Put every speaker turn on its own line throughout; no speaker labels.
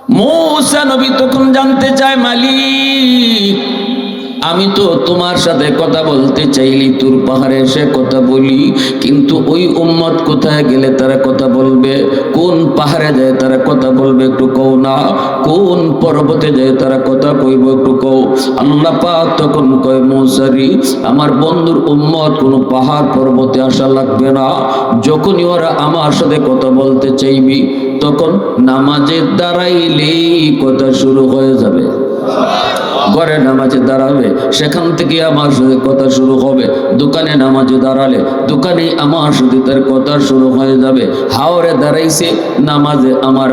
মূসা নবী তখন জানতে চায়, মালিক আমি তো তোমার সাথে কথা বলতে চাইলি, তুর পাহাড়ে এসে কথা বলি, কিন্তু ওই উম্মত কোথায় গেলে তারা কথা বলবে? কোন পাহাড়ে যায় তারা কথা বলবে একটু কও না? কোন পর্বতে যায় তারা কথা কইব একটু কও? আল্লাহ পাক তখন কয়, মূসারি আমার বন্ধুর উম্মত কোনো পাহাড় পর্বতে আসা লাগবে না। যখনই ওরা আমার সাথে কথা বলতে চাইবি তখন নামাজে দাঁড়াইলেই কথা শুরু হয়ে যাবে। ঘরে নামাজে দাঁড়াবে, সেখান থেকে আমার সাথে কথা শুরু হবে। দোকানে নামাজে দাঁড়ালে দোকানে আমার সাথে তার কথা শুরু হয়ে যাবে। হাওরে দাঁড়াইছে নামাজে আমার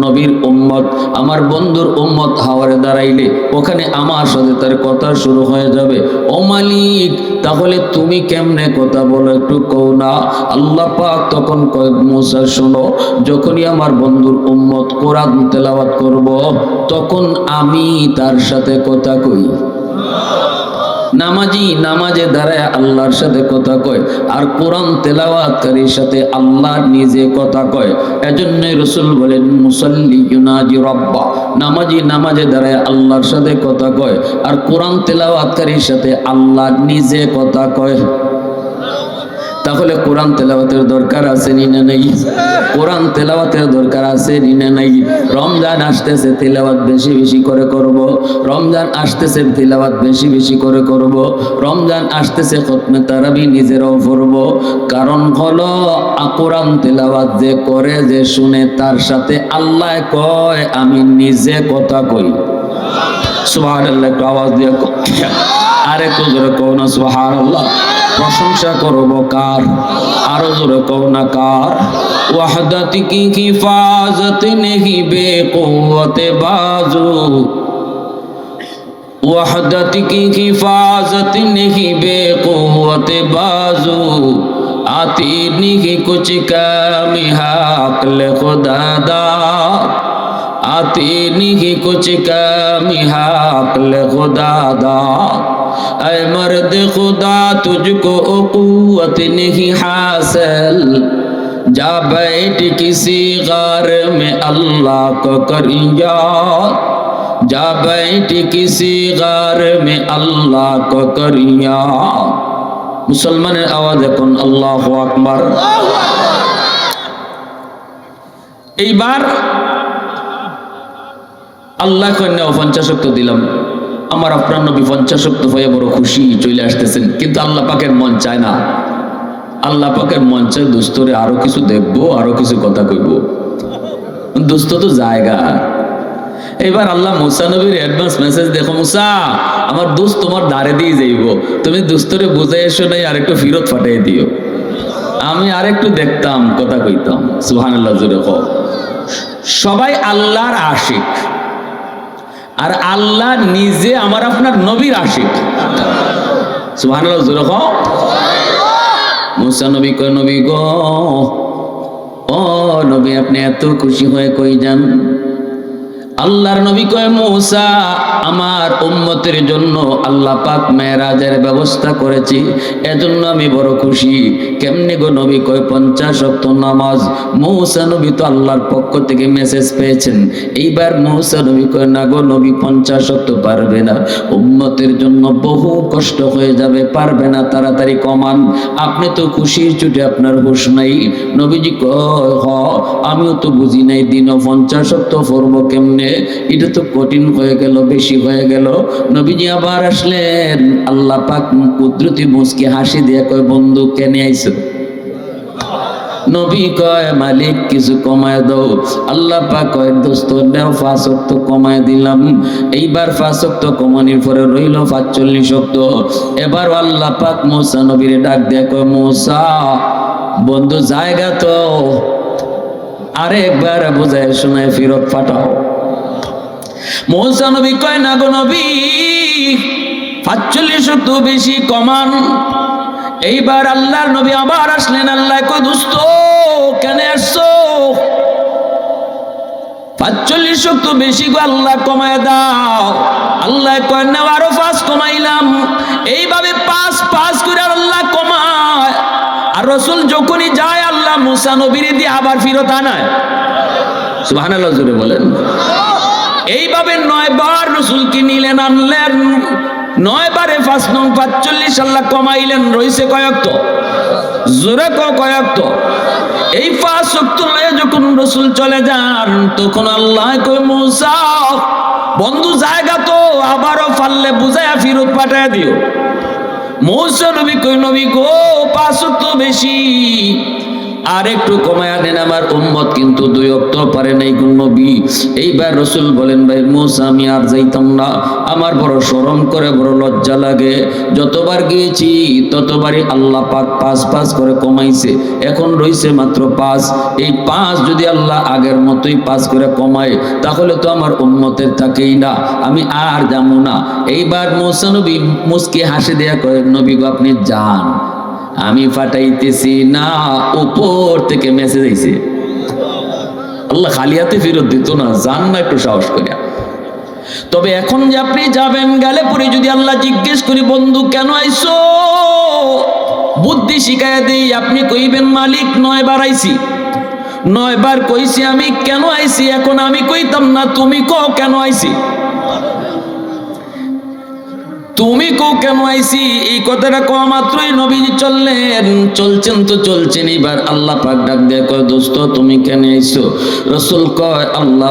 নবীর উম্মত, আমার বন্ধুর উম্মত হাওরে দাঁড়াইলে ওখানে আমার সাথে তার কথা শুরু হয়ে যাবে। ও মালিক তাহলে তুমি কেমনে কথা বলো একটু কও না? আল্লাহ পাক তখন কয়, মূসা শোনো, যখনই আমার বন্ধুর উম্মত কোরআন তেলাওয়াত করব তখন আমি তার সাথে কথা কই। নামাজি নামাজে দাঁড়ায় আল্লাহর সাথে কথা কয়, আর কোরআন তেলাওয়াতকারীর সাথে আল্লাহ নিজে কথা কয়। এজন্যই রাসূল বলেন, মুসাল্লি ইউনাজি রাব্বা, নামাজি নামাজে দাঁড়ায় আল্লাহর সাথে কথা কয়, আর কোরআন তেলাওয়াতকারীর সাথে আল্লাহ নিজে কথা কয়। তাহলে কোরআন তেলাওয়াতের দরকার আছে না নাই? কোরআন তেলাওয়াতের দরকার আছে না নাই? রমজান আসতেছে, তেলাওয়াত বেশি বেশি করে করব। রমজান আসতেছে, তেলাওয়াত বেশি বেশি করে করব। রমজান আসতেছে, খতমে তারাবি নিজেরাও পড়ব। কারণ হলো কোরআন তেলাওয়াত যে করে, যে শুনে, তার সাথে আল্লাহ কয় আমি নিজে কথা কই। সুবহানাল্লাহ, একটু আওয়াজ দিয়ে আরে একটু জোরে কও না সুবহানাল্লাহ। প্রশংসা করব কার? আরো জোরে কও না কার? ওয়াহদাত কি হিফাজত নেহি বেকুওয়াত বাজু, ওয়াহদাত কি হিফাজত নেহি বেকুওয়াত বাজু, आती नहीं कुछ कमी हक़ खुदा दा, आती नहीं कुछ कमी हक़ खुदा दा, ऐ मर्द खुदा तुझको क़ुव्वत नहीं हासिल, जा बैठ किसी गार में अल्लाह को कर याद, जा बैठ किसी गार में अल्लाह को कर याद। মুসলমানের আওয়াজ এখন আল্লাহু আকবার। এইবার আল্লাহ কন্যা 50 ওয়াক্ত দিলাম, আমার আপনার নবী 50 ওয়াক্ত হয়ে বড় খুশি চলে আসতেছেন, কিন্তু আল্লাহ পাকের মন চায় না। আল্লাহ পাকের মন চায় দোস্তরে আরো কিছু দেখবো, আরো কিছু কথা কইব। দোস্ত তো জায়গা। এবার আল্লাহ মুসা নবীর অ্যাডভান্স মেসেজ, দেখো মুসা আমার দোস্ত তোমার দাঁড়ে দিয়ে যাইব, তুমি দোস্তরে বুঝাই এসো নাই, আরেকটু ফিরত ফাটাই দিও, আমি আরেকটু দেখতাম কথা কইতাম। সুবহানাল্লাহ জোরে কও। সবাই আল্লাহর আশিক, আর আল্লাহ নিজে আমার আপনার নবীর আশিক। সুবহানাল্লাহ জোরে কও। মুসা নবী কয়, নবী গো, ও নবী আপনি এত খুশি হয়ে কই যান? আল্লাহর নবী কয়, মুসা আমার উম্মতের জন্য আল্লাহ পাক মেরাজের ব্যবস্থা করেছি, এজন্য আমি বড় খুশি। কেমনে গো নবী? কয় 50 ওয়াক্ত নামাজ। মুসা নবী তো আল্লাহর পক্ষ থেকে মেসেজ পেয়েছেন। এইবার মুসা নবী কয়, না গো নবী 50 ওয়াক্ত পারবে না, উম্মতের জন্য বহু কষ্ট হয়ে যাবে, পারবে না, তাড়াতাড়ি কমান। আপনি তো খুশির চুটে আপনার হুঁশ নাই। নবীজি কয়, হ আমিও তো বুঝি নাই দিনও 50 ওয়াক্ত পড়বো কেমনে, এটা তো কঠিন হয়ে গেল, বেশি হয়ে গেল। নবীজি আবার আসলেন, আল্লাহ পাক কুদরতি মুস্কি হাসি দিয়ে কয়, বন্ধু কেনে আইছো? নবী কয়, মালিক কিছু কমায় দাও। আল্লাহ পাক কয়, দোস্ত নাও 5 ওয়াক্ত কমায় দিলাম। এইবার 5 ওয়াক্ত কমানোর পরে রইল 45 ওয়াক্ত। এবার আল্লাহ পাক মুসা নবীরে ডাক দিয়ে কয়, মুসা বন্ধু জায়গা তো আরেকবার বুঝায় শোনায় ফিরত ফাটাও। মুসা নবী কয়, না গো নবী 45 ওয়াক্ত বেশি কমান। এইবার আল্লাহর নবী আবার আসলেন। আল্লাহ কয়, দোস্ত কেন আসছো? 45 ওয়াক্ত বেশি গো, আল্লাহ কমায় দাও। আল্লাহ কয়, না আরো 5 কমাইলাম। এইভাবে 5 করে আল্লাহ কমায়। আর রাসূল যখনই যায় আল্লাহ মুসা নবীরে দিয়ে আবার ফিরত আনায়। সুবহানাল্লাহ জোরে বলেন। এইভাবে 9 বার রাসূলকে নিলেন, আনলেন। 9 বারে 5 নং 45 আল্লাহ কমাইলেন, রইছে কয়ক্ত? জোরে কয়ক্ত? এই 5 ওয়াক্ত লয়ে যখন রাসূল চলে যান, তখন আল্লাহ কয় মূসা বন্ধু জায়গা তো আবারও পারলে বুঝায়া ফিরত পাঠায় দিও। মূসা নবী কই নবী গো 5 ওয়াক্ত বেশি, আর একটু কমায়া দেন, আমার উম্মত কিন্তু 2 ওয়াক্ত পারে নাই কোন নবী। এইবার রাসূল বলেন ভাই মূসা আমি আর যাইতাম না, আমার বড় শরম করে, বড় লজ্জা লাগে। যতবার গিয়েছি ততবারই আল্লাহ পাক 5 করে কমাইছে, এখন রইছে মাত্র 5। এই 5 যদি আল্লাহ আগের মতোই 5 করে কমায়, তাহলে তো আমার উম্মতের থাকেই না, আমি আর যাবো না। এইবার মূসা নবী মুস্কি হাসি দেয়া কয় নবী গো আপনি যান, আমি পাঠাইতেছি না। উপর থেকে মেসেজ আইছে, আল্লাহ খালি হাতে ফেরত দিত না, যান না একটু সাহস করে। তবে এখন যে আপনি যাবেন, গেলে পরে যদি আল্লাহ জিজ্ঞেস করি বন্ধু কেন আইছো, বুদ্ধি শিখাইয়া দেই, আপনি কইবেন মালিক 9 বার আইছি, 9 বার কইছি আমি কেন আইছি। এখন আমি কইতাম না, তুমি কও কেন আইছি, তুমি কও কেন আইছি। এই কথাটা কওয়া মাত্রই নবীজি চললেন, চলছেন তো চলছেন। এবার আল্লাহ পাক ডাক দিয়ে কয় দোস্ত তুমি কেন আইছো? রাসূল কয় আল্লাহ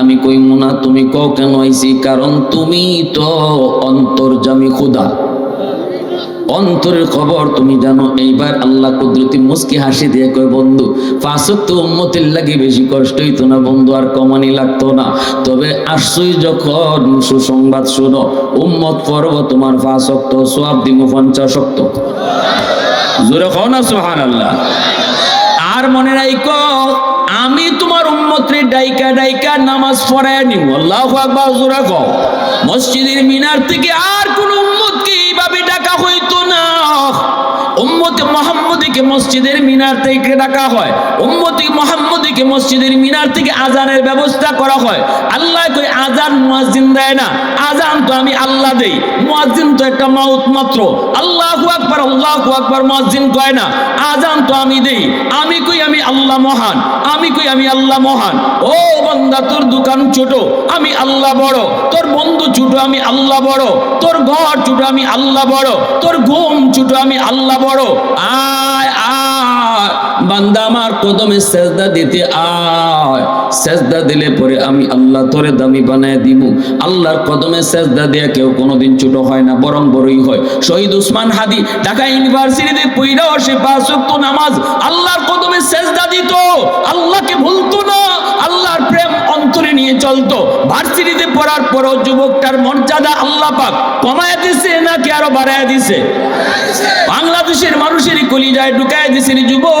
আমি কইমু না, তুমি কও কেন আইছি, কারণ তুমি তো অন্তর্যামী খোদা, অন্তরের খবর তুমি জানো। এইবার আল্লাহ কুদরতি মুস্কি হাসি দিয়ে কয় বন্ধু 5 ওয়াক্ত উম্মতের লাগি বেশি কষ্ট হইতো না বন্ধু, আর কমানি লাগতো না। তবে আসছই যখন সুসংবাদ শোনো, উম্মত পড়ব তোমার 5 ওয়াক্ত, সওয়াব দিব 50 ওয়াক্ত। জোরে কও না সুবহানাল্লাহ। আর মনে রাখো আমি তোমার উম্মতরে ডাইকা ডাইকা নামাজ পড়ায় নিব। আল্লাহু আকবার। জোরে কও। মসজিদের মিনার থেকে আর কোন উম্মতকে এইভাবে ডাকা হইতো না। উম্মতে মুহাম্মদীকে মসজিদের মিনার থেকে ডাকা হয়, উম্মতে মুহাম্মদীকে মসজিদের মিনার থেকে আজানের ব্যবস্থা করা হয়। আল্লাহ কই আজান মুয়াজ্জিন দেয় না, আজান তো আমি আল্লাহ দেই, মুয়াজ্জিন তো একটা মাউত মাত্র। আল্লাহু আকবার, আল্লাহু আকবার মুয়াজ্জিন কয় না, আজান তো আমি দেই। আমি কই আমি আল্লাহ মহান, আমি কই আমি আল্লাহ মহান। ও বান্দা তোর দোকান ছোট, আমি আল্লাহ বড়। তোর বন্ধু ছোট, আমি আল্লাহ বড়। তোর ঘর ছোট, আমি আল্লাহ বড়। তোর ঘুম ছোট, আমি আল্লাহ বড়। আয় আয় বান্দা আমার কদমে সেজদা দিতে আয়। সেজদা দিলে পরে আমি আল্লাহ তোরে দামি বানায় দিব। আল্লাহর কদমে সেজদা দেয়া কেউ কোনোদিন ছোট হয় না, বরং বড়ই হয়। শহীদ উসমান হাদি ঢাকা ইউনিভার্সিটিতে পড়াও সে 5 ওয়াক্ত নামাজ আল্লাহর কদমে সেজদা দিত, আল্লাহকে ভুলতো না, আল্লাহর প্রেম অন্তরে নিয়ে চলতো। ভার্সিটিতে পড়ার পরও যুবকটার মর্যাদা আল্লাহ পাক কমায় দিছে নাকি আরো বাড়ায় দিছে? বাংলাদেশের মানুষের কলিজায় ঢুকায় দিছে। যুবক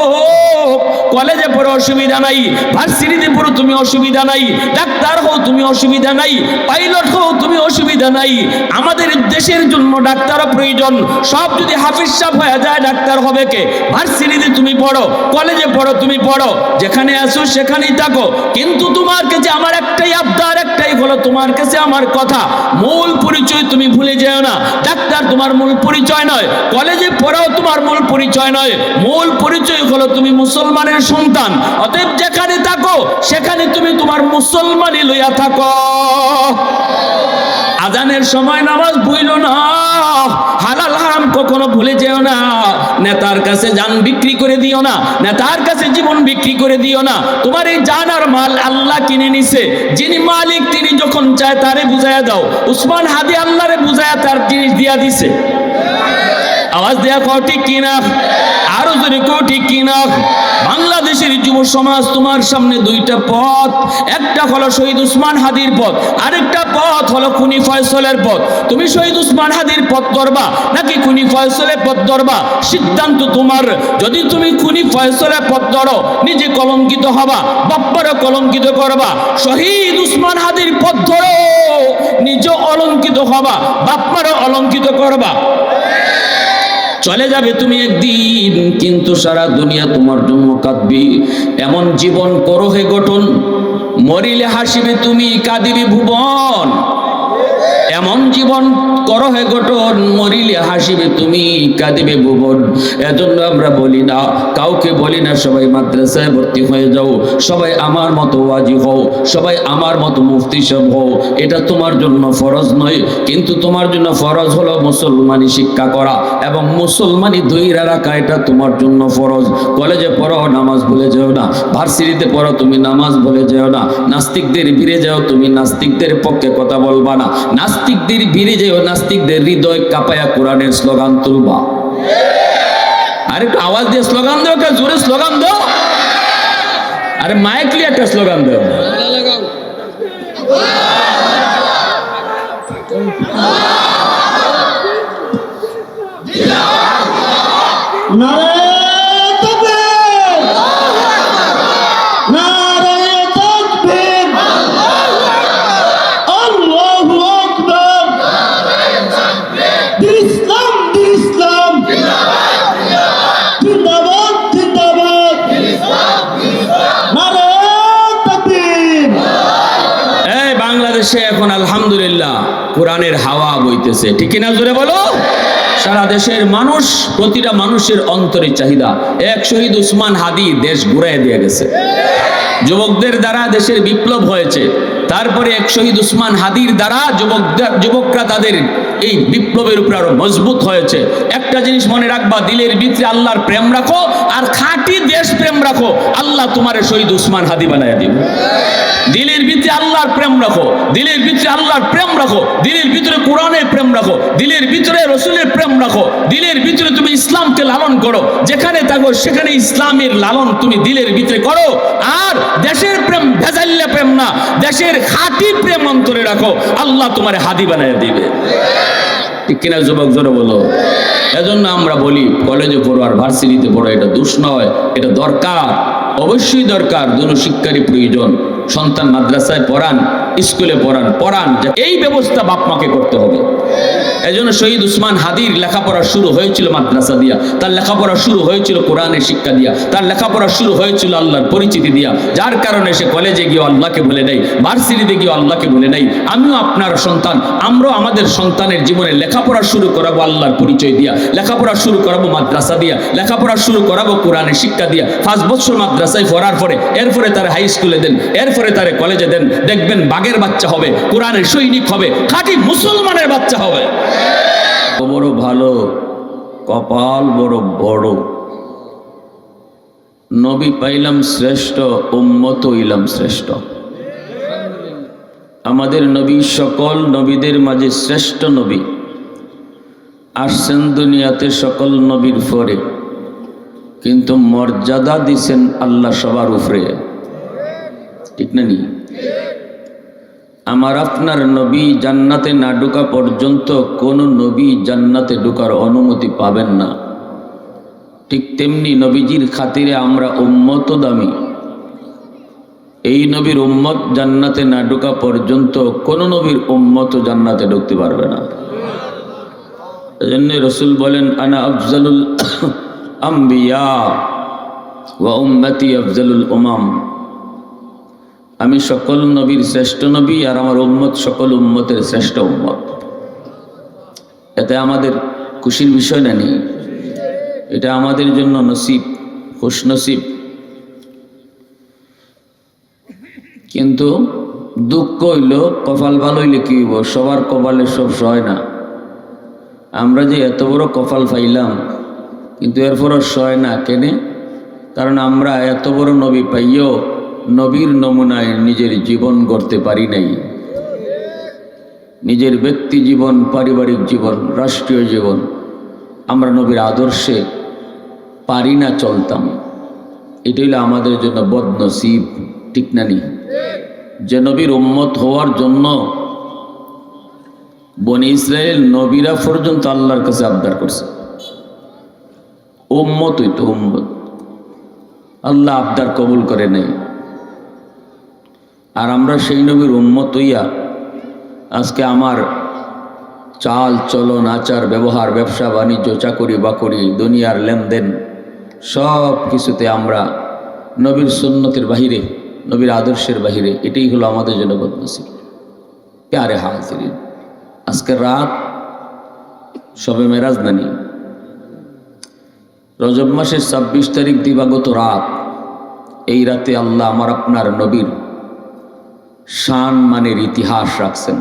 কলেজে পড়ো অসুবিধা নাই, ভার্সিটিতে পড়ো তুমি অসুবিধা নাই, ডাক্তার হও তুমি অসুবিধা নাই, পাইলট হও তুমি অসুবিধা নাই। আমাদের দেশের জন্য ডাক্তারও প্রয়োজন। সব যদি হাফিজ সাহেব হয়ে যায় ডাক্তার হবে কে? ভার্সিটিতে তুমি পড়ো, কলেজে পড়ো, তুমি পড়ো, যেখানে আসো সেখানেই থাকো। কিন্তু তোমার কাছে আমার একটাই আবদার, একটাই হলো তোমার কাছে আমার কথা, মূল পরিচয় তুমি ভুলে যেও না। ডাক্তার তোমার মূল পরিচয় নয়, কলেজে পড়াও তোমার মূল পরিচয় নয়। মূল পরিচয় হলো তুমি মুসলমানের সন্তান। অতএব যেখানে থাকো সেখানে তুমি তোমার মুসলমানই লইয়া থাকো। আজানের সময় নামাজ ভুলো না, হালাল হারাম কখনো ভুলে যেও না। নেতার কাছে জান বিক্রি করে দিও না, নেতার কাছে জীবন বিক্রি করে দিও না। তোমার এই জান আর মাল আল্লাহ কিনে নিছে, যিনি মালিক তিনি যখন চায় তারে বুঝাইয়া দাও। উসমান হাদি আল্লাহরে বুঝাইয়া তার জিনিস দিয়া দিছে। আওয়াজ দেয়া কও ঠিক কিনা? আরো জোরে কও ঠিক কিনা? বাংলাদেশের যুব সমাজ তোমার সামনে 2টা পথ, একটা হলো শহীদ উসমান হাদির পথ, আরেকটা পথ হলো খুনি ফয়সলের পথ। তুমি শহীদ উসমান হাদির পথ ধরবা নাকি খুনি ফয়সলের পথ ধরবা, সিদ্ধান্ত তোমার। যদি তুমি খুনি ফয়সলের পথ ধরো নিজে কলঙ্কিত হবা, বাপ্পারও কলঙ্কিত করবা। শহীদ উসমান হাদির পথ ধরো নিজে অলঙ্কিত হবা, বাপ্পারও অলঙ্কিত করবা। চলে যাবে তুমি একদিন, কিন্তু সারা দুনিয়া তোমার জন্য কাঁদবি। এমন জীবন করো হে গঠন, মরিলে হাসিবে তুমি, কাঁদিবি ভুবন। এমন জীবন করো হে গঠন, মরিলে হাসিবে তুমি, কাঁদিবে ভুবন। এজন্য আমরা বলি না, কাউকে বলি না সবাই মাদ্রাসায় ভর্তি হয়ে যাও, সবাই আমার মতো ওয়াজি হও, সবাই আমার মতো মুফতি সাহেব হও। এটা তোমার জন্য ফরজ নয়, কিন্তু তোমার জন্য ফরজ হলো মুসলমানি শিক্ষা করা এবং মুসলমানি ধইরা রাখা, এটা তোমার জন্য ফরজ। কলেজে পড়ো, নামাজ ভুলে যেও না। ভার্সিটিতে পড়ো, তুমি নামাজ ভুলে যেও না। নাস্তিকদের ভিড়ে যাও, তুমি নাস্তিকদের পক্ষে কথা বলবা না। নাস্তিকদের ভিড়ে যেও, নাস্তিকদের হৃদয় কাঁপায়া কোরআনের স্লোগান তুলবা। আর একটু আওয়াজ দিয়ে স্লোগান দাও, একটা জোরে স্লোগান দাও। আরে মাইকলি একটা স্লোগান দাও। বাংলাদেশে এখন আলহামদুলিল্লাহ কোরআনের হাওয়া বইতেছে, ঠিক কিনা জোরে বলো। সারা দেশের মানুষ, প্রতিটা মানুষের অন্তরে চাহিদা। এক শহীদ উসমান হাদি দেশ ঘুরাই দিয়ে গেছে, যুবকদের দ্বারা দেশের বিপ্লব হয়েছে। তারপরে এক শহীদ উসমান হাদির দ্বারা যুবকরা তাদের এই বিপ্লবের উপর আরো মজবুত হয়েছে। একটা জিনিস মনে রাখবা, দিলের ভিতরে আল্লাহর প্রেম রাখো আর খাঁটি দেশ প্রেম রাখো, আল্লাহ তোমার শহীদ উসমান হাদি বানায় দিবে। দিলের ভিতরে আল্লাহর প্রেম রাখো, দিলের ভিতরে আল্লাহর প্রেম রাখো, দিলের ভিতরে কোরআনের প্রেম রাখো, দিলের ভিতরে রসুলের প্রেম রাখো, দিলের ভিতরে তুমি ইসলামকে লালন করো। যেখানে থাকো সেখানে ইসলামের লালন তুমি দিলের ভিতরে করো। আর দেশের প্রেম ভেজাল্লা প্রেম না, দেশের খাঁটি প্রেম অন্তরে রাখো, আল্লাহ তোমার হাদি বানায় দিবে। ঠিক কিনা যুবক, জোরে বলো। এজন্য আমরা বলি কলেজে পড়ো আর ভার্সিটিতে পড়ো, এটা দোষ নয়, এটা দরকার, অবশ্যই দরকার। দুটো শিক্ষারই প্রয়োজন। সন্তান মাদ্রাসায় পড়ান, স্কুলে পড়ান, এই ব্যবস্থা বাপ মাকে করতে হবে। এজন্য শহীদ উসমান হাদির লেখাপড়া শুরু হয়েছিল মাদ্রাসা দিয়া, তার লেখাপড়া শুরু হয়েছিল কোরআনের শিক্ষা দিয়া, তার লেখাপড়া শুরু হয়েছিল আল্লাহর পরিচিতি দিয়া। যার কারণে সে কলেজে গিয়ে আল্লাহকে ভুলে নেই, ভার্সিটিতে গিয়ে আল্লাহকে ভুলে নেই। আমিও আপনার সন্তান, আমরাও আমাদের সন্তানের জীবনে লেখাপড়া শুরু করাবো আল্লাহর পরিচয় দিয়া, লেখাপড়া শুরু করাবো মাদ্রাসা দিয়া, লেখাপড়া শুরু করাবো কোরআনের শিক্ষা দিয়া। 5 বছর মাদ্রাসায় পড়ার পরে এরপরে তার হাই স্কুলে দেন, এরপরে তার কলেজে দেন, দেখবেন বাগের বাচ্চা হবে, কোরআনের সৈনিক হবে, খাঁটি মুসলমানের বাচ্চা হবে। বড় ভালো কপাল, বড় বড় নবী পাইলাম শ্রেষ্ঠ, উম্মত হইলাম শ্রেষ্ঠ। আমাদের নবী সকল নবীদের মাঝে শ্রেষ্ঠ নবী, আসছেন দুনিয়াতে সকল নবীর পরে, কিন্তু মর্যাদা দিছেন আল্লাহ সবার উপরে, ঠিক না নি? আমার আপনার নবী জান্নাতে না ঢোকা পর্যন্ত কোন নবী জান্নাতে ঢোকার অনুমতি পাবেন না। ঠিক তেমনি নবীজির খাতিরে আমরা উম্মত দামি। এই নবীর উম্মত জান্নাতে না ঢোকা পর্যন্ত কোন নবীর উম্মত জান্নাতে ঢুকতে পারবে না। এজন্য রাসূল বলেন, আনা আফজালুল আম্বিয়া ওয়া উম্মতি আফজালুল উমাম। আমি সকল নবীর শ্রেষ্ঠ নবী আর আমার উম্মত সকল উম্মতের শ্রেষ্ঠ উম্মত। এতে আমাদের খুশির বিষয় না, নেই, এটা আমাদের জন্য নসিব, খুশনসিব। কিন্তু দুঃখ হইল, কপাল ভালো হইলে কি হইব, সবার কপালে সব সয় না। আমরা যে এত বড় কপাল পাইলাম, কিন্তু এরপরও সয় না কেন? কারণ আমরা এত বড় নবী পাইও নবীর নমুনায় নিজের জীবন গড়তে পারি নাই। নিজের ব্যক্তি জীবন, পারিবারিক জীবন, রাষ্ট্রীয় জীবন আমরা নবীর আদর্শে পারি না চলতাম। এটা হইল আমাদের জন্য বদনসিব, ঠিক না নি? যে নবীর উম্মত হওয়ার জন্য বনি ইসরায়েল নবীরা পর্যন্ত আল্লাহর কাছে আবদার করছে, উম্মত হইতো উম্মত। আল্লাহ আবদার কবুল করে নাই। আর আমরা সেই নবীর উম্মত হইয়া আজকে আমার চাল চলন, আচার ব্যবহার, ব্যবসা বাণিজ্য, চাকরি বাকরি, দুনিয়ার লেনদেন সব কিছুতে আমরা নবীর সুন্নতের বাহিরে, নবীর আদর্শের বাহিরে। এটাই হলো আমাদের জন্য বদনসিব। প্যারে হাজিরিন, আজকে রাত শবে মেরাজ নানি, রজব মাসের ২৬ তারিখ দিবাগত রাত। এই রাতে আল্লাহ আমার আপনার নবীর শান মানের ইতিহাস রাখছেন।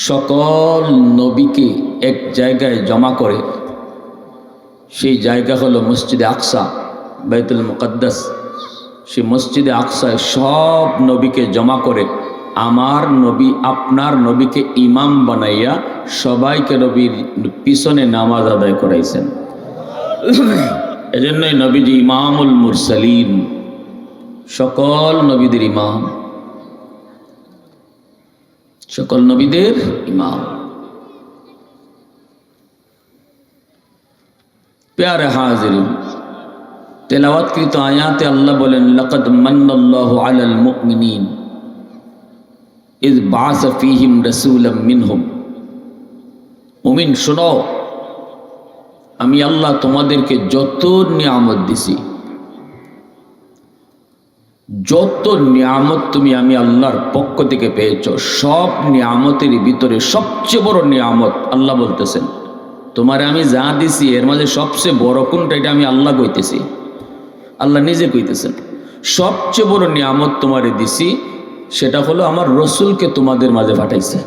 সকল নবীকে এক জায়গায় জমা করে, সেই জায়গা হলো মসজিদে আকসা, বাইতুল মুকদ্দাস। সেই মসজিদে আকসায় সব নবীকে জমা করে আমার নবী আপনার নবীকে ইমাম বানাইয়া সবাইকে নবীর পিছনে নামাজ আদায় করাইছেন। এজন্যই নবীজি ইমামুল মুরসালিন, সকল নবীদের ইমাম, সকল নবীদের ইমাম। প্যারে হাজিরিন, তেলাওয়াতকৃত আয়াতে আল্লাহ বলেন, লাকাদ মান্নাল্লাহু আলাল মুমিনিন ইয বাআসা ফীহিম রাসূলাম মিনহুম। মুমিন শোনো, আমি আল্লাহ তোমাদেরকে যত নিয়ামত দিছি, যত নিয়ামত তুমি আমি আল্লাহর পক্ষ থেকে পেয়েছ, সব নিয়ামতের ভিতরে সবচেয়ে বড় নিয়ামত আল্লাহ বলতেছেন, তোমারে আমি যা দিছি এর মাঝে সবচেয়ে বড় কোনটা, এটা আমি আল্লাহ কইতেছি। আল্লাহ নিজে কইতেছেন, সবচেয়ে বড় নিয়ামত তোমারে দিছি, সেটা হলো আমার রসুলকে তোমাদের মাঝে পাঠাইছি।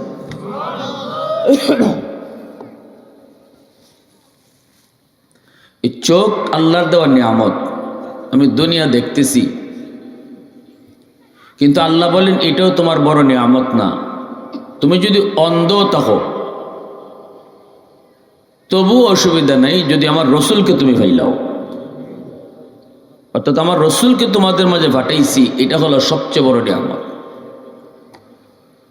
এই চোখ আল্লাহর দেওয়া নিয়ামত। আমি দুনিয়া দেখতেছি, কিন্তু আল্লাহ বলেন এটাও তোমার বড় নিয়ামত না। তুমি যদি অন্ধ থাকো তবু অসুবিধা নেই, যদি আমার রসুলকে তুমি ফাইলাও। অর্থাৎ আমার রসুলকে তোমাদের মাঝে পাঠাইছি, এটা হলো সবচেয়ে বড় নিয়ামত।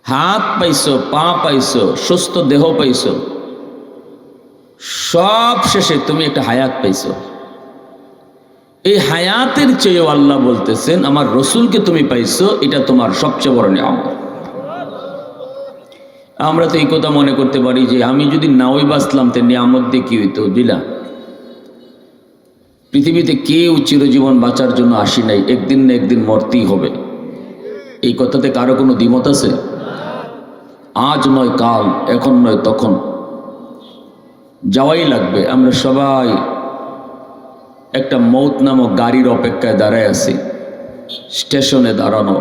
হাত পাইছো, পা পাইছো, সুস্থ দেহ পাইছো, সব শেষে তুমি একটা হায়াত পাইছো। এই হায়াতের চেয়েও আল্লাহ বলতেছেন আমার রসুলকে তুমি পাইছো, এটা তোমার সবচেয়ে বড় নিয়ামত। আমরা তো এই কথা মনে করতে পারি যে আমি যদি নাওই বাঁচলাম তো নিয়ামত দিয়ে কি হইতো দিলা। পৃথিবীতে কেউ চিরজীবন বাঁচার জন্য আসি নাই, একদিন না একদিন মরতেই হবে। এই কথাতে কারো কোনো দ্বিমত আছে? আজ নয় কাল, এখন নয় তখন, যাওয়াই লাগবে। আমরা সবাই একটা মৌত নামক গাড়ির অপেক্ষায় দাঁড়ায় আছি, স্টেশনে দাঁড়ানো।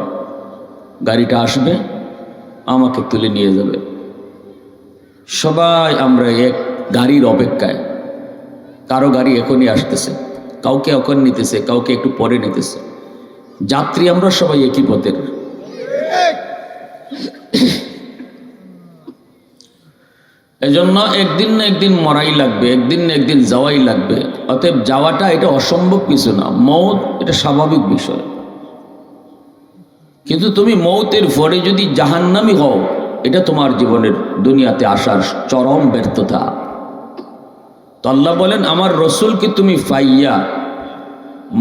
গাড়িটা আসবে, আমাকে তুলে নিয়ে যাবে। সবাই আমরা এক গাড়ির অপেক্ষায়। কারো গাড়ি এখনই আসতেছে, কাউকে এখন নিতেছে, কাউকে একটু পরে নিতেছে। যাত্রী আমরা সবাই একই পথের। এজন্য একদিন না একদিন মরাই লাগবে, একদিন না একদিন যাওয়াই লাগবে। অতএব যাওয়াটা এটা অসম্ভব কিছু না, মৌত এটা স্বাভাবিক বিষয়। কিন্তু তুমি মৌতের পরে যদি জাহান্নামী হও, এটা তোমার জীবনের দুনিয়াতে আসার চরম ব্যর্থতা। তো আল্লাহ বলেন আমার রসুলকে তুমি পাইয়া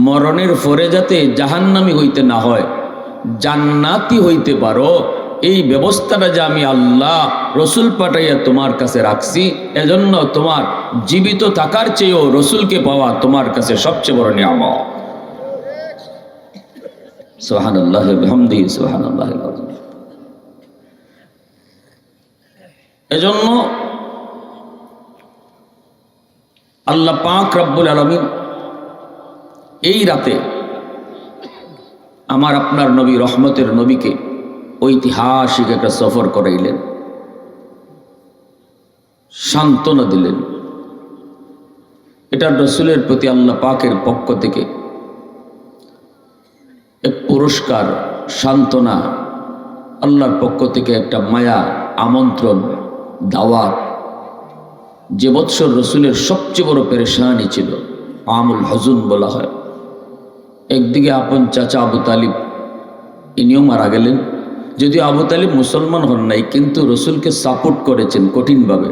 মরণের পরে যাতে জাহান্নামী হইতে না হয়, জান্নাতি হইতে পারো, এই ব্যবস্থাটা যে আমি আল্লাহ রসুল পাঠাইয়া তোমার কাছে রাখছি। এজন্য তোমার জীবিত থাকার চেয়েও রসুলকে পাওয়া তোমার কাছে সবচেয়ে বড় নিয়ামত। সুবহানাল্লাহ বিহামদিহি সুবহানাল্লাহিল আযীম। এজন্য আল্লাহ পাক রব্বুল আলামিন এই রাতে আমার আপনার নবী রহমতের নবীকে ঐতিহাসিক একটা সফর করাইলেন, সান্ত্বনা দিলেন। এটা রসুলের প্রতি আল্লাহ পাকের পক্ষ থেকে এক পুরস্কার, সান্ত্বনা, আল্লাহর পক্ষ থেকে একটা মায়া, আমন্ত্রণ, দাওয়াত। যে বৎসর রসুলের সবচেয়ে বড় পেরেশানি ছিল, আমুল হজুন বলা হয়। একদিকে আপন চাচা আবু তালিব, ইনিও মারা গেলেন। যদিও আবু তালিব মুসলমান হন নাই, কিন্তু রসুলকে সাপোর্ট করেছেন কঠিনভাবে।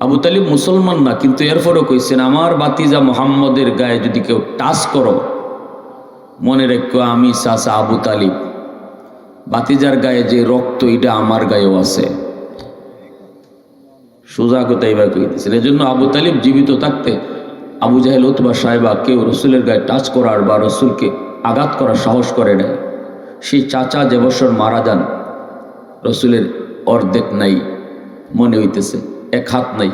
আবু তালিব মুসলমান না, কিন্তু এরপরও কইছেন আমার বাতিজা মুহাম্মদের গায়ে যদি কেউ টাচ করো, মনে রেখো আমি চাচা আবু তালিব, বাতিজার গায়ে যে রক্ত এটা আমার গায়েও আছে। সোজা কথাই বা কইতেছেন। এই জন্য আবু তালিব জীবিত থাকতে আবু জাহেল, উতবা, সাইবা কেউ রসুলের গায়ে টাচ করার বা রসুলকে আঘাত করার সাহস করে নেয়। সেই চাচা যে বছর মারা যান, রসুলের অর্ধেক নাই মনে হইতেছে, এক হাত নাই।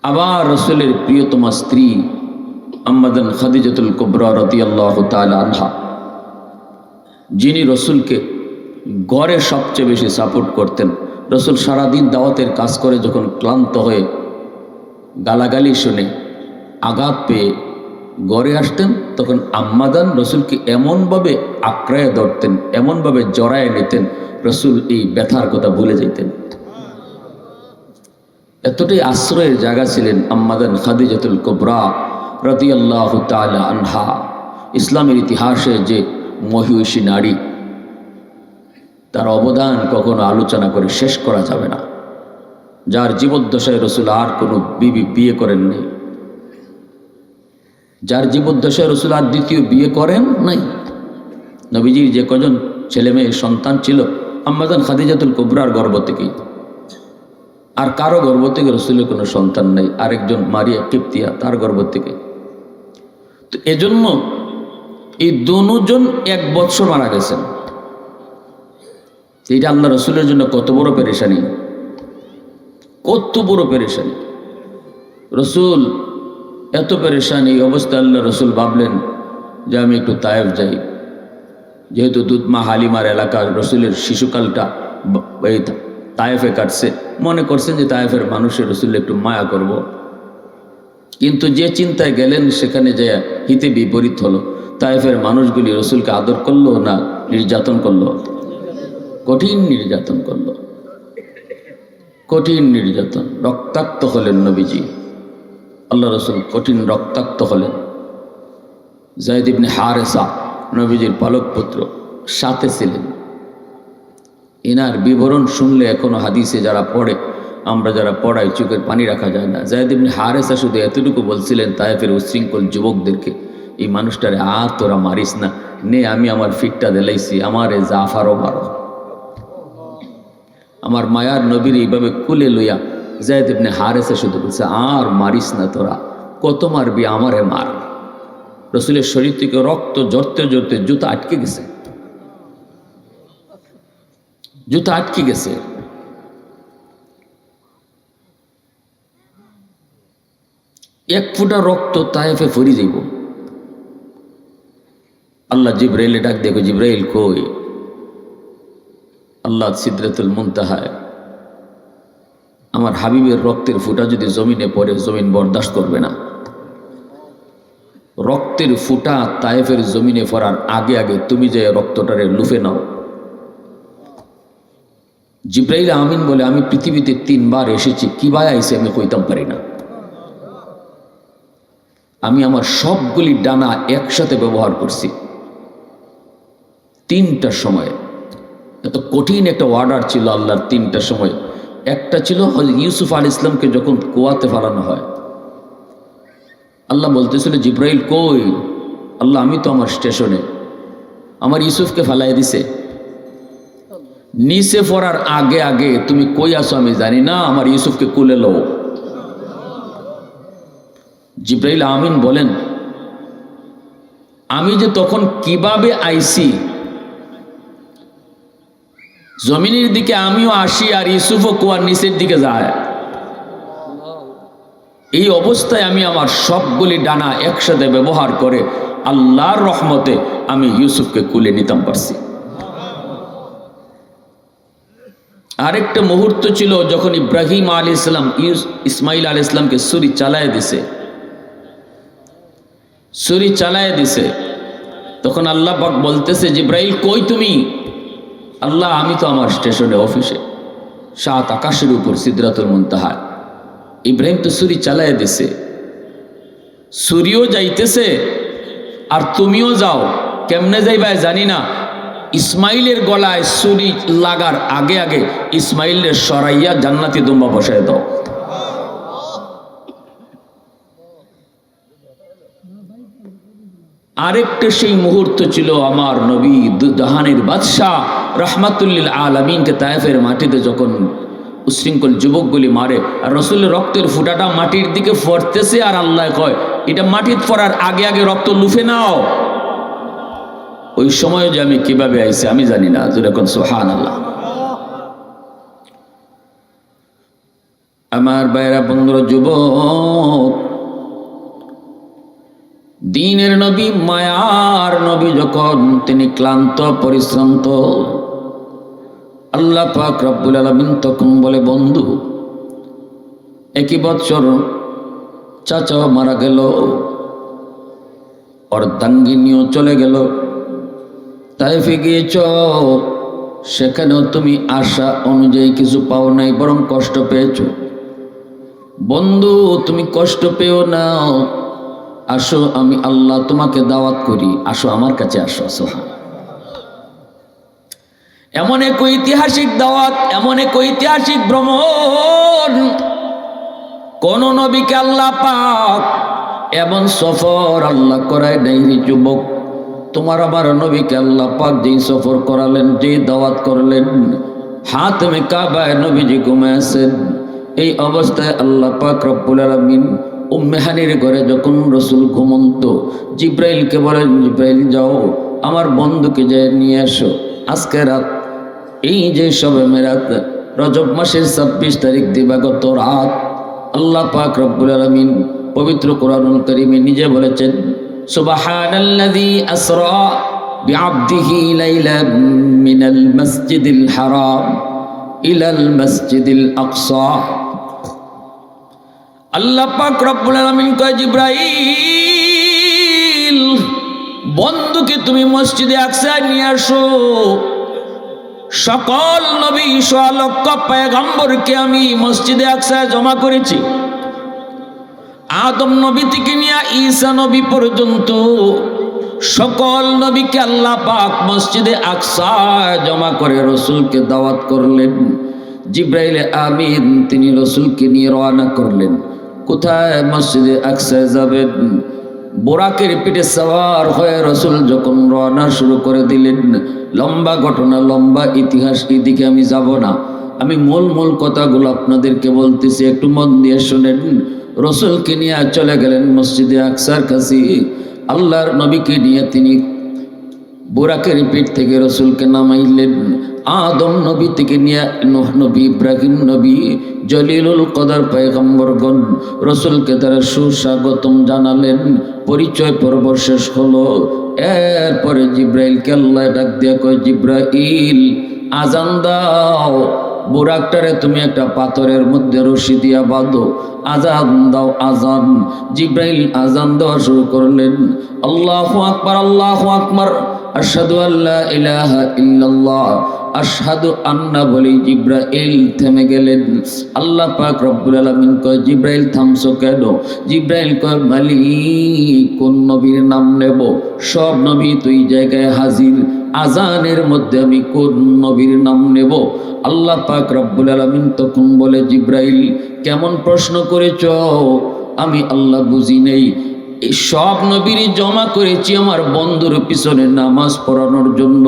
আবার রসুলের প্রিয়তমা স্ত্রী আম্মাদান খাদিজাতুল কুবরা রাদিয়াল্লাহু তাআলা আনহা, যিনি রসুলকে গড়ে সবচেয়ে বেশি সাপোর্ট করতেন। রসুল সারাদিন দাওয়াতের কাজ করে যখন ক্লান্ত হয়ে গালাগালি শুনে আঘাত পেয়ে গড়ে আসতেন, তখন আম্মাদান রসুলকে এমনভাবে আঁকড়ায় ধরতেন, এমনভাবে জড়ায় নিতেন, রসুল এই ব্যথার কথা ভুলে যেতেন। এতটাই আশ্রয়ের জায়গা ছিলেন আম্মাদান খাদিজাতুল কুবরা রাদিয়াল্লাহু তাআলা আনহা। ইসলামের ইতিহাসে যে মহিষী নারী, তার অবদান কখনো আলোচনা করে শেষ করা যাবে না। যার জীবদ্দশায় রসুল আর কোনো বিবি বিয়ে করেননি, যার জীবদ্দশায় রসুল আর দ্বিতীয় বিয়ে করেন নাই। নবীজির যে কজন ছেলে মেয়ে সন্তান ছিল আম্মাদান খাদিজাতুল কুবরার গর্ভ থেকেই, আর কারো গর্ভ থেকে রসুলের কোনো সন্তান নেই। আরেকজন মারিয়া কিপ্তিয়া, তার গর্ভ থেকে। তো এজন্য এই দুজন 1 বৎসর মারা গেছেন। এইটা আল্লাহ রসুলের জন্য কত বড় পেরেশানি, কত বড় পেরেশানি। রসুল এত পেরেশানি, এই অবস্থায় আল্লাহ রসুল ভাবলেন যে আমি একটু তায়েফ যাই। যেহেতু দুধমা হালিমার এলাকার রসুলের শিশুকালটা এই তায়েফে কাটছে, মনে করছেন যে তায়েফের মানুষের রসুল একটু মায়া করব। কিন্তু যে চিন্তায় গেলেন সেখানে যে হিতে বিপরীত হলো। তায়েফের মানুষগুলি রসুলকে আদর করলো না নির্যাতন করলো? কঠিন নির্যাতন করলো, কঠিন নির্যাতন। রক্তাক্ত হলেন নবীজি, আল্লাহ রসুল কঠিন রক্তাক্ত হলেন। যায়েদ ইবনে হারেসা নবীজির পালক পুত্র সাথে ছিলেন। ইনার বিবরণ শুনলে এখনো হাদিসে যারা পড়ে, আমরা যারা পড়াই, চোখের পানি রাখা যায় না। যায়েদ ইবনে হারেসা শুধু এতটুকু বলছিলেন তায়েফের উশৃঙ্খল যুবকদেরকে, এই মানুষটারে তোরা মারিস না, নে আমি আমার ফিটটা দিলাইছি, আমারে জাফারও মারো। আমার মায়ার নবীর এইভাবে কুলে লইয়া যায়েদ ইবনে হারেসা শুধু বলছে, আর মারিস না তোরা, কত মারবি, আমারে মার। রসুলের শরীর থেকে রক্ত জড়তে জড়তে জুতা আটকে গেছে, জুতা আটকে গেছে। এক ফোঁটা রক্ত তায়েফে ফরি যাইব। আল্লাহ জিব্রাইলে ডাক দেখো, জিব্রাইল কই? আল্লাহ সিদরাতুল মুনতাহায়, আমার হাবিবের রক্তের ফুটা যদি জমিনে পড়ে, জমিন বরদাস্ত করবে না। রক্তের ফুটা তায়েফের জমিনে পড়ার আগে আগে তুমি যে রক্তটারে লুফে নাও। জিব্রাইল আমিন বলে, আমি পৃথিবীতে 3 বার এসেছি, কি ভাই আইসে আমি কইতাম পারি না। আমি আমার সবগুলি ডানা একসাথে ব্যবহার করছি 3টার সময়। এত কঠিন একটা অর্ডার ছিল আল্লাহর 3টার সময়। একটা ছিল ইউসুফ আলাইহিস সালামকে যখন কুয়াতে ফেলানো হয়, আল্লাহ বলতেছিল জিব্রাইল কই? আল্লাহ আমি তো আমার স্টেশনে, আমার ইউসুফকে ফেলাই দিছে। নিচে পড়ার আগে আগে তুমি কই আসো আমি জানি না, আমার ইউসুফকে কুলে লো। জিব্রাইল আমিন বলেন, আমি যে তখন কিভাবে আইছি, জমিনের দিকে আমিও আসি আর ইউসুফও কুয়ার নিচের দিকে যায়। এই অবস্থায় আমি আমার সবগুলি ডানা একসাথে ব্যবহার করে আল্লাহর রহমতে আমি ইউসুফকে কুলে নিতাম পারছি। আরেকটা মুহূর্ত ছিল যখন ইব্রাহিম আলাইহিস সালাম ইসমাইল আলাইহিস সালামকে ছুরি চালায় দিছে, ছুরি চালায় দিছে। তখন আল্লাহ পাক বলতেছে, জিব্রাইল কই তুমি? আল্লাহ আমি তো আমার স্টেশনে, অফিসে, 7 আকাশের উপর সিদরাতুল মুনতাহা। ইব্রাহিম তো ছুরি চালায় দিছে, ছুরিও যাইতেছে আর তুমিও যাও। কেমনে যাইবা জানি না। ইসমাইলের গলায় ছুরি লাগার আগে আগে ইসমাইলের সরাইয়া জান্নাতি দুম্বা বসায় দাও। আরেকটা সেই মুহূর্ত ছিল আমার নবী জাহানের বাদশাহ রহমাতুল্লিল আলামিনকে তায়েফের মাটিতে যখন উশৃঙ্খল যুবকগুলি মারে, আর রসুলের রক্তের ফুটাটা মাটির দিকে পড়তেছে, আর আল্লাহ কয় এটা মাটির পড়ার আগে আগে রক্ত লুফে নাও। ওই সময় যে আমি কিভাবে আইছি আমি জানি না, যেরকম সুবহানাল্লাহ। আমার ভাইরা বন্ধুরা, যুবক, দ্বীনের নবী, মায়ার নবী যখন তিনি ক্লান্ত পরিশ্রান্ত, আল্লাহ পাক রব্বুল আলামিন তখন বলে, বন্ধু, একই বৎসর চাচাও মারা গেল, অর্ধাঙ্গিনীও চলে গেল, তাইফে গিয়েছ, সেখানেও তুমি আশা অনুযায়ী কিছু পাও নাই, বরং কষ্ট পেয়েছ। বন্ধু, তুমি কষ্ট পেও না, আসো, আমি আল্লাহ তোমাকে দাওয়াত করি, আসো আমার কাছে আসো। এমন এক ঐতিহাসিক দাওয়াত, এমন এক ঐতিহাসিক ভ্রমণ, কোন নবীকে আল্লাহ পাক এমন সফর আল্লাহ করায় নাই রে যুবক। তোমার আমার নবীকে আল্লাহ পাক যেই সফর করালেন, যেই দাওয়াত করলেন, হাতেমে কাবায় নবীজি ঘুমাইছেন। এই অবস্থায় আল্লাহ পাক রব্বুল আলামিন উম্মে হানির ঘরে যখন রসুল ঘুমন্ত, জিব্রাইলকে বলেন, জিব্রাইল যাও, আমার বন্ধুকে যে নিয়ে আসো। আজকে রাত, এই যে শবে মেরাত, রজব মাসের 26 তারিখ দিবাগত রাত, আল্লাহ পাক রব্বুল আলামিন পবিত্র কোরআনুল কারীমে নিজে বলেছেন, সুবহানাল্লাযী আসরা বিআবদিহি লাইলাম মিনাল মাসজিদিল হারাম ইলাল মাসজিদিল আকসা। আল্লাহ পাক রব্বুল আলামিন কয়, জিব্রাইল, বন্ধুকে তুমি মসজিদে আকসায় নিয়ে আসো। সকল নবী, সোয়া লক্ষ পয়গম্বরকে আমি মসজিদে আকসায় জমা করেছি। আদম নবী থেকে নিয়ে ঈসা নবী পর্যন্ত সকল নবীকে আল্লাহ পাক মসজিদে আকসায় জমা করে রসুলকে দাওয়াত করলেন। জিব্রাইল আমিন তিনি রসুলকে নিয়ে রওনা করলেন। কোথায়? মসজিদে আকসায় যাবেন। বোরাকের পিঠে সওয়ার হয়ে রসুল যখন রওনা শুরু করে দিলেন, লম্বা ঘটনা, লম্বা ইতিহাস, এদিকে আমি যাব না, আমি মূল কথাগুলো আপনাদেরকে বলতেছি, একটু মন দিয়ে শুনেন। রসুলকে নিয়ে চলে গেলেন মসজিদে আকসার কাছে। আল্লাহর নবীকে নিয়ে তিনি বোরাকের পিঠ থেকে রসুলকে নামাইলেন। আদম নবী থেকে নিয়ে নূহ নবী, ইব্রাহিম নবী, জলিলুল কদর পয়গম্বরগণ রসুলকে তারা সুস্বাগতম জানালেন। পরিচয় পর্ব শেষ হলো। এরপরে জিব্রাইলকে আল্লাহ ডাক দিয়া কয়, জিব্রাইল, আজান দাও। বুরাকটারে তুমি একটা পাথরের মধ্যে রশি দিয়া বাঁধো, আজান দাও, আজান। জিব্রাইল আজান দেওয়া শুরু করলেন। আল্লাহু আকবার, আল্লাহু আকবার, আশহাদু আল্লা ইলাহা ইল্লাল্লাহ, আশহাদু আন্না বলি জিব্রাইল থেমে গেলেন। আল্লাহ পাক রব্বুল আলামিন কয়, জিব্রাইল থামছো কেন? জিব্রাইল কয়, মালিক, কোন নবীর নাম নেব? সব নবী তুই জায়গায় হাজির, আজানের মধ্যে আমি কোন নবীর নাম নেব? আল্লাহ পাক রব্বুল আলামিন তখন বলে, জিব্রাইল, কেমন প্রশ্ন করেছ? আমি আল্লাহ বুঝি নেই। এই সব নবীরই জমা করেছি আমার বন্ধুর পিছনে নামাজ পড়ানোর জন্য,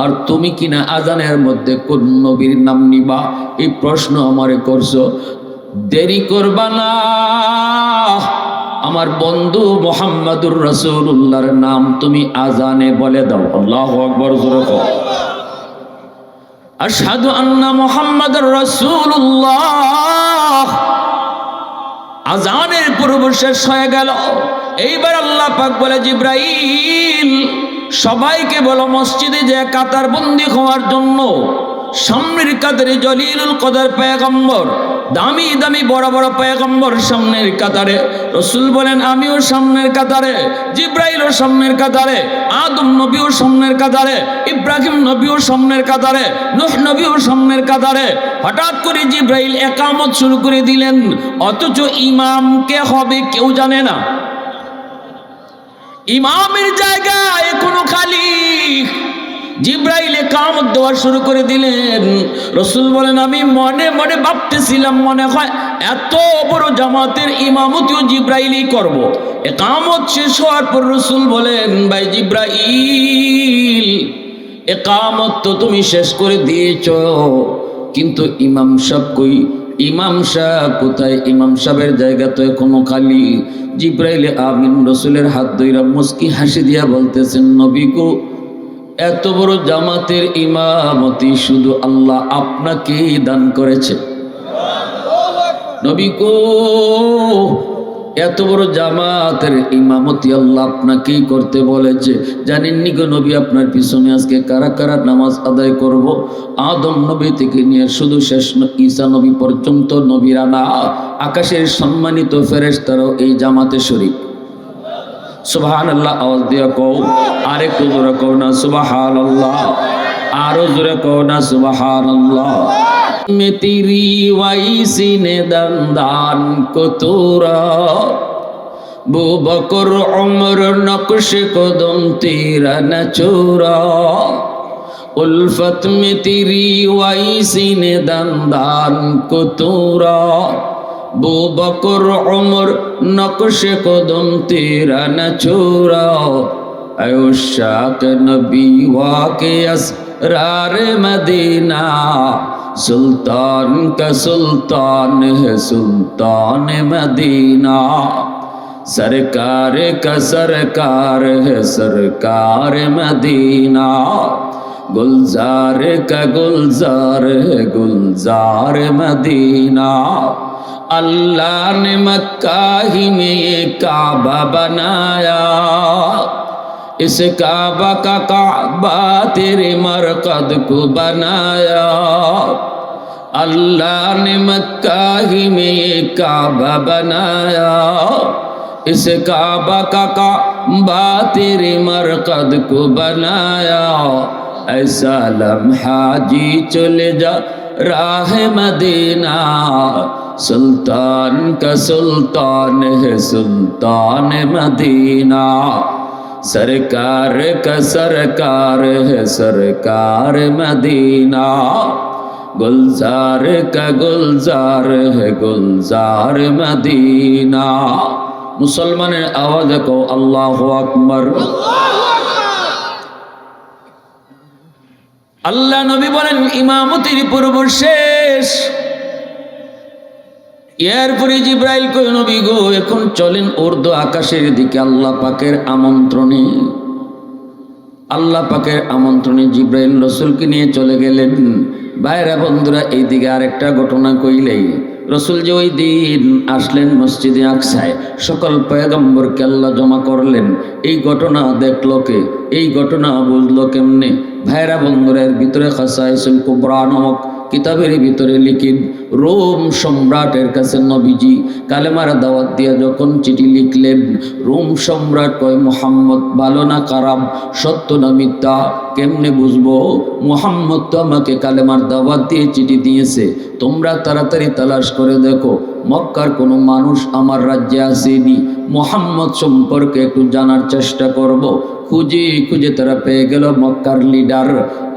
আর তুমি কিনা আজানের মধ্যে কোন নবীর নাম নিবা, এই প্রশ্ন আমারে করছো। দেরি করবা না, আমার বন্ধু মুহাম্মাদুর রাসূলুল্লাহর নাম তুমি আজানে বলে দাও। আল্লাহু আকবার, জোরে বলো। আশহাদু আন্না মুহাম্মাদুর রাসূলুল্লাহ। আজানের পূর্ব শেষ হয়ে গেল। এইবার আল্লাহ পাক বলে, জিব্রাইল, সবাইকে বলো মসজিদে যে কাতার বন্দী হওয়ার জন্য। সামনের কাতারে জলিলুল কদর পয়গম্বর, দামি দামি বড় বড় পয়গম্বর সামনের কাতারে। রসুল বলেন, আমিও সামনের কাতারে, জিব্রাইলও সামনের কাতারে, আদম নবীও সামনের কাতারে, ইব্রাহিম নবীও সামনের কাতারে, নূহ নবীও সামনের কাতারে। হঠাৎ করে জিব্রাইল একামত শুরু করে দিলেন, অথচ ইমাম কে হবে কেউ জানে না। ইমামের জায়গা এখনো খালি। জিব্রাইল একামত দেওয়া শুরু করে দিলেন। রসুল বলেন, আমি মনে মনে ভাবতেছিলাম, মনে হয় এত বড় জামাতের ইমামতিও জিব্রাইলই করব। একামত শেষ হওয়ার পর রসুল বলেন, ভাই জিব্রাইল, একামত তো তুমি শেষ করে দিয়েছ, কিন্তু ইমাম সাহেব কই? ইমাম সাহেব কোথায়? ইমাম সাহেবের জায়গা তো এখনো খালি। জিব্রাইল আমিন রসুলের হাত ধইরা মুস্কি হাসি দিয়া বলতেছেন, নবী গো, এত বড় জামাতের ইমামতি শুধু আল্লাহ আপনাকেই দান করেছে। নবী গো, এত বড় জামাতের ইমামতি আল্লাহ আপনাকেই করতে বলেছে। জানেননি গো নবী, আপনার পিছনে আজকে কারা কারা নামাজ আদায় করব? আদম নবী থেকে নিয়ে শুধু শেষ ঈসা নবী পর্যন্ত নবীরা না, আকাশের সম্মানিত ফেরেশতারাও এই জামাতে শরীক। সুবহানাল্লাহ আওয়াজ দিয়া কও, আরেকটু জোরে কও না সুবহানাল্লাহ, আরো জোরে কও না সুবহানাল্লাহ। में तेरी वाइसी ने दंदान को तोरा, बू बकर उम्र नक्श कदम तेरा न छोरा। उल्फत में तेरी वाइसी ने दंदान को तोरा, बू बकर उम्र नक्श कदम तेरा न छोरा। अयुशाक नबी वाके असरार मदीना, सुल्तान का सुल्तान है सुल्तान मदीना। सरकार का सरकार है सरकार मदीना। गुलजार का गुलजार है गुलजार मदीना। अल्लाह ने मक्का ही में ये काबा बनाया, इस काबा का काबा तेरे मरकद को बनाया। अल्लाह ने मक्का ही में ये काबा बनाया, इस काबा का काबा तेरे मरकद को बनाया। ऐसा लम्हा जी चले जा राह मदीना, सुल्तान का सुल्तान है सुल्तान मदीना। सरकार का सरकार है सरकार मदीना। गुलजार का गुलजार है गुलजार मदीना। मुसलमाনের आवाज को अल्लाहु আকবার। আল্লাহ নবী বলেন ইমামতির পূর্ব শেষ। এরপরে জিব্রাইল কই নবী গো, এখন চলেন উর্দু আকাশের দিকে আল্লাহ পাকের আমন্ত্রণে। আল্লাহ পাকের আমন্ত্রণে জিব্রাইল রসুলকে নিয়ে চলে গেলেন। ভাইরা বন্ধুরা, এইদিকে আরেকটা ঘটনা কইলেই, রসুল যে ওই দিন আসলেন মসজিদে আকসায়, সকল পয়গম্বরকে আল্লাহ জমা করলেন। এই ঘটনা দেখলো কে? এই ঘটনা বুঝলো কেমনে? ভাইরা বন্ধুরা, এর ভিতরে খাসাইসুল কুবরা নামক কিতাবের ভিতরে লিখিন, রোম সম্রাটের কাছে নবীজি কালেমার দাওয়াত দিয়া যখন চিঠি লিখলেন, রোম সম্রাট কয় মুহাম্মদ ভালো না খারাপ, সত্য না মিথ্যা কেমনে বুঝবো? মুহাম্মদ তো আমাকে কালেমার দাওয়াত দিয়ে চিঠি দিয়েছে, তোমরা তাড়াতাড়ি তালাশ করে দেখো মক্কার কোনো মানুষ আমার রাজ্যে আসেনি, মুহাম্মদ সম্পর্কে একটু জানার চেষ্টা করব। খুঁজে খুঁজে তারা পেয়ে গেল মক্কার লিডার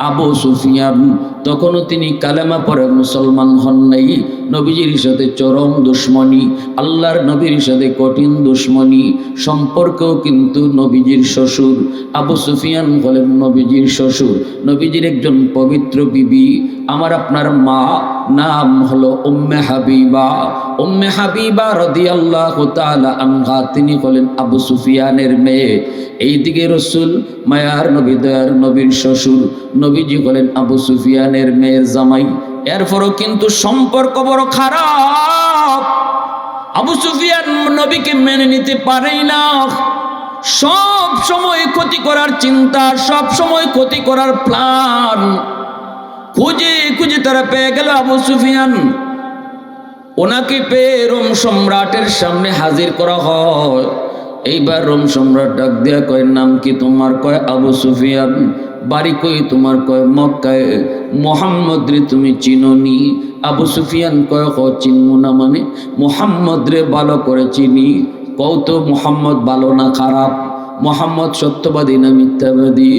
আবু সুফিয়ান। তখনও তিনি কালেমা পড়ে মুসলমান হন নাই। নবীজির সাথে চরম দুশ্মনী, আল্লাহর নবীর সাথে কঠিন দুশ্মনী, সম্পর্কেও কিন্তু নবীজির শ্বশুর। আবু সুফিয়ান হলেন নবীজির শ্বশুর, নবীজির একজন পবিত্র বিবি। আমার আপনার মা নাম হলো উম্মে হাবিবা। উম্মে হাবিবা রাদিয়াল্লাহু তাআলা আনহা, তিনি হলেন আবু সুফিয়ানের মেয়ে। এইদিকে রসুল মায়ার নবী দয়ার নবীর শ্বশুর, নবীজি হলেন আবু সুফিয়ানের মেয়ের জামাই। এরপরও কিন্তু সম্পর্ক বড় খারাপ। আবু সুফিয়ান নবীকে মেনে নিতে পারেই না, সব সময় ক্ষতি করার চিন্তা, সব সময় ক্ষতি করার প্ল্যান। খুঁজে খুঁজে তারা পেয়ে গেল আবু সুফিয়ান। ওনাকে পেয়ে রোম সম্রাটের সামনে হাজির করা হয়। এইবার রোম সম্রাট ডাক দিয়া কয়, নাম কি তোমার? কয় আবু সুফিয়ান। বাড়ি কই তোমার? কয় মক্কায়। মুহাম্মদ রে তুমি চিনোনি? আবু সুফিয়ান কয় চিনবো না মানে? মুহাম্মদ রে ভালো করে চিনি। কও তো মুহাম্মদ ভালো না খারাপ? মুহাম্মদ সত্যবাদী না মিথ্যাবাদী?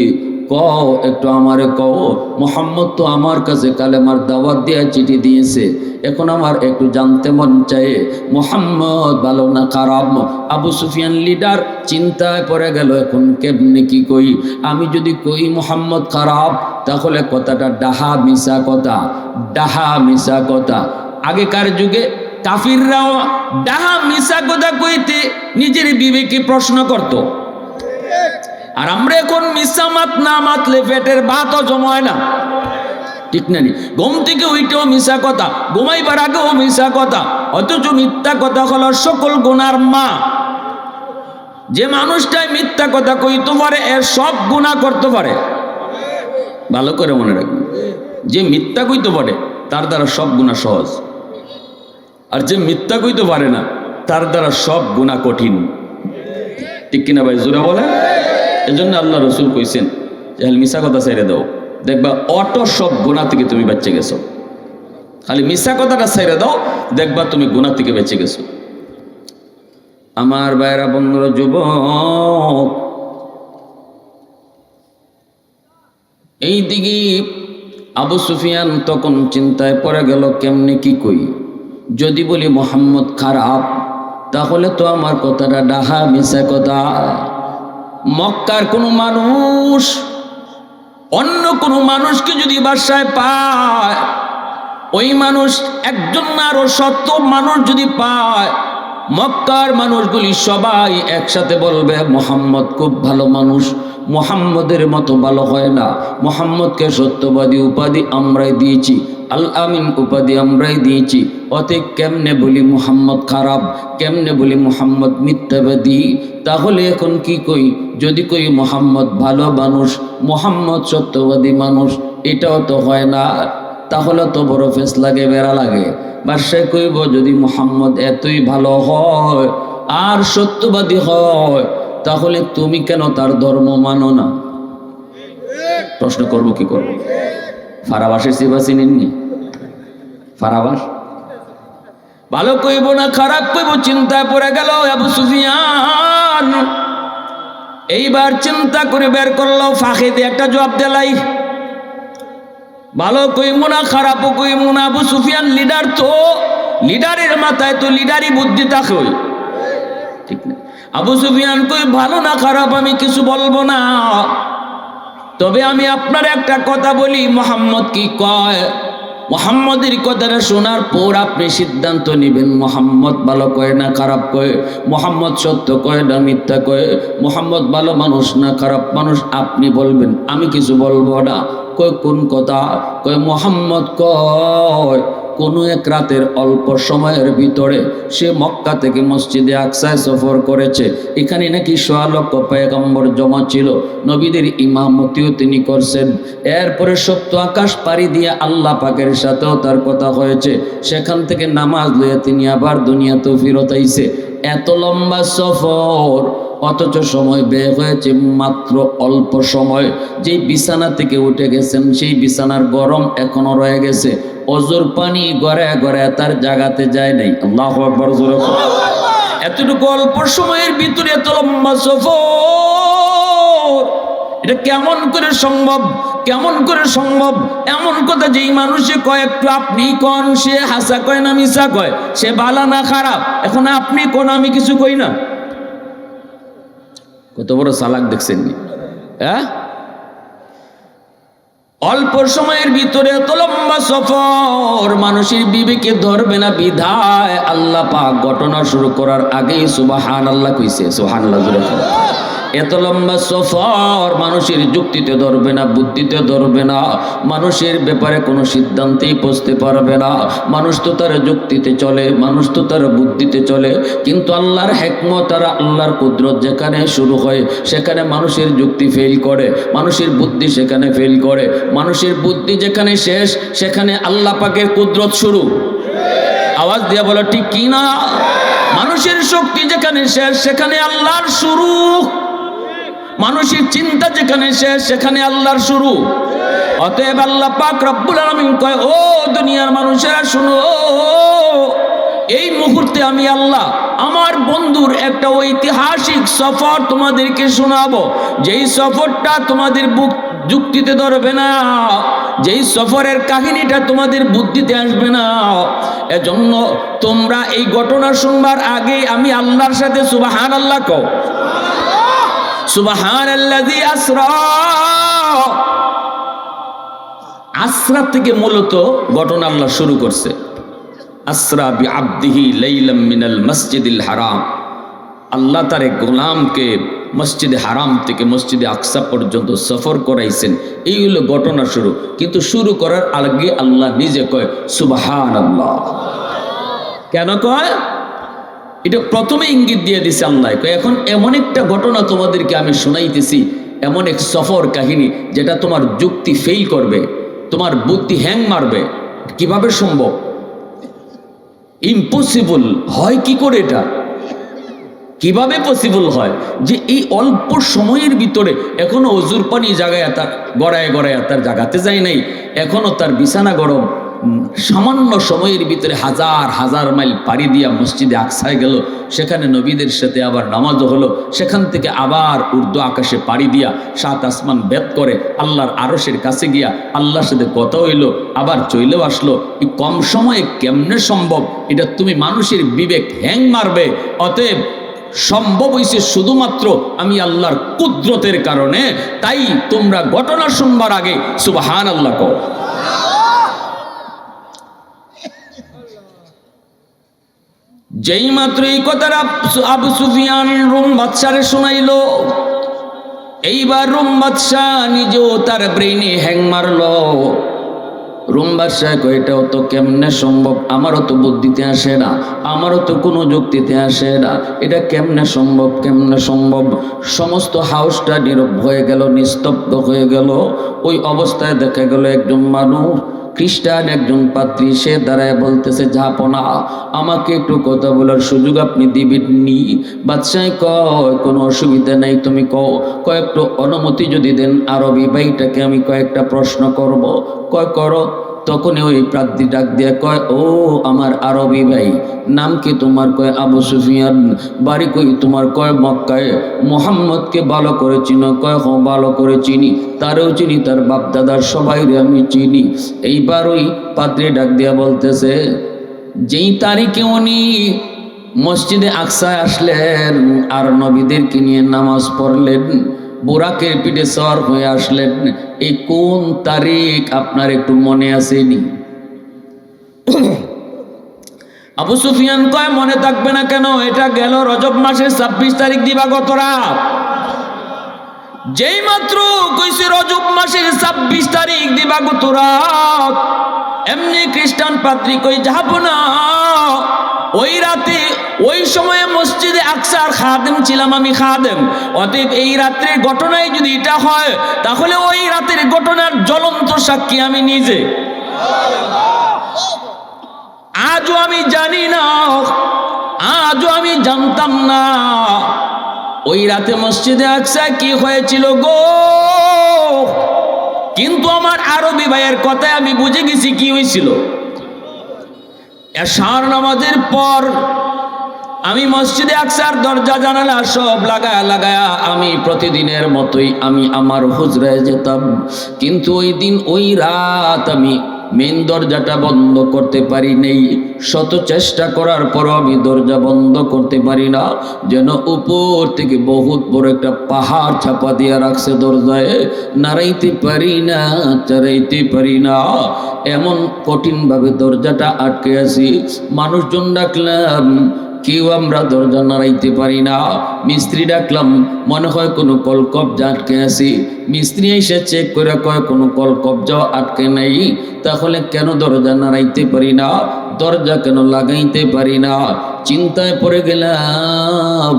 কও একটু আমারে কও। মুহাম্মদ তো আমার কাছে কালেমার দাওয়াত দিয়া চিঠি দিয়েছে, এখন আমার একটু জানতে মন চায় মুহাম্মদ ভালো না খারাপ। আবু সুফিয়ান লিডার চিন্তায় পড়ে গেল, এখন কেমনে কি কই? আমি যদি কই মুহাম্মদ খারাপ, তাহলে কথাটা ডাহা মিশা কথা, ডাহা মিশা কথা। আগেকার যুগে কাফিররাও ডাহা মিশা কথা কইতে নিজের বিবেকে প্রশ্ন করত। আর আমরা এখন মিশা মাত না মাতলে পেটের ভাতও জমায় না, ঠিক না? ঘুম থেকে ওইটাও মিশা কথা, ঘুমাইবার আগেও মিশা কথা। অথচ মিথ্যা কথা হলো সকল গুনার মা। যে মানুষটাই মিথ্যা কথা কইতে পারে এর সব গুনাহ করতে পারে। ভালো করে মনে রাখবেন, যে মিথ্যা কইতে পারে তার দ্বারা সব গুনাহ সহজ, আর যে মিথ্যা কইতে পারে না তার দ্বারা সব গুনাহ কঠিন। ঠিক কিনা ভাই, জোরে বলে? এজন্য আল্লাহ রসুল কইছেন যে মিশা কথা ছেড়ে দাও, দেখবা অটো সব গুনাহ থেকে তুমি বেঁচে গেছো। খালি মিশা কথাটা ছেড়ে দাও, দেখবা তুমি গুনাহ থেকে বেঁচে গেছো। আমার ভাইরা, বন্ধুরা, যুবক, এই দিকে আবু সুফিয়ান তখন চিন্তায় পড়ে গেল, কেমনে কি কই? যদি বলি মোহাম্মদ খারাপ, তাহলে তো আমার কথাটা ডাহা মিশা কথা। মক্কার কোনো মানুষ অন্য কোনো মানুষকে যদি বাসায় পায়, ওই মানুষ একজন না আরো 70 মানুষ যদি পায়, মক্কার মানুষগুলি সবাই একসাথে বলবে মোহাম্মদ খুব ভালো মানুষ, মোহাম্মদের মতো ভালো হয় না। মোহাম্মদকে সত্যবাদী উপাধি আমরাই দিয়েছি, আল আমিন উপাধি আমরাই দিয়েছি। অতএব কেমনে বলি মোহাম্মদ খারাপ, কেমনে বলি মোহাম্মদ মিথ্যাবাদী? তাহলে এখন কি কই? যদি কই মোহাম্মদ ভালো মানুষ, মোহাম্মদ সত্যবাদী মানুষ, এটাও তো হয় না। তাহলে তো বড় ফেস লাগে, বেড়া লাগে। বাদশাহ কইব, যদি মোহাম্মদ এতই ভালো হয় আর সত্যবাদী হয়, তাহলে তুমি কেন তার ধর্ম মানো না? প্রশ্ন করব, কি করব? ফারাবাসের সিবা চিনেননি? ফারাবাস ভালো কইব না খারাপ কইব, চিন্তায় পড়ে গেল আবু সুফিয়ান। এইবার চিন্তা করে বের করলো, ফাঁকে দিয়ে একটা জবাব দেলাই। ভালো কইব না খারাপও কইব না। আবু সুফিয়ান লিডার, তো লিডারের মাথায় তো লিডারই বুদ্ধি থাকে, ঠিক না? আবু সুফিয়ান কই, ভালো না খারাপ আমি কিছু বলবো না, তবে আমি আপনার একটা কথা বলি। মোহাম্মদ কি কয়, মোহাম্মদের কথাটা শোনার পর আপনি সিদ্ধান্ত নেবেন মোহাম্মদ ভালো কয় না খারাপ কয়, মোহাম্মদ সত্য কয় না মিথ্যা কয়, মোহাম্মদ ভালো মানুষ না খারাপ মানুষ, আপনি বলবেন, আমি কিছু বলবো না। কয় কোন কথা? কয় মোহাম্মদ কয় কোনো এক রাতের অল্প সময়ের ভিতরে সে মক্কা থেকে মসজিদে আকসায় সফর করেছে। এখানে নাকি ১৬ লক্ষ পয়গম্বর জমা ছিল, নবীদের ইমামতিও তিনি করছেন। এরপরে সপ্ত আকাশ পাড়ি দিয়ে আল্লাহ পাকের সাথেও তার কথা হয়েছে। সেখান থেকে নামাজ লইয়া তিনি আবার দুনিয়াতেও ফিরত আইছে। এত লম্বা সফর, অথচ সময় ব্যয় হয়েছে মাত্র অল্প সময়। যেই বিছানা থেকে উঠে গেছেন সেই বিছানার গরম এখনো রয়ে গেছে, অজুর পানি গড়ে গড়ে তার জাগাতে যায় নাই। আল্লাহু আকবার, জোরে বলো। এতটুকু অল্প সময়ের ভিতরে এত লম্বা সফর, এটা কেমন করে সম্ভব? কেমন করে সম্ভব? এমন কথা যেই মানুষে কয় একটু আপনি কন, সে হাসা কয় না মিশা কয়, সে ভালো না খারাপ, এখন আপনি কোন আমি কিছু কই না। কত বড় চালাক দেখছেন নি? হ্যাঁ, অল্প সময়ের ভিতরে এত লম্বা সফর, মানুষের বিবেকে ধরবে না বিধায় আল্লাহ পাক ঘটনা শুরু করার আগেই সুবহানাল্লাহ কইছে। সুবহানাল্লাহ জোরে বলো। এত লম্বা সফর মানুষের যুক্তিতে ধরবে না, বুদ্ধিতে ধরবে না, মানুষের ব্যাপারে কোনো সিদ্ধান্তেই পৌঁছতে পারবে না। মানুষ তো তার যুক্তিতে চলে, মানুষ তো তার বুদ্ধিতে চলে, কিন্তু আল্লাহর হিকমত আর আল্লাহর কুদরত যেখানে শুরু হয় সেখানে মানুষের যুক্তি ফেল করে, মানুষের বুদ্ধি সেখানে ফেল করে। মানুষের বুদ্ধি যেখানে শেষ সেখানে আল্লাহ পাকের কুদরত শুরু। আওয়াজ দিয়ে বলো ঠিক কি না? মানুষের শক্তি যেখানে শেষ সেখানে আল্লাহর শুরু, মানুষের চিন্তা যেখানে শেষ সেখানে আল্লাহর শুরু। অতএব আল্লাহ পাক রব্বুল আলামিন কয়, ও দুনিয়ার মানুষেরা শুনো, এই মুহূর্তে আমি আল্লাহ আমার বন্ধুর একটা ঐতিহাসিক সফর তোমাদেরকে শোনাবো, যেই সফরটা তোমাদের যুক্তিতে ধরবে না, যেই সফরের কাহিনীটা তোমাদের বুদ্ধিতে আসবে না। এজন্য তোমরা এই ঘটনা শুনবার আগে আমি আল্লাহর সাথে সুবহানাল্লাহ কও। সুবহানাল্লাযী আসরা, আসরা থেকে মূলত ঘটনা আল্লাহ শুরু করছে। আসরা বিআবদিহি লাইলাম মিনাল মসজিদিল হারাম, আল্লাহ তার এক গোলামকে মসজিদে হারাম থেকে মসজিদে আকসা পর্যন্ত সফর করাইছেন। এই হলো ঘটনা শুরু। কিন্তু শুরু করার আগে আল্লাহ নিজে কয় সুবহানাল্লাহ। কেন কয়? এটা প্রথমে ইঙ্গিত দিয়ে দিছে আল্লাহ। এখন এমন একটা ঘটনা তোমাদেরকে আমি শোনাইতেছি, এমন এক সফর কাহিনী যেটা তোমার যুক্তি ফেল করবে, তোমার বুদ্ধি হ্যাং মারবে। কিভাবে সম্ভব? ইম্পসিবল হয় কি করে? এটা কিভাবে পসিবল হয় যে এই অল্প সময়ের ভিতরে এখনো অজুর পানি জাগায় তার গড়ায় গড়ায় তার জাগাতে যায় নাই, এখনো তার বিছানা গরম, সামান্য সময়ের ভিতরে হাজার হাজার মাইল পাড়ি দিয়া মসজিদে আকসায় গেল, সেখানে নবীদের সাথে আবার নামাজও হলো, সেখান থেকে আবার উর্দু আকাশে পাড়ি দিয়া 7 আসমান ভেদ করে আল্লাহর আরশের কাছে গিয়া আল্লাহর সাথে কথা হইলো, আবার চলেও আসলো। এই কম সময়ে কেমনে সম্ভব? এটা তুমি মানুষের বিবেক হ্যাং মারবে। অতএব সম্ভব হয়েছে শুধুমাত্র আমি আল্লাহর কুদরতের কারণে। তাই তোমরা ঘটনা শুনবার আগে সুবহানাল্লাহ কও। যেই মাত্র এই কথাটা আবু সুফিয়ান রোম বাদশারে শোনাইলো, এইবার রোম বাদশাহ নিজেও তার ব্রেইনে হ্যাং মারলো। রোম বাদশাহ কয় এটাও তো কেমনে সম্ভব, আমারও তো বুদ্ধিতে আসে না, আমারও তো কোনো যুক্তিতে আসে না, এটা কেমনে সম্ভব, কেমনে সম্ভব? সমস্ত হাউসটা নীরব হয়ে গেল, নিস্তব্ধ হয়ে গেল। ওই অবস্থায় দেখা গেল একজন মানুষ, খ্রিস্টান একজন পাত্রী, সে দাঁড়ায় বলতেছে, জাহাপনা আমাকে একটু কথা বলার সুযোগ আপনি দিবেননি? বাদশাহ কয় কোনো অসুবিধা নাই, তুমি কয়েকটু অনুমতি যদি দেন আরবি ভাইটাকে আমি কয়েকটা প্রশ্ন করব। কয় করো। তখনই ওই প্রার্থী ডাক দিয়ে কয়, ও আমার আরবি ভাই, নাম কি তোমার? কয় আবু সুফিয়ান। বাড়ি কই তোমার? কয় মক্কায়। মোহাম্মদকে ভালো করে চিনো? কয় হ্যাঁ ভালো করে চিনি, তারেও চিনি, তার বাপ দাদার সবাইরে আমি চিনি। এইবার ওই পাত্রী ডাক দিয়া বলতেছে, যেই তারিখে উনি মসজিদে আকসায় আসলেন আর নবীদেরকে নিয়ে নামাজ পড়লেন, বোরাকের পিঠে সওয়ার হয়ে আসলেন, এই কোন তারিখ আপনার একটু মনে আসেনি? আবু সুফিয়ান কয় মনে থাকবে না কেন, এটা গেল রজব মাসের 26 তারিখ দিবাগত রাত। যেই মাত্র কইছে রজব মাসের 26 তারিখ দিবাগত রাত, এমনি খ্রিস্টান পাত্রী কই যাব না, ওই রাতে ওই সময়ে মসজিদে আকসার খাদেম ছিলাম, আমি খাদেম। অতএব এই রাত্রের ঘটনায় যদি এটা হয়, তাহলে ওই রাতের ঘটনার জ্বলন্ত সাক্ষী আমি নিজে। আজও আমি জানি না, আজও আমি জানতাম না ওই রাতে মসজিদে আকসায় কি হয়েছিল গো। কিন্তু আমার আরবি ভাইয়ের কথায় আমি বুঝে গেছি কি হয়েছিল। এশার নামাজের পর আমি মসজিদে আকসার দরজা জানালা সব লাগায়া আমি প্রতিদিনের মতোই আমি আমার হুজরায় যেতাম। কিন্তু ওই দিন ওই রাত আমি মেন দরজাটা বন্ধ করতে পারি নেই। শত চেষ্টা করার পরও আমি দরজা বন্ধ করতে পারি না, যেন উপর থেকে বহুত বড় একটা পাহাড় চাপা দিয়ে রাখছে দরজায়, নাড়াইতে পারি না, চারাইতে পারি না, এমন কঠিনভাবে দরজাটা আটকে আছি। মানুষজন ডাকলাম, কেউ আমরা দরজা নাড়াইতে পারি না। মিস্ত্রি ডাকলাম, মনে হয় কোনো কলকব্জা আটকে আছি। মিস্ত্রি এসে চেক করে কয় কোনো কলকব্জা আটকে নাই। তাহলে কেন দরজা নাড়াইতে পারি না, দরজা কেন লাগাইতে পারি না? চিন্তায় পড়ে গেলাম,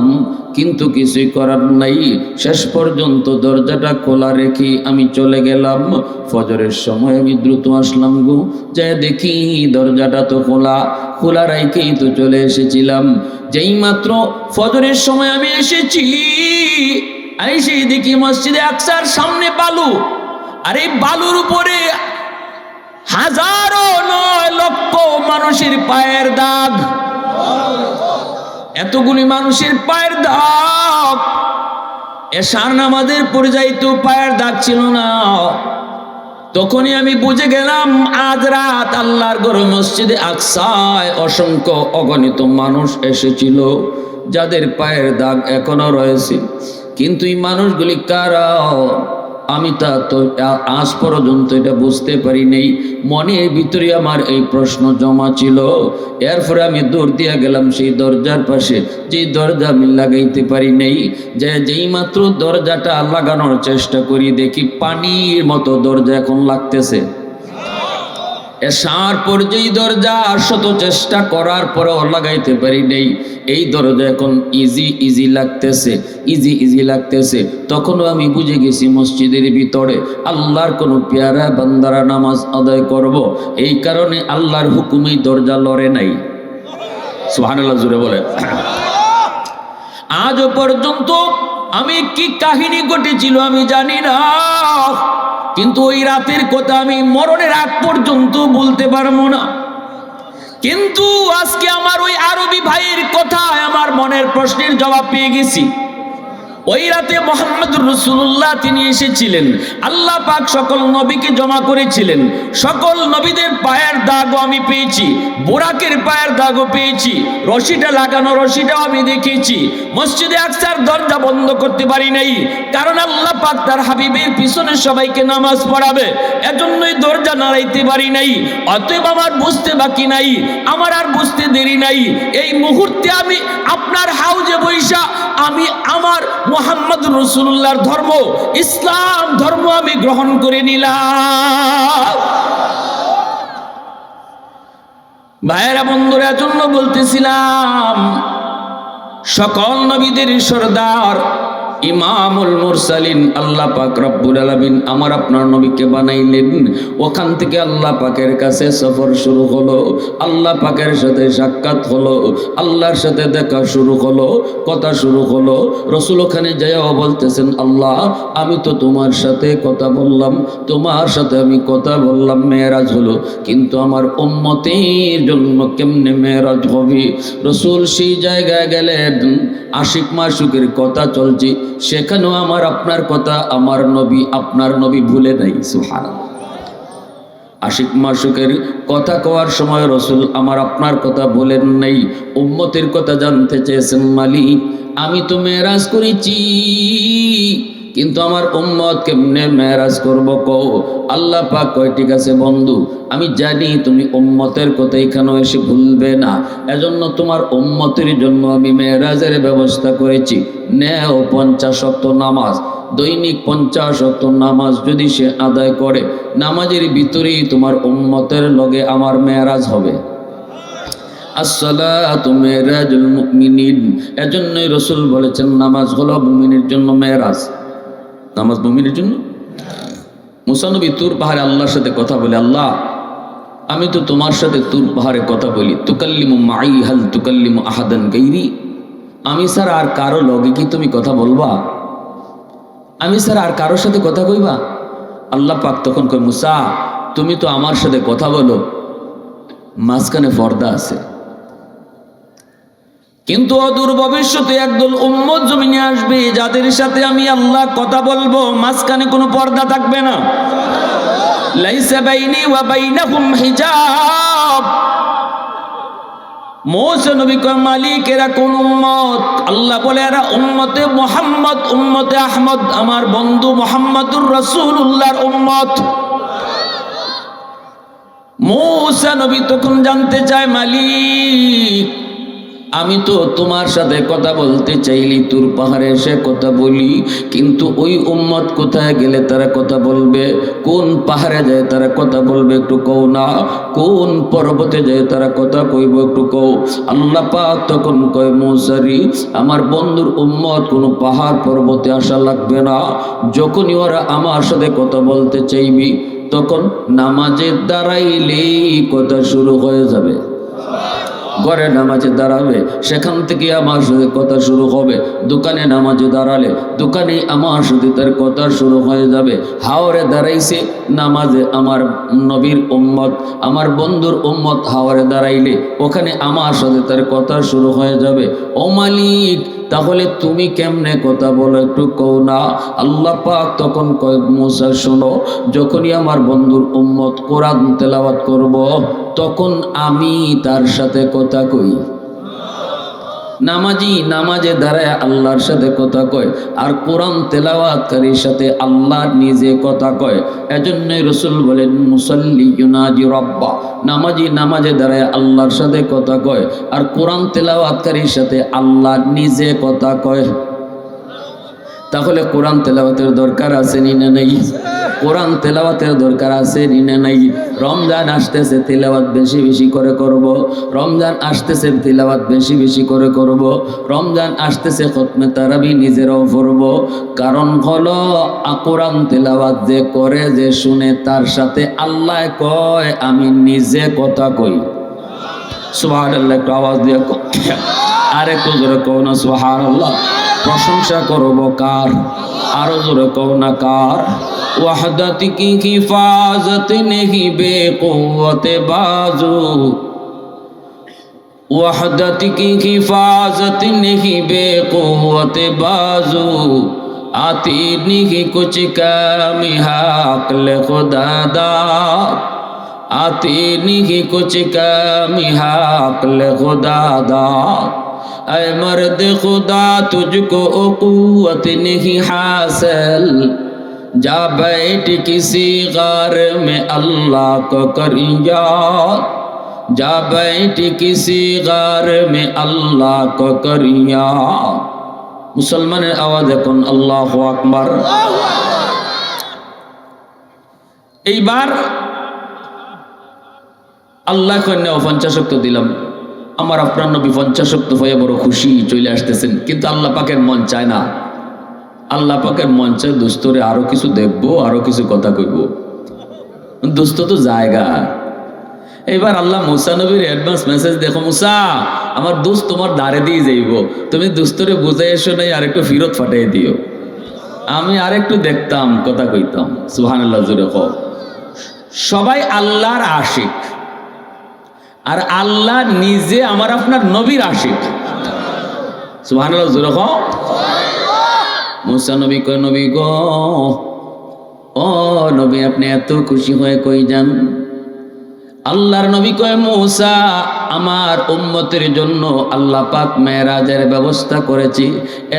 কিন্তু কিছুই করার নাই। শেষ পর্যন্ত দরজাটা খোলা রেখে আমি চলে গেলাম। ফজরের সময় আমি দ্রুত আসলাম গো, যাই দেখি দরজাটা তো খোলা রাইখেই তো চলে এসেছিলাম। যেই মাত্র ফজরের সময় আমি এসেছি, এসে দেখি মসজিদে আকসার সামনে বালু, আর এই বালুর উপরে হাজারো নয় লক্ষ মানুষের পায়ের দাগ। এতগুলি মানুষের পায়ের দাগ, এশার নামাজের পর্যায়েও পায়ের দাগ ছিল না। তখনই আমি বুঝে গেলাম আজ রাত আল্লাহর ঘর মসজিদে আকসায় অসংখ্য অগণিত মানুষ এসেছিল, যাদের পায়ের দাগ এখনো রয়েছে। কিন্তু এই মানুষগুলি কারা আমি তা তো আজ পর্যন্ত এটা বুঝতে পারি নেই। মনের ভিতরে আমার এই প্রশ্ন জমা ছিল। এরপরে আমি দৌড় দিয়া গেলাম সেই দরজার পাশে, যেই দরজা আমি লাগাইতে পারি নেই। যেই মাত্র দরজাটা লাগানোর চেষ্টা করি, দেখি পানির মতো দরজা এখন লাগতেছে। এসার পর যেই দরজা শত চেষ্টা করার পরেও লাগাইতে পারি নেই, এই দরজা এখন ইজি লাগতেছে। তখনও আমি বুঝে গেছি মসজিদের ভিতরে আল্লাহর কোনো পেয়ারা বান্দারা নামাজ আদায় করব, এই কারণে আল্লাহর হুকুমেই দরজা লড়ে নাই। সুবহানাল্লাহ জোরে বলে। আজও পর্যন্ত আমি কি কাহিনী ঘটেছিল আমি জানি না, কিন্তু ওই রাতের কথা আমি মরণের আগ পর্যন্ত বলতে পারবো না। কিন্তু আজকে আমার ওই আরবি ভাইয়ের কথায় আমার মনের প্রশ্নের জবাব পেয়ে গেছি। ওই রাতে মুহাম্মদুর রাসূলুল্লাহ তিনি এসেছিলেন, আল্লাহ পাক সকল নবীকে জমা করেছিলেন, সকল নবীদের পায়ের দাগও আমি পেয়েছি, বুরাকের পায়ের দাগও পেয়েছি, রশিটা লাগানো রশিটাও আমি দেখেছি। মসজিদে আকসার দরজা বন্ধ করতে পারি নাই, কারণ আল্লাহ পাক তার হাবিবের পিছনে সবাইকে নামাজ পড়াবে, এজন্যই দরজা নাড়াইতে পারি নাই। অতএব আমার বুঝতে বাকি নাই, আমার আর বুঝতে দেরি নাই। এই মুহূর্তে আমি আপনার হাউজে বৈশা আমি আমার মুহাম্মদুর রাসূলুল্লাহর ধর্ম, ইসলাম ধর্ম আমি গ্রহণ করে নিলাম। ভাইয়েরা বন্ধুরা, জন্য বলতেছিলাম সকল নবীদের সরদার ইমামুল মুরসালিন আল্লাহ পাক রব্বুল আলামিন আমার আপনার নবীকে বানাইলেন। ওখান থেকে আল্লাহ পাকের কাছে সফর শুরু হলো, আল্লাহ পাকের সাথে সাক্ষাৎ হলো, আল্লাহর সাথে দেখা শুরু হলো, কথা শুরু হলো। রসুল ওখানে যাইও বলতেছেন, আল্লাহ আমি তো তোমার সাথে কথা বললাম, তোমার সাথে আমি কথা বললাম, মেরাজ হলো, কিন্তু আমার উম্মতের জন্য কেমনে মেরাজ হবে? রসুল সেই জায়গায় গেলেন, আশিক মাশুকের কথা চলছে, সেখানেও আমার আপনার কথা আমার নবী আপনার নবী ভুলে নাই। সুবহানাল্লাহ। আশিক মাশুকের কথা কওয়ার সময় রসুল আমার আপনার কথা বলেন নাই, উম্মতের কথা জানতে চেয়েছেন। মালিক আমি তো মেরাজ করেছি, কিন্তু আমার উম্মত কেমনে মেরাজ করবো কও? আল্লাহ পাক কয়, ঠিক আছে বন্ধু, আমি জানি তুমি উম্মতের কথা এখানেও এসে ভুলবে না, এজন্য তোমার উম্মতের জন্য আমি মেরাজের ব্যবস্থা করেছি। নেও 50 ওয়াক্ত নামাজ, দৈনিক 50 ওয়াক্ত নামাজ যদি সে আদায় করে, নামাজের ভিতরেই তোমার উম্মতের লগে আমার মেরাজ হবে। আসসালাতু মেরাজুল মুমিনিন। এজন্যই রাসূল বলেছেন নামাজ হলো মুমিনের জন্য মেরাজ। নামাজ মুমিনের জন্য। মুসা নবী তুর পাহাড়ে আল্লাহর সাথে কথা বলে, আল্লাহ আমি তো তোমার সাথে তুর পাহাড়ে কথা বলি, তুকাল্লিমু মাই হাল তুকাল্লিমু আহাদান গায়রি, আমি স্যার আর কারো লগে কি তুমি কথা বলবা? আমি স্যার আর কারোর সাথে কথা কইবা? আল্লাহ পাক তখন কয়, মুসা তুমি তো আমার সাথে কথা বলো, মাঝখানে পর্দা আছে, কিন্তু অদূর ভবিষ্যতে একদল উম্মত জমিনে আসবে যাদের সাথে আমি আল্লাহ কথা বলবো, মাঝখানে কোনো পর্দা থাকবে না। লাইসা বাইনি ওয়া বাইনাহুম হিজাব। মুসা নবী কয়, মালিক এরা কোন উম্মত? আল্লাহ বলে, এরা উম্মতে মুহাম্মদ, উম্মতে আহমদ, আমার বন্ধু মুহাম্মদুর রাসূলুল্লাহর উম্মত। মুসা নবী তখন জানতে চায়, মালিক আমি তো তোমার সাথে কথা বলতে চাইলি, তুর পাহাড়ে এসে কথা বলি, কিন্তু ওই উম্মত কোথায় গেলে তারা কথা বলবে? কোন পাহাড়ে যায় তারা কথা বলবে একটু কও না? কোন পর্বতে যায় তারা কথা কইব একটু কও? আল্লাহ পাক তখন কয়, মুসারি আমার বন্ধুর উম্মত কোনো পাহাড় পর্বতে আসা লাগবে না, যখনই ওরা আমার সাথে কথা বলতে চাইবি তখন নামাজে দাঁড়াইলেই কথা শুরু হয়ে যাবে। ঘরে নামাজে দাঁড়াবে, সেখান থেকে আমার সাথে কথা শুরু হবে। দোকানে নামাজে দাঁড়ালে দোকানে আমার সাথে তার কথা শুরু হয়ে যাবে। হাওরে দাঁড়াইছে নামাজে আমার নবীর উম্মত, আমার বন্ধুর উম্মত হাওরে দাঁড়াইলে ওখানে আমার সাথে তার কথা শুরু হয়ে যাবে। ও মালিক তাহলে তুমি কেমনে কথা বলো একটু কও না? আল্লাহ পাক তখন কয়, মুসা শোনো, যখনই আমার বন্ধুর উম্মত কোরআন তেলাওয়াত করব তখন আমি তার সাথে কথা কই। নামাজি নামাজে দাঁড়ায় আল্লাহর সাথে কথা কয়, আর কোরআন তেলাওয়াতকারীর সাথে আল্লাহ নিজে কথা কয়। এজন্যই রাসূল বলেন, মুসাল্লি ইউনাজি রাব্বা, নামাজি নামাজে দাঁড়ায় আল্লাহর সাথে কথা কয়, আর কোরআন তেলাওয়াতকারীর সাথে আল্লাহ নিজে কথা কয়। তাহলে কোরআন তেলাওয়াতের দরকার আছে নি না নাই? কোরআন তেলাওয়াতের দরকার আছে নি না নাই? রমজান আসতেছে, তেলাওয়াত বেশি বেশি করে করব। রমজান আসতেছে, তেলাওয়াত বেশি বেশি করে করব। রমজান আসতেছে, খতমে তারাবি নিজেরাও পড়ব। কারণ হলো কোরআন তেলাওয়াত যে করে, যে শুনে, তার সাথে আল্লাহ কয় আমি নিজে কথা কই। সুবহানাল্লাহ, একটু আওয়াজ দিয়ে আরে একটু জোরে কও না সুবহানাল্লাহ। প্রশংসা করব কার? আরো জোরে কও না কার? ওয়াহদাত কি হিফাজত নেহি বেকুওয়াত বাজু, ওয়াহদাত কি হিফাজত নেহি বেকুওয়াত বাজু, आती नहीं कुछ कमी हक़ल खुदा दा, आती नहीं कुछ कमी हक़ल खुदा दा। ऐ मर्द खुदा तुझको क़ुव्वत नहीं हासिल, जा बैठ किसी गार में अल्लाह को कर याद, जा बैठ किसी गार में अल्लाह को कर याद। মুসলমানের আওয়াজ এখন আল্লাহু আকবার। এইবার আল্লাহ কন্যা 50 শক্ত দিলাম। আমার আপনার নবী 50 শক্ত হয়ে বড় খুশি চলে আসতেছেন, কিন্তু আল্লাহ পাকের মন চায় না। আল্লাহ পাকের মন চায় দোস্তরে আরো কিছু দেখবো, আরো কিছু কথা কইব। দোস্ত তো জায়গা। এবার আল্লাহ মুসা নবীর অ্যাডভান্স মেসেজ দেখো, মুসা আমার দোস্ত তোমার দ্বারে দিয়ে যাইব, তুমি দোস্তরে বুঝাই এসো নাই, আরেকটু ফিরত ফাটাই দিও, আমি আরেকটু দেখতাম, কথা কইতাম। সুবহানাল্লাহ, জোরে কও। সবাই আল্লাহর আশিক, আর আল্লাহ নিজে আমার আপনার নবীর আশিক। সুবহানাল্লাহ, জোরে কও। মুসা নবী কয়, নবী গো, ও নবী আপনি এত খুশি হয়ে কই যান? আল্লাহর নবী কয়, মুসা আমার উম্মতের জন্য আল্লাহ পাক মেরাজের ব্যবস্থা করেছি,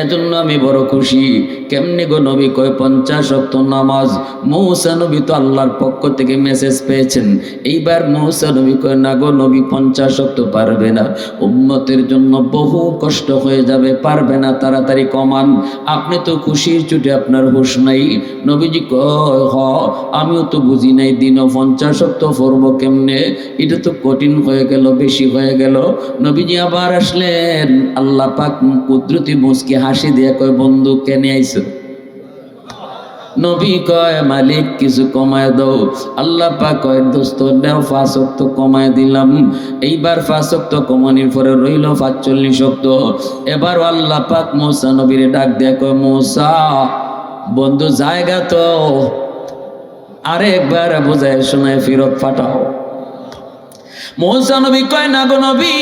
এজন্য আমি বড় খুশি। কেমনে গো নবী? কয় 50 ওয়াক্ত নামাজ। মুসা নবী তো আল্লাহর পক্ষ থেকে মেসেজ পেয়েছেন। এইবার মুসা নবী কয়, না গো নবী 50 ওয়াক্ত পারবে না, উম্মতের জন্য বহু কষ্ট হয়ে যাবে, পারবে না, তাড়াতাড়ি কমান। আপনি তো খুশির চুটে আপনার হুঁশ নাই। নবীজি কয়, হ আমিও তো বুঝি নাই, দিনও 50 ওয়াক্ত পড়ব কেমনে, এটা তো কঠিন হয়ে গেল, বেশি হয়ে গেল। নবীজি আবার আসলেন, আল্লাহ পাক কুদরতি মুচকি হাসি দিয়ে কয়, বন্ধু কেন আইছো? নবী কয়, মালিক কিছু কমায় দাও। আল্লাহ পাক কয়, দোস্ত নাও 5 ওয়াক্ত কমায় দিলাম। এইবার 5 ওয়াক্ত কমানির পরে রইল 45 ওয়াক্ত। এবার আল্লাহ পাক মুসা নবীরে ডাক দিয়ে কয়, মুসা বন্ধু জায়গা তো আরেকবার বুঝায় শোনায় ফিরত পাঠাও। মুসা নবী কয়, না গো নবী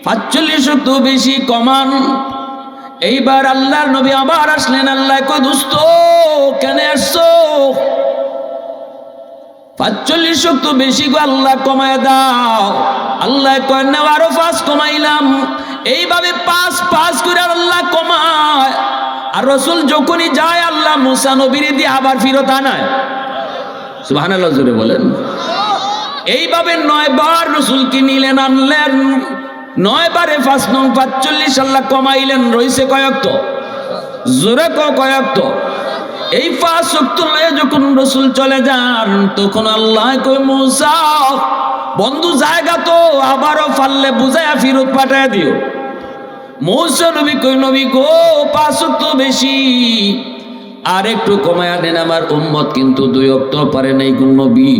45 ওয়াক্ত বেশি কমান। এইবার আল্লাহর নবী আবার আসলেন। আল্লাহ কয়, দোস্ত কেন আসছো? 45 ওয়াক্ত বেশি গো, আল্লাহ কমায় দাও। আল্লাহ কয়, না আরো 5 কমাইলাম। এইভাবে 5 করে আল্লাহ কমায়। আর রাসূল যখনই যায় আল্লাহ মুসা নবীর দিয়ে আবার ফিরত আনায়। সুবহানাল্লাহ, জোরে বলেন। এইভাবে 9 বার রাসূলকে নিলেন, আনলেন। 9 বারে 5 নং 45 আল্লাহ কমাইলেন। রইছে কয়ক্ত? জোরে কয়ক্ত? এই 5 ওয়াক্ত লয়ে যখন রাসূল চলে যান, তখন আল্লাহ কয়, মুসা বন্ধু জায়গা তো আবারও পারলে বুঝায়া ফিরত পাঠায় দিও। মুসা নবী কই, নবী গো 5 ওয়াক্ত বেশি, আর একটু কমায়া দেন, আমার উম্মত কিন্তু 2 ওয়াক্ত পারে নাই কোন নবী।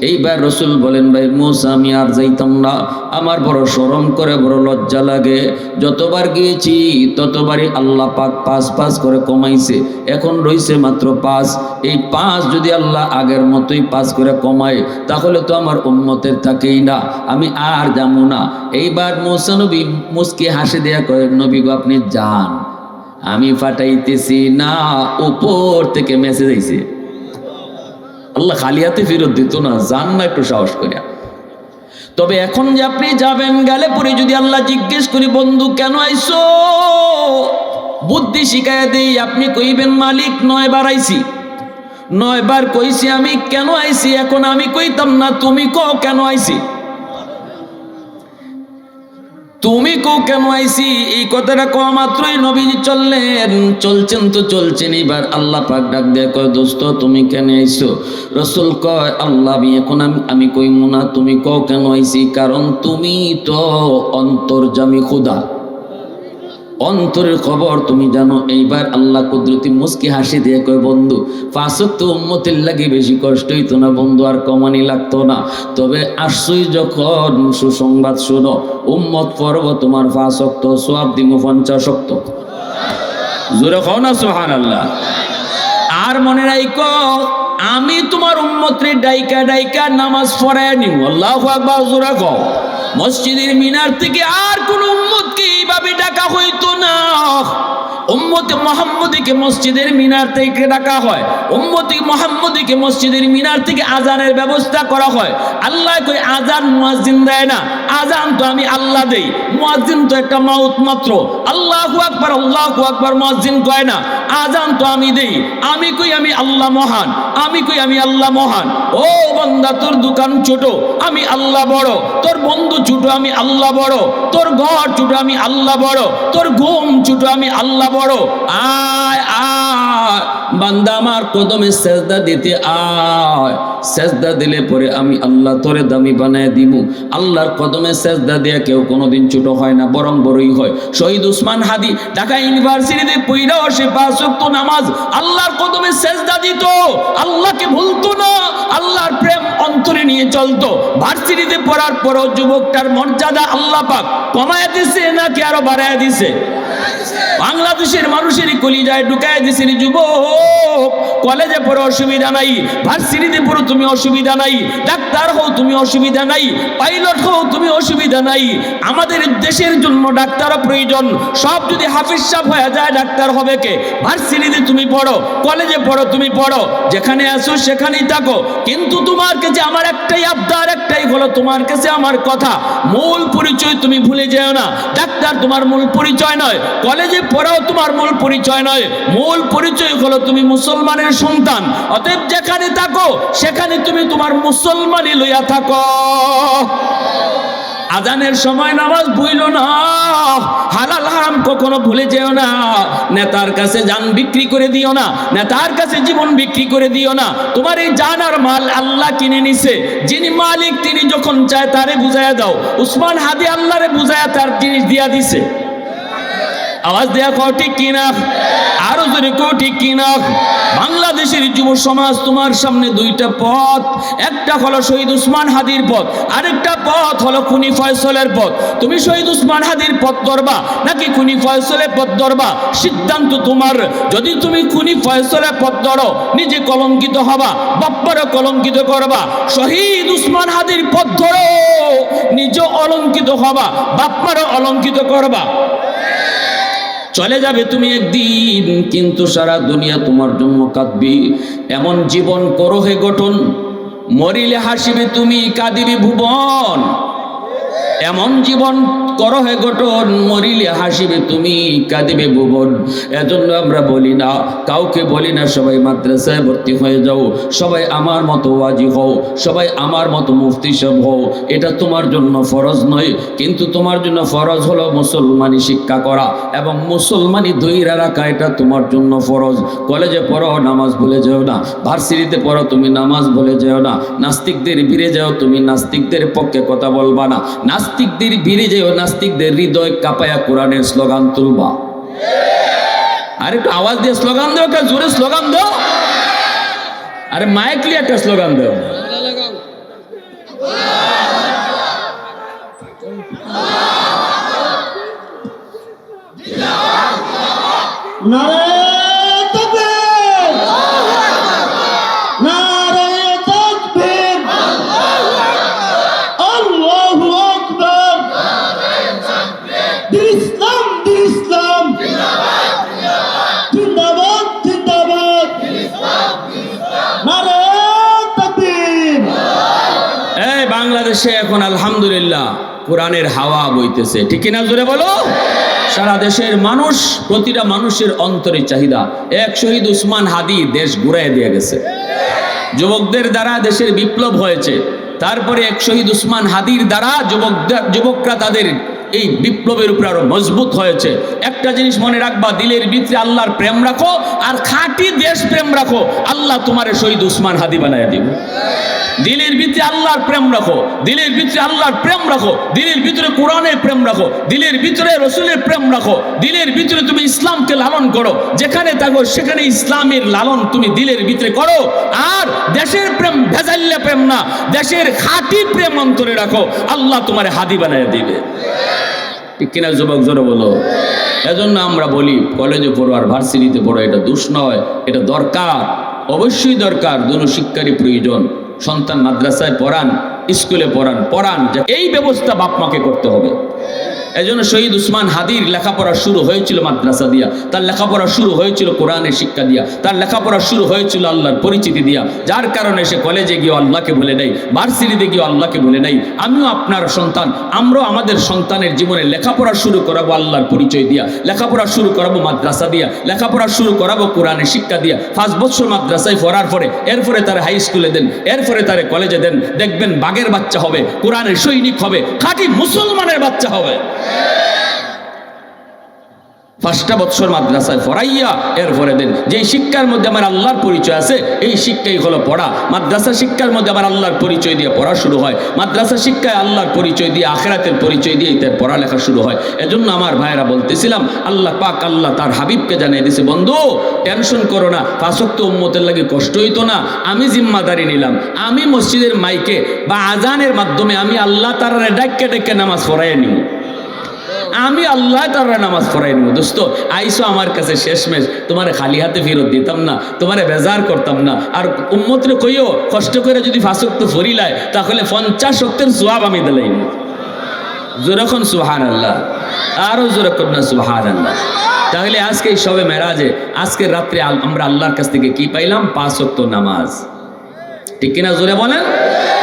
এইবার রাসূল বলেন, ভাই মুসা আমি আর যাইতাম না, আমার বড় শরম করে, বড় লজ্জা লাগে। যতবার গিয়েছি ততবারই আল্লাহ পাক 5 করে কমাইছে, এখন রইছে মাত্র 5। এই 5 যদি আল্লাহ আগের মতোই 5 করে কমায়, তাহলে তো আমার উম্মতের থাকেই না, আমি আর যাবো না। এইবার মুসা নবী মুস্কি হাসি দেয়া কয়, নবী গো আপনি যান, আমি পাঠাইতেছি না, উপর থেকে মেসেজ আইছে। আল্লাহ খালি হাতে ফেরত দিত না, যান না একটু সাহস করিয়া। তবে এখন যে আপনি যাবেন, গেলে পরে যদি আল্লাহ জিজ্ঞেস করি, বন্ধু কেন আইছো, বুদ্ধি শিখাইয়া দেই, আপনি কইবেন মালিক 9 বার আইছি, 9 বার কইছি আমি কেন আইছি। এখন আমি কইতাম না, তুমি কও কেন আইছি। তুমি কেন আইছি এই কথাটা কওয়া মাত্রই নবীজি চললেন। চলছেন তো চলছেন, এবার আল্লাহ পাক ডাক দিয়ে কয় দোস্ত তুমি কেন আইছো? রসুল কয় আল্লাহ আমি কইমু না, তুমি কও কেন আইছি, কারণ তুমি তো অন্তর্যামী খোদা, অন্তরের খবর তুমি জানো। এইবার আল্লাহ কুদরতি মুস্কি হাসি দিয়ে কয় বন্ধু 5 ওয়াক্ত উম্মতের লাগে বেশি কষ্ট হইতো না বন্ধু, আর কমানি লাগতো না। তবে আসছই যখন সুসংবাদ শুনো, উম্মত পর্ব তোমার 5 ওয়াক্ত সওয়াব দিব 50 ওয়াক্ত। জোরে কও না সুবহানাল্লাহ। আর মনে রাখো আমি তোমার উম্মতরে ডাইকা ডাইকা নামাজ পড়ায় নিব। আল্লাহু আকবার। জোরে কও। মসজিদের মিনার থেকে আর কোন উম্মতকে এইভাবে ডাকা হইতো না। উম্মতে মুহাম্মদীকে মসজিদের মিনার থেকে ডাকা হয়, উম্মতে মুহাম্মদীকে মসজিদের মিনার থেকে আজানের ব্যবস্থা করা হয়। আল্লাহ কই আজান মুয়াজ্জিন দেয় না, আজান তো আমি আল্লাহ দেই, মুয়াজ্জিন তো একটা মাউত মাত্র। আল্লাহু আকবার আল্লাহু আকবার মুয়াজ্জিন কয় না, আজান তো আমি দেই। আমি কই আমি আল্লাহ মহান, আমি কই আমি আল্লাহ মহান। ও বান্দা তোর দোকান ছোট, আমি আল্লাহ বড়। তোর বন্ধু ছোট, আমি আল্লাহ বড়। তোর ঘর ছোট, আমি আল্লাহ বড়। তোর ঘুম ছোট, আমি আল্লাহ বড়। আয় আয় বান্দা আমার কদমে সেজদা দিতে আয়। সেজদা দিলে পরে আমি আল্লাহ তোরে দামি বানায় দিব। আল্লাহর কদমে সেজদা দিয়ে কেউ কোনোদিন ছোট হয় না, বরং বড়ই হয়। শহীদ উসমান হাদি ঢাকা ইউনিভার্সিটিতে পড়াও সে 5 ওয়াক্ত নামাজ আল্লাহর কদমে সেজদা দিত, আল্লাহকে ভুলতো না, আল্লাহর প্রেম অন্তরে নিয়ে চলতো। ভার্সিটিতে পড়ার পরও যুবকটার মর্যাদা আল্লাহ পাক কমায় দিছে নাকি আরো বাড়ায় দিছে? বাংলাদেশের মানুষেরই কলিজায় ঢুকায় দিছেন। যুবক কলেজে পড়ো অসুবিধা নাই, ভার্সিটিতে পড়ো তুমি অসুবিধা নাই, ডাক্তার হও তুমি অসুবিধা নাই, পাইলট হও তুমি অসুবিধা নাই। আমাদের দেশের জন্য ডাক্তারও প্রয়োজন। সব যদি হাফিজ সাহেব হয়ে যায় ডাক্তার হবে কে? ভার্সিটিতে তুমি পড়ো, কলেজে পড়ো, তুমি পড়ো, যেখানে আসো সেখানেই থাকো। কিন্তু তোমার কাছে আমার একটাই আবদার, একটাই হলো তোমার কাছে আমার কথা, মূল পরিচয় তুমি ভুলে যেও না। ডাক্তার তোমার মূল পরিচয় নয়, কলেজে পড়াও তোমার মূল পরিচয় নয়। মূল পরিচয় হলো তুমি মুসলমানের সন্তান। অতএব যেখানে থাকো সেখানে তুমি তোমার মুসলমানই লইয়া থাকো। আজানের সময় নামাজ ভুইলো না, হালাল হারাম কখনো ভুলে যেও না। নেতার কাছে জান বিক্রি করে দিও না, নেতার কাছে জীবন বিক্রি করে দিও না। তোমার এই জান আর মাল আল্লাহ কিনে নিছে, যিনি মালিক তিনি যখন চায় তারে বুঝাইয়া দাও। উসমান হাদি আল্লাহরে বুঝাইয়া তার জিনিস দিয়া দিছে। আওয়াজ দেয়া কও ঠিক কিনা? আরো জোরে কও ঠিক কিনা? বাংলাদেশের যুব সমাজ তোমার সামনে 2টা পথ, একটা হলো শহীদ উসমান হাদির পথ, আরেকটা পথ হলো খুনি ফয়সলের পথ। তুমি শহীদ উসমান হাদির পথ ধরবা নাকি খুনি ফয়সলের পথ ধরবা, সিদ্ধান্ত তোমার। যদি তুমি খুনি ফয়সলের পথ ধরো নিজে কলঙ্কিত হবা, বাপ্পারও কলঙ্কিত করবা। শহীদ উসমান হাদির পথ ধরো নিজে অলঙ্কিত হবা, বাপ্পারও অলঙ্কিত করবা। চলে যাবে তুমি একদিন, কিন্তু সারা দুনিয়া তোমার জন্য কাঁদবি। এমন জীবন করো হে গঠন, মরিলে হাসিবে তুমি, কাঁদিবে ভুবন। এমন জীবন করো হে গঠন, মরিলে হাসিবে তুমি, কাঁদিবে ভুবন। এজন্য আমরা বলি না, কাউকে বলি না সবাই মাদ্রাসায় ভর্তি হয়ে যাও, সবাই আমার মতো ওয়াজি হও, সবাই আমার মতো মুফতি সাহেব হও। এটা তোমার জন্য ফরজ নয়, কিন্তু তোমার জন্য ফরজ হলো মুসলমানি শিক্ষা করা এবং মুসলমানি ধইরা রাখা, এটা তোমার জন্য ফরজ। কলেজে পড়ো নামাজ ভুলে যেও না, ভার্সিটিতে পড়ো তুমি নামাজ ভুলে যেও না, নাস্তিকদের ভিড়ে যাও তুমি নাস্তিকদের পক্ষে কথা বলবা না, নাস্তিকদের ভিড়ে যেও, নাস্তিকদের হৃদয় কাঁপায়া কোরআনের স্লোগান তুলবা। আরে একটু আওয়াজ দিয়ে স্লোগান দাও, একটা জোরে স্লোগান দাও। আরে মাইকলি একটা স্লোগান দাও।
নারে তাকবীর, নারে তাকবীর, আল্লাহু আকবার, দিন ইসলাম, দিন ইসলাম, জিন্দাবাদ, জিন্দাবাদ, নারে তাকবীর।
এই বাংলাদেশে এখন আলহামদুলিল্লাহ কোরআনের হাওয়া বইতেছে, ঠিক কিনা জোরে বলো? সারা দেশের মানুষ, প্রতিটা মানুষের অন্তরে চাহিদা। এক শহীদ উসমান হাদি দেশ ঘুরাই দিয়ে গেছে, যুবকদের দ্বারা দেশের বিপ্লব হয়েছে। তারপরে এক শহীদ উসমান হাদির দ্বারা যুবকরা তাদের এই বিপ্লবের উপরে আরো মজবুত হয়েছে। একটা জিনিস মনে রাখবা, দিলের ভিতরে আল্লাহর প্রেম রাখো আর খাঁটি দেশ প্রেম রাখো, আল্লাহ তোমারে শহীদ উসমান হাদি বানায় দিবে। দিলের ভিতরে আল্লাহর প্রেম রাখো, দিলের ভিতরে আল্লাহর প্রেম রাখো, দিলের ভিতরে কোরআনের প্রেম রাখো, দিলের ভিতরে রসুলের প্রেম রাখো, দিলের ভিতরে তুমি ইসলামকে লালন করো, যেখানে থাকো সেখানে ইসলামের লালন তুমি দিলের ভিতরে করো। আর দেশের প্রেম ভেজাল্লা প্রেম না, দেশের খাঁটি প্রেম অন্তরে রাখো, আল্লাহ তোমার হাদি বানায় দিবে। ঠিক কিনা যুবক, জোরে বলো। এজন্য আমরা বলি কলেজে পড়ো আর ভার্সিটিতে পড়ো, এটা দোষ নয়, এটা দরকার, অবশ্যই দরকার। দুনো শিক্ষারই প্রয়োজন। সন্তান মাদ্রাসায় পড়ান, স্কুলে পড়ান, এই ব্যবস্থা বাপ মাকে করতে হবে। এজন্য শহীদ উসমান হাদির লেখাপড়া শুরু হয়েছিল মাদ্রাসা দিয়া, তার লেখাপড়া শুরু হয়েছিল কোরআনের শিক্ষা দিয়া, তার লেখাপড়া শুরু হয়েছিল আল্লাহর পরিচিতি দিয়া, যার কারণে সে কলেজে গিয়ে আল্লাহকে ভুলে নেই, ভার্সিটিতে গিয়ে আল্লাহকে ভুলে নেই। আমিও আপনার সন্তান, আমরাও আমাদের সন্তানের জীবনে লেখাপড়া শুরু করাবো আল্লাহর পরিচয় দিয়া, লেখাপড়া শুরু করাবো মাদ্রাসা দিয়া, লেখাপড়া শুরু করাবো কোরআনের শিক্ষা দিয়া। 5 বছর মাদ্রাসায় পড়ার পরে এরপরে তার হাই স্কুলে দেন, এরপরে তার কলেজে দেন, দেখবেন বাগের বাচ্চা হবে, কোরআনের সৈনিক হবে, খাঁটি মুসলমানের বাচ্চা হবে। 5টা বছর মাদ্রাসায় পড়াইয়া এরপরে দেন, যে শিক্ষার মধ্যে আমার আল্লাহর পরিচয় আছে, এই শিক্ষাই হলো পড়া। মাদ্রাসা শিক্ষার মধ্যে আমার আল্লাহর পরিচয় দিয়ে পড়া শুরু হয়, মাদ্রাসা শিক্ষায় আল্লাহর পরিচয় দিয়ে, আখিরাতের পরিচয় দিয়ে তার পড়ালেখা শুরু হয়। এজন্য আমার ভাইয়েরা বলতেছিলাম, আল্লাহ পাক আল্লাহ তার হাবিবকে জানিয়ে দিয়েছে, বন্ধু টেনশন করো না, 5 ওয়াক্ত উম্মতের লাগে কষ্ট হইতো না, আমি জিম্মাদারি নিলাম, আমি মসজিদের মাইকে বা আজানের মাধ্যমে আমি আল্লাহ তারা ডাক্কে ডাক্কে নামাজ পড়াইয়া নিব, আমি আল্লাহ তাআলা নামাজ পড়াই নিব। দোস্ত আইসো আমার কাছে, শেষমেশ তোমারে খালি হাতে ফেরত দিতাম না, তোমারে বেজার করতাম না। আর উম্মতরে কইও কষ্ট করে যদি 5 ওয়াক্ত ফরিলায় তাহলে 50 ওয়াক্তের সওয়াব আমি দিলাম। জোরখন সুবহানাল্লাহ, আরো জোরখন না সুবহানাল্লাহ। তাহলে আজকে এই শবে মেরাজে আজকের রাত্রে আমরা আল্লাহর কাছ থেকে কি পাইলাম? 5 ওয়াক্ত নামাজ। ঠিক কিনা জোরে বলেন?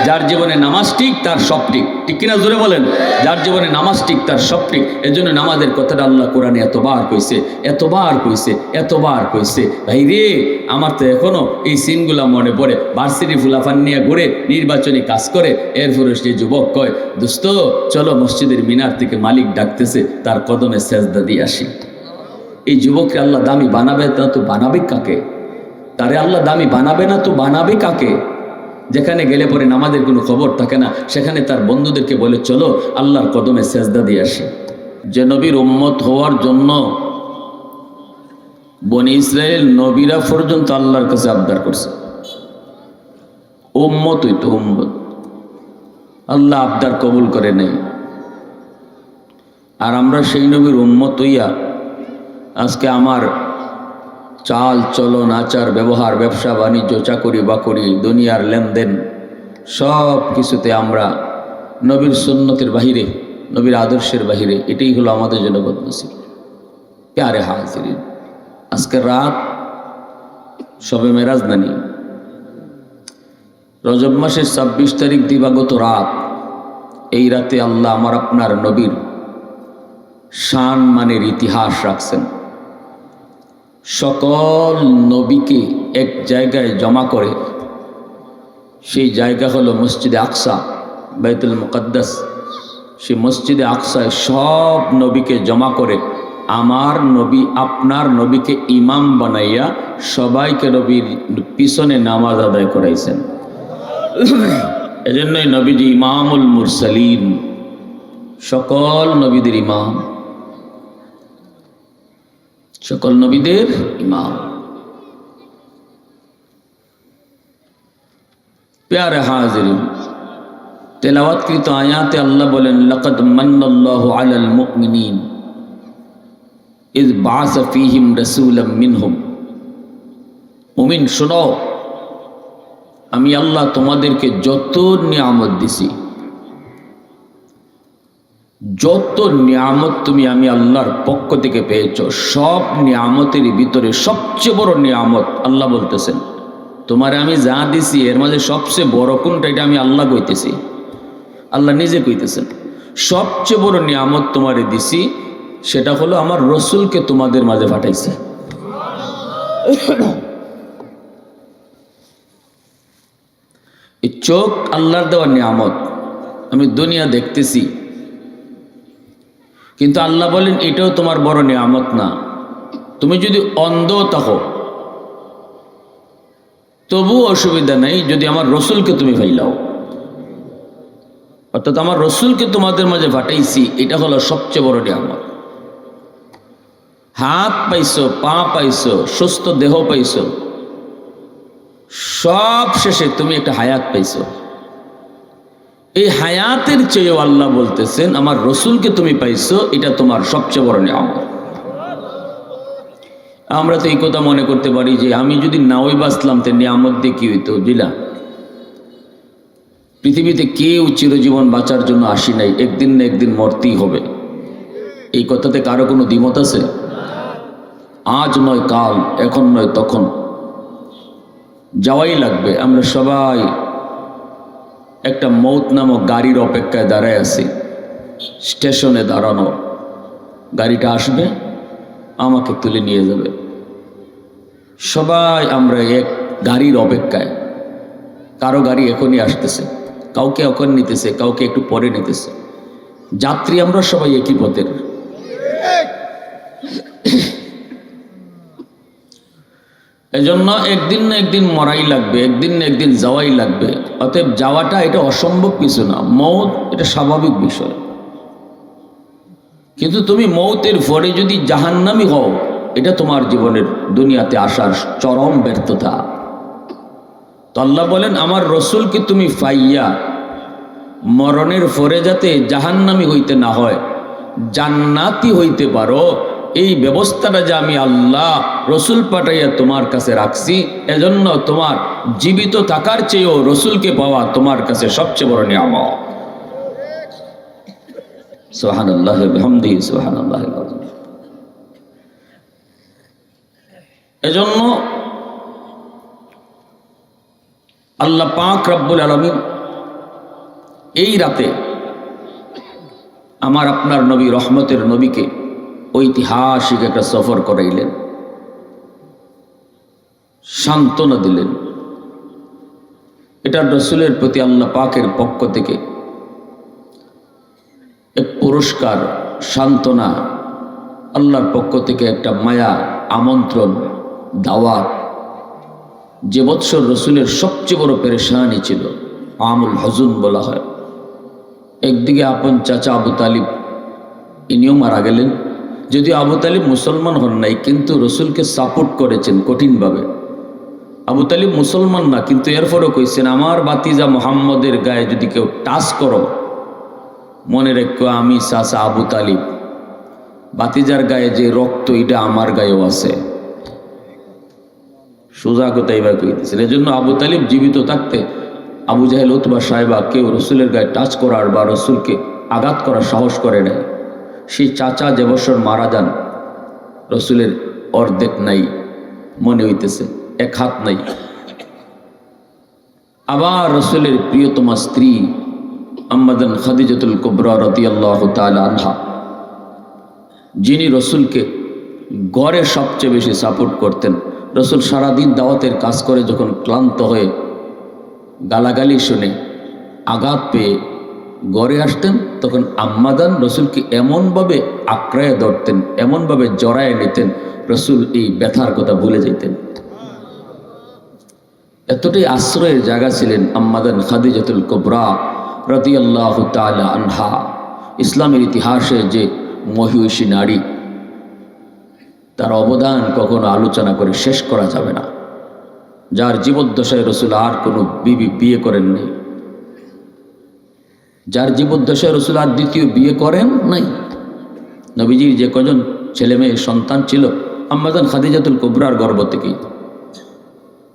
যার জীবনে নামাজ ঠিক তার সব ঠিক। ঠিক কিনা জোরে বলেন? যার জীবনে নামাজ ঠিক তার সব ঠিক। এর জন্য নামাজের কথাটা আল্লাহ কোরআনে এতবার কইছে। ভাই রে, আমার তো এখনো এই সিনগুলা মনে পড়ে। ভার্সিটি ফুলাফান নিয়ে ঘুরে নির্বাচনী কাজ করে, এরপরে সে যুবক কয়, দোস্ত চলো মসজিদের মিনার থেকে মালিক ডাকতেছে, তার কদমে সেজদা দিয়ে আসি। এই যুবককে আল্লাহ দামি বানাবে না তো বানাবে কাকে? তারে আল্লাহ দামি বানাবে না তো বানাবে কাকে? যেখানে গেলে পরে নামাজের কোনো খবর থাকে না, সেখানে তার বন্ধুদেরকে বলে চলো আল্লাহর কদমে সেজদা দিয়ে আসি। যে নবীর উম্মত হওয়ার জন্য বনি ইসরায়েল নবীরা পর্যন্ত আল্লাহর কাছে আবদার করছে, উম্মত হইতো উম্মত, আল্লাহ আবদার কবুল করে নেই। আর আমরা সেই নবীর উম্মত হইয়া আজকে আমার চাল চলন আচার ব্যবহার, ব্যবসা বাণিজ্য, চাকরি বাকরি, দুনিয়ার লেনদেন সব কিছুতে আমরা নবীর সুন্নতের বাহিরে, নবীর আদর্শের বাহিরে, এটাই হলো আমাদের জন্য বদনসিব। প্যারে হাজিরিন, আজকের রাত শবে মেরাজ নানি, রজব মাসের 26 তারিখ দিবাগত রাত। এই রাতে আল্লাহ আমার আপনার নবীর শান মানের ইতিহাস রাখছেন। সকল নবীকে এক জায়গায় জমা করে, সেই জায়গা হলো মসজিদে আকসা, বাইতুল মুকদ্দাস। সেই মসজিদে আকসায় সব নবীকে জমা করে আমার নবী আপনার নবীকে ইমাম বানাইয়া সবাইকে নবীর পিছনে নামাজ আদায় করাইছেন। এজন্যই নবীজি ইমামুল মুরসালিন, সকল নবীদের ইমাম, সকল নবীদের ইমাম। প্যারে হাজিরিন, তেলাওয়াতকৃত আয়াতে আল্লাহ বলেন, লাকাদ মান্নাল্লাহু আলাল মুমিনিন ইয বাআসা ফীহিম রাসূলাম মিনহুম। মুমিন শোনো, আমি আল্লাহ তোমাদেরকে যত নিয়ামত দিছি, যত নিয়ামত তুমি আমি আল্লাহর পক্ষ থেকে পেয়েছ, সব নিয়ামতের ভিতরে সবচেয়ে বড় নিয়ামত আল্লাহ বলতেছেন, তোমারে আমি যা দিছি এর মাঝে সবচেয়ে বড় কোনটা, এটা আমি আল্লাহ কইতেছি, আল্লাহ নিজে কইতেছেন। সবচেয়ে বড় নিয়ামত তোমারে দিছি, সেটা হলো আমার রসুলকে তোমাদের মাঝে পাঠাইছি। এই চোখ আল্লাহর দেওয়া নিয়ামত। আমি দুনিয়া দেখতেছি, কিন্তু আল্লাহ বলেন এটাও তোমার বড় নিয়ামত না। তুমি যদি অন্ধ থাকো তবু অসুবিধা নেই যদি আমার রসুলকে তুমি ফাইলাও। অর্থাৎ আমার রসুলকে তোমাদের মাঝে পাঠাইছি, এটা হলো সবচেয়ে বড় নিয়ামত। হাত পাইছো, পা পাইছো, সুস্থ দেহ পাইছো, সব শেষে তুমি একটা হায়াত পাইছো। এই হায়াতের চেয়েও আল্লাহ বলতেছেন আমার রসুলকে তুমি পাইছো, এটা তোমার সবচেয়ে বড় নিয়ামত। আমরা তো এই কথা মনে করতে পারি যে আমি যদি নাওই বাঁচলাম তো নিয়ামত দিয়ে কি হইতো। বুঝলা, পৃথিবীতে কেউ চিরজীবন বাঁচার জন্য আসি নাই, একদিন না একদিন মরতেই হবে। এই কথাতে কারো কোনো দ্বিমত আছে? আজ নয় কাল, এখন নয় তখন যাওয়াই লাগবে। আমরা সবাই একটা মৌত নামক গাড়ির অপেক্ষায় দাঁড়ায় আছি, স্টেশনে দাঁড়ানো। গাড়িটা আসবে, আমাকে তুলে নিয়ে যাবে। সবাই আমরা এক গাড়ির অপেক্ষায়। কারো গাড়ি এখনই আসতেছে, কাউকে এখন নিতেছে, কাউকে একটু পরে নিতেছে। যাত্রী আমরা সবাই একই পথের। এজন্য একদিন না একদিন মরাই লাগবে, একদিন না একদিন যাওয়াই লাগবে। অতএব যাওয়াটা এটা অসম্ভব কিছু না, মৌত এটা স্বাভাবিক বিষয়। কিন্তু তুমি মৌতের পরে যদি জাহান্নামী হও, এটা তোমার জীবনের দুনিয়াতে আসার চরম ব্যর্থতা। তো আল্লাহ বলেন আমার রসুলকে তুমি পাইয়া মরণের পরে যাতে জাহান্নামী হইতে না হয়, জান্নাতি হইতে পারো, এই ব্যবস্থাটা যে আমি আল্লাহ রসুল পাঠাইয়া তোমার কাছে রাখছি। এজন্য তোমার জীবিত থাকার চেয়েও রসুলকে পাওয়া তোমার কাছে সবচেয়ে বড় নিয়ামত। সুবহানাল্লাহ বিহামদিহি সুবহানাল্লাহিল আযীম। এজন্য আল্লাহ পাক রব্বুল আলামিন এই রাতে আমার আপনার নবী রহমতের নবীকে ঐতিহাসিক একটা সফর করাইলেন, সান্ত্বনা দিলেন। এটা রসুলের প্রতি আল্লাহ পাকের পক্ষ থেকে এক পুরস্কার, সান্ত্বনা, আল্লাহর পক্ষ থেকে একটা মায়া, আমন্ত্রণ, দাওয়াত। যে বৎসর রসুলের সবচেয়ে বড় পেরেশানি ছিল, আমুল হজুন বলা হয়। একদিকে আপন চাচা আবু তালিব, ইনিও মারা গেলেন। যদিও আবু তালিব মুসলমান হন নাই, কিন্তু রসুলকে সাপোর্ট করেছেন কঠিনভাবে। আবু তালিব মুসলমান না, কিন্তু এরপরও কইছেন আমার বাতিজা মোহাম্মদের গায়ে যদি কেউ টাচ করো, মনে রেখো আমি চাচা আবু তালিব, বাতিজার গায়ে যে রক্ত এটা আমার গায়েও আছে। সোজা কথাই বা কইতেছেন। এই জন্য আবু তালিব জীবিত থাকতে আবু জাহেল, উতবা, সাহেবা কেউ রসুলের গায়ে টাচ করার বা রসুলকে আঘাত করার সাহস করে নেয়। সেই চাচা যে বছর মারা যান, রসুলের অর্ধেক নাই, মনে হইতেছে এক হাত নাই। আবার রসুলের প্রিয়তমা স্ত্রী আম্মাদান খাদিজাতুল কুবরা রাদিয়াল্লাহু তাআলা আনহা, যিনি রসুলকে গড়ে সবচেয়ে বেশি সাপোর্ট করতেন। রসুল সারাদিন দাওয়াতের কাজ করে যখন ক্লান্ত হয়ে গালাগালি শুনে আঘাত পেয়ে গড়ে আসতেন, তখন আম্মাদান রসুলকে এমনভাবে আঁকড়ায় ধরতেন, এমনভাবে জড়ায় নিতেন, রসুল এই ব্যথার কথা ভুলে যেতেন। এতটাই আশ্রয়ের জায়গা ছিলেন আম্মাদান খাদিজাতুল কুবরা রাদিয়াল্লাহু তাআলা আনহা। ইসলামের ইতিহাসে যে মহিষী নারী, তার অবদান কখনো আলোচনা করে শেষ করা যাবে না। যার জীবদ্দশায় রসুল আর কোনো বিয়ে করেননি, যার জীবদ্দশায় রসুল আর দ্বিতীয় বিয়ে করেন নাই। নবীজির যে কজন ছেলে মেয়ে সন্তান ছিল, আম্মাদান খাদিজাতুল কুবরার গর্ভ থেকেই।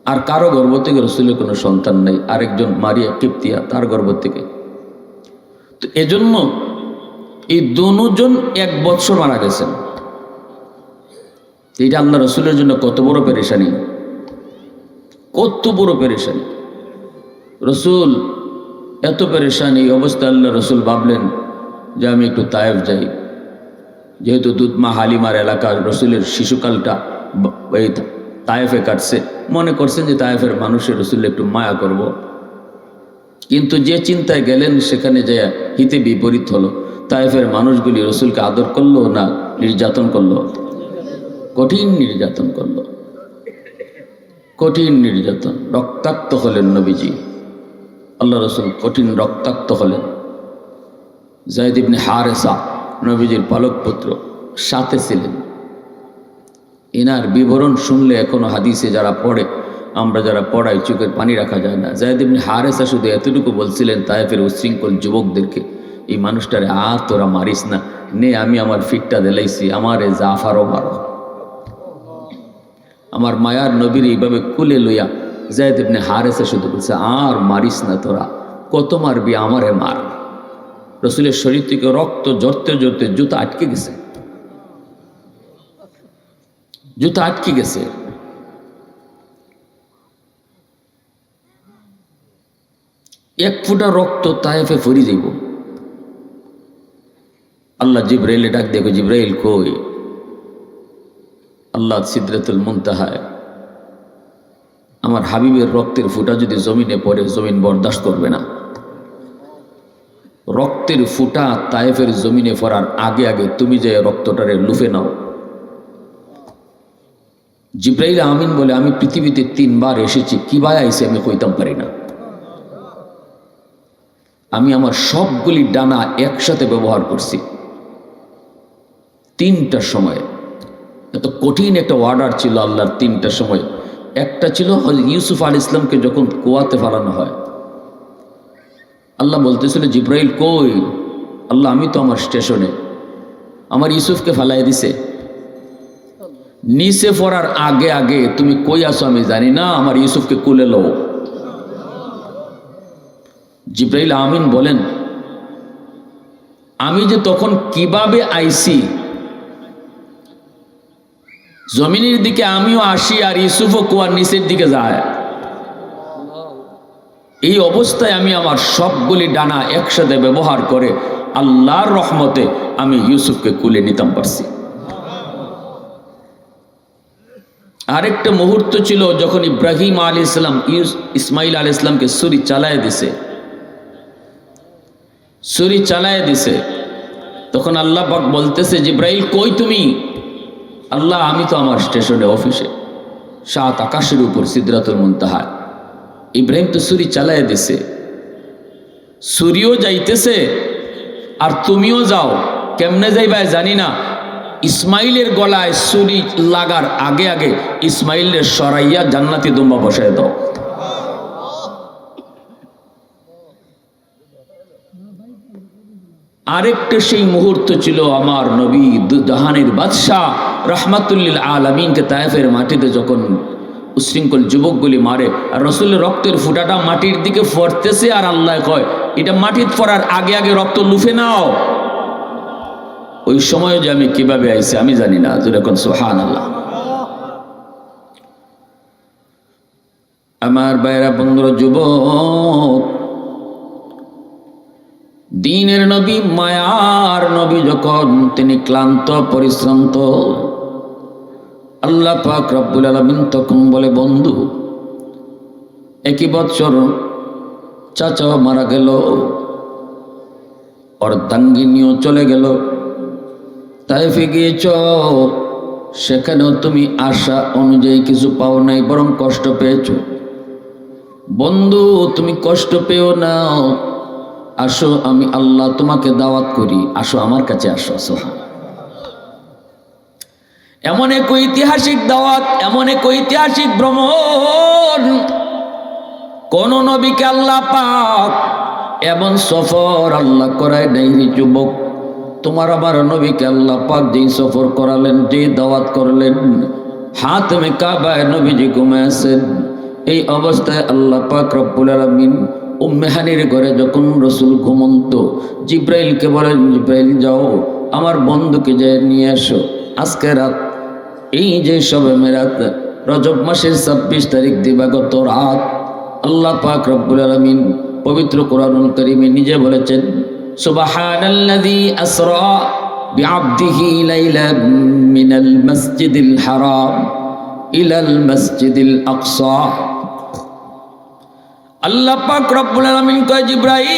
আর কারো গর্ভ থেকে রসুলের কোনো সন্তান নেই। আরেকজন মারিয়া কিপ্তিয়া, তার গর্ভ থেকে। তো এজন্য এই দুজন এক বৎসর মারা গেছেন। এইটা আল্লাহ রসুলের জন্য কত বড় পেরেশানি, কত বড় পেরেশানি। রসুল এত পেরেশানি অবস্থায় আল্লাহ রসুল ভাবলেন যে আমি একটু তায়েফ যাই। যেহেতু দুধমা হালিমার এলাকার রসুলের শিশুকালটা এই তায়েফে কাটছে, মনে করছেন যে তায়েফের মানুষের রসুল একটু মায়া করব। কিন্তু যে চিন্তায় গেলেন সেখানে যে হিতে বিপরীত হলো। তায়েফের মানুষগুলি রসুলকে আদর করলো না নির্যাতন করলো? কঠিন নির্যাতন করলো, কঠিন নির্যাতন। রক্তাক্ত হলেন নবীজি, আল্লাহ রসুল কঠিন রক্তাক্ত হলেন। যায়েদ ইবনে হারেসা নবীজির পালক পুত্র সাথে ছিলেন। এনার বিবরণ শুনলে এখনো হাদিসে যারা পড়ে, আমরা যারা পড়াই, চোখের পানি রাখা যায় না। যায়েদ ইবনে হারেসা শুধু এতটুকু বলছিলেন তায়েফের উশৃঙ্খল যুবকদেরকে, এই মানুষটারে তোরা মারিস না, নে আমি আমার ফিটটা দিলাইছি, আমারে জাফারও মারো। আমার মায়ার নবীর এইভাবে কুলে লইয়া যায়েদ ইবনে হারেসা শুধু বলছে, আর মারিস না তোরা, কত মারবি, আমারে মার। রসুলের শরীর থেকে রক্ত জড়তে জড়তে জুতা আটকে গেছে, জুতা আটকে গেছে। এক ফুটা রক্ত তায়েফে ফরি যাইব। আল্লাহ জিব্রাইলে ডাক দেখো, জিব্রাইল কই? আল্লাহ সিদরাতুল মুনতাহায়, আমার হাবিবের রক্তের ফুটা যদি জমিনে পড়ে, জমিন বরদাস্ত করবে না। রক্তের ফুটা তায়েফের জমিনে পড়ার আগে আগে তুমি যে রক্তটারে লুফে নাও। জিব্রাইল আমিন বলে, আমি পৃথিবীতে 3 বার এসেছি, কি ভাই আইসে আমি কইতাম পারি না। আমি আমার সবগুলি ডানা একসাথে ব্যবহার করছি 3টার সময়। এত কঠিন একটা অর্ডার ছিল আল্লাহর 3টার সময়। একটা ছিল ইউসুফ আলাইহিস সালামকে যখন কুয়াতে ফেলানো হয়, আল্লাহ বলতেছিল, জিব্রাইল কই? আল্লাহ, আমি তো আমার স্টেশনে, আমার ইউসুফকে ফেলাই দিছে। নিচে পড়ার আগে আগে তুমি কই আসো আমি জানি না, আমার ইউসুফকে কুলে লো। জিব্রাইল আমিন বলেন, আমি যে তখন কিভাবে আইছি, জমিনের দিকে আমিও আসি আর ইউসুফও কুয়ার নিচের দিকে যায়। এই অবস্থায় আমি আমার সবগুলি ডানা একসাথে ব্যবহার করে আল্লাহর রহমতে আমি ইউসুফকে কুলে নিতাম পারছি। আরেকটা মুহূর্ত ছিল যখন ইব্রাহিম আলাইহিস সালাম ইসমাইল আলাইহিস সালামকে ছুরি চালায় দিছে, ছুরি চালায় দিছে। তখন আল্লাহ পাক বলতেছে, জিব্রাইল কই তুমি? আল্লাহ, আমি তো আমার স্টেশনে, অফিসে, 7 আকাশের উপর সিদরাতুল মুনতাহা। ইব্রাহিম তো ছুরি চালায় দিছে, ছুরিও যাইতেছে আর তুমিও যাও। কেমনে যাইবা জানি না। ইসমাইলের গলায় ছুরি লাগার আগে আগে ইসমাইলের সরাইয়া জান্নাতি দুম্বা বসায় দাও। আরেকটা সেই মুহূর্ত ছিল আমার নবী দুজাহানের বাদশাহ রাহমাতুল্লিল আলামিনকে তায়েফের মাটিতে যখন উশৃঙ্খল যুবকগুলি মারে আর রসুলের রক্তের ফুটাটা মাটির দিকে পড়তেছে, আর আল্লাহ কয়, এটা মাটির পড়ার আগে আগে রক্ত লুফে নাও। ওই সময় যে আমি কিভাবে আইছি আমি জানি না, যেরকম সুবহানাল্লাহ। আমার ভাইরা, বন্ধুরা, যুবক, দ্বীনের নবী, মায়ার নবী যখন তিনি ক্লান্ত পরিশ্রান্ত, আল্লাহ পাক রব্বুল আলামিন তখন বলে, বন্ধু, 1 বছর চাচা মারা গেল, অর্ধাঙ্গিনীও চলে গেল, তাইফে গিয়েছ, সেখানেও তুমি আশা অনুযায়ী কিছু পাও নাই, বরং কষ্ট পেয়েছ। বন্ধু, তুমি কষ্ট পেও না, আসো, আমি আল্লাহ তোমাকে দাওয়াত করি, আসো আমার কাছে, আসো। এমন এক ঐতিহাসিক দাওয়াত, এমন এক ঐতিহাসিক ভ্রমণ, কোন নবীকে আল্লাহ পাক এমন সফর আল্লাহ করায় নাই রে যুবক। তোমার আমার নবীকে আল্লাহ পাক যেই সফর করালেন, যে দাওয়াত করলেন, হাতমে কাবায় নবীজি ঘুমাইছেন। এই অবস্থায় আল্লাহ পাক রব্বুল আলামিন উম্মে হানির ঘরে যখন রসুল ঘুমন্ত, জিব্রাইলকে বলেন, জিব্রাইল যাও আমার বন্ধুকে যে নিয়ে আসো। আজকে রাত, এই যে শবে মেরাত, রজব মাসের 26 তারিখ দিবাগত রাত, আল্লাহ পাক রব্বুল আলামিন পবিত্র কোরআনুল কারীমে নিজে বলেছেন, সুবহানাল্লাযী আসরা বিআবদিহি লাইলান মিনাল মাসজিদিল হারাম ইলাল মাসজিদিল আকসা। আল্লাহ পাক রব্বুল আলামিন কয়, জিব্রাইল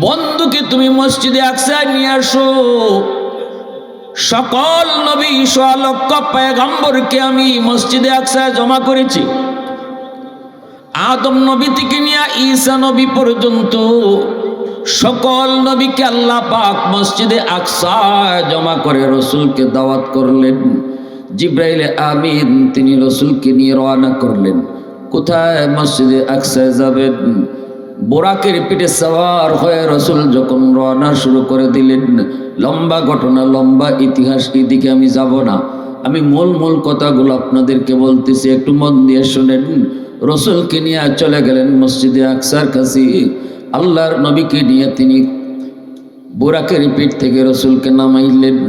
বন্ধুকে তুমি মসজিদে আকসায় নিয়ে আসো। সকল নবী লক্ষ পয়গম্বরকে আমি মসজিদে আকসায় জমা করেছি। আদম নবী থেকে নিয়ে ঈসা নবী পর্যন্ত সকল নবীকে আল্লাহ পাক মসজিদে আকসায় জমা করে রসুলকে দাওয়াত করলেন। জিব্রাইল আমিন তিনি রসুলকে নিয়ে রওনা করলেন। কোথায়? মসজিদে আকসায় যাবেন। বোরাকের পিঠে সওয়ার হয়ে রসুল যখন রওনা শুরু করে দিলেন, লম্বা ঘটনা, লম্বা ইতিহাস, এদিকে আমি যাব না। আমি মূল কথাগুলো আপনাদেরকে বলতেছি, একটু মন দিয়ে শোনেন। রসুলকে নিয়ে চলে গেলেন মসজিদে আকসার কাছে। আল্লাহর নবীকে নিয়ে তিনি বোরাকের পিঠ থেকে রসুলকে নামাইলেন।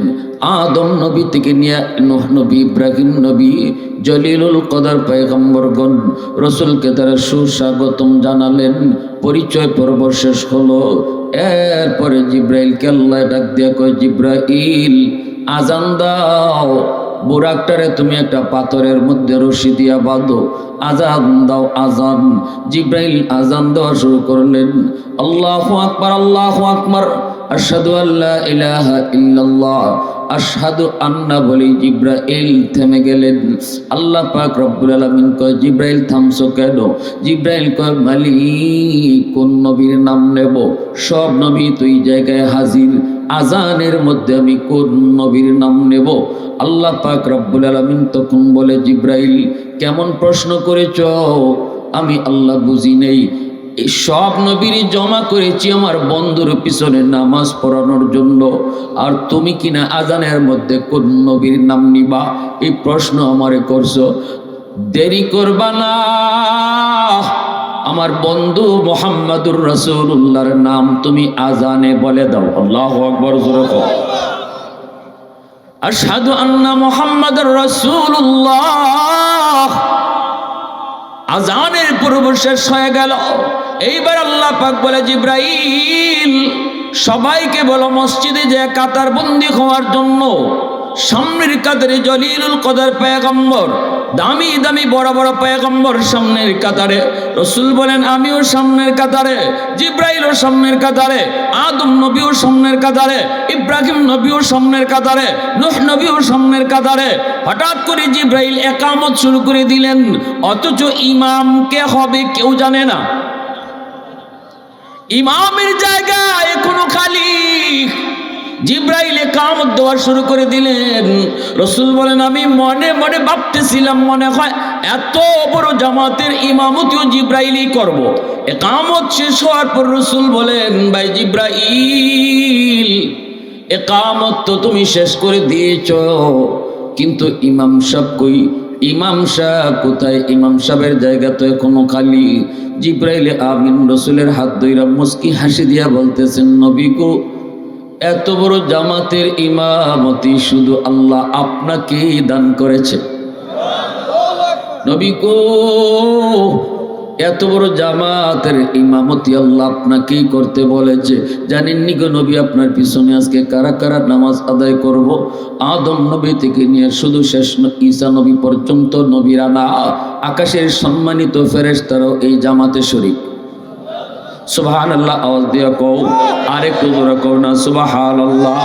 আদম নবী থেকে নিয়ে নূহ নবী, ইব্রাহিম নবী, জলিলুল কদর পয়গম্বরগণ রসুলকে তারা সুস্বাগতম জানালেন। পরিচয় পর্ব শেষ হলো। এরপরে জিব্রাইলকে আল্লাহ ডাক দিয়া কয়, জিব্রাইল আজান দাও। বোরাকটারে তুমি একটা পাথরের মধ্যে রশি দিয়া বাঁধো, আজান দাও। আজান। জিব্রাইল আজান দেওয়া শুরু করলেন। আল্লাহু আকবার, আল্লাহু আকবার, আশহাদু আল্লা ইলাহা ইল্লাল্লাহ, আশহাদু আন্না বলি জিব্রাইল থেমে গেলেন। আল্লাহ পাক রব্বুল আলামিন কয়, জিব্রাইল থামছো কেন? জিব্রাইল কয়, মালিক কোন নবীর নাম নেব? সব নবী তো এই জায়গায় হাজির, আজানের মধ্যে আমি কোন নবীর নাম নেব? আল্লাহ পাক রব্বুল আলামিন তখন বলে, জিব্রাইল কেমন প্রশ্ন করেছ? আমি আল্লাহ বুঝি নেই। এই সব নবীর জমা করেছি আমার বন্ধুর পিছনে নামাজ পড়ানোর জন্য, আর তুমি কিনা আজানের মধ্যে কোন নবীর নাম নিবা? এই প্রশ্ন আমারে করছো। দেরি করবা না, আমার বন্ধু মুহাম্মাদুর রাসূলুল্লাহর নাম তুমি আজানে বলে দাও। আল্লাহু আকবার, জোরে কও। আশহাদু আন্না মুহাম্মাদুর রাসূলুল্লাহ। আজানের পূর্ব শেষ হয়ে গেল। এইবার আল্লাহ পাক বলে, জিব্রাইল সবাইকে বলো মসজিদে যে কাতার বন্দী হওয়ার জন্য। সামনের কাতারে জলিলুল কদর পয়গম্বর, দামি দামি বড় বড় পয়গম্বর সামনের কাতারে। রসুল বলেন আমিও সামনের কাতারে, জিব্রাইলও সামনের কাতারে, আদম নবীও সামনের কাতারে, ইব্রাহিম নবীও সামনের কাতারে, নূহ নবীও সামনের কাতারে। হঠাৎ করে জিব্রাইল একামত শুরু করে দিলেন, অথচ ইমাম কে হবে কেউ জানে না। ইমামের জায়গা এখনো খালি। জিব্রাইল একামত দেওয়া শুরু করে দিলেন। রসুল বলেন আমি মনে মনে ভাবতেছিলাম, মনে হয় এত বড় জামাতের ইমামতিও জিব্রাইলই করব। একামত শেষ হওয়ার পর রসুল বলেন, ভাই জিব্রাইল একামত তো তুমি শেষ করে দিয়েছ, কিন্তু ইমাম সাহেব কই? ইমাম সাহেব কোথায়? ইমাম সাহেবের জায়গা তো এখনো খালি। জিব্রাইল আমিন রসুলের হাত ধইরা মুস্কি হাসি দিয়া বলতেছেন, নবী গো, এত বড় জামাতের ইমামতি শুধু আল্লাহ আপনাকেই দান করেছে। নবী গো, এত বড় জামাতের ইমামতি আল্লাহ আপনাকেই করতে বলেছে। জানেননি গো নবী, আপনার পিছনে আজকে কারা কারা নামাজ আদায় করব? আদম নবী থেকে নিয়ে শুধু শেষ ঈসা নবী পর্যন্ত নবীরা না, আকাশের সম্মানিত ফেরেশতারাও এই জামাতে শরীক। সুবহানাল্লাহ আওয়াজ দিয়া কও, আরেকটু জোরে কও না সুবহানাল্লাহ,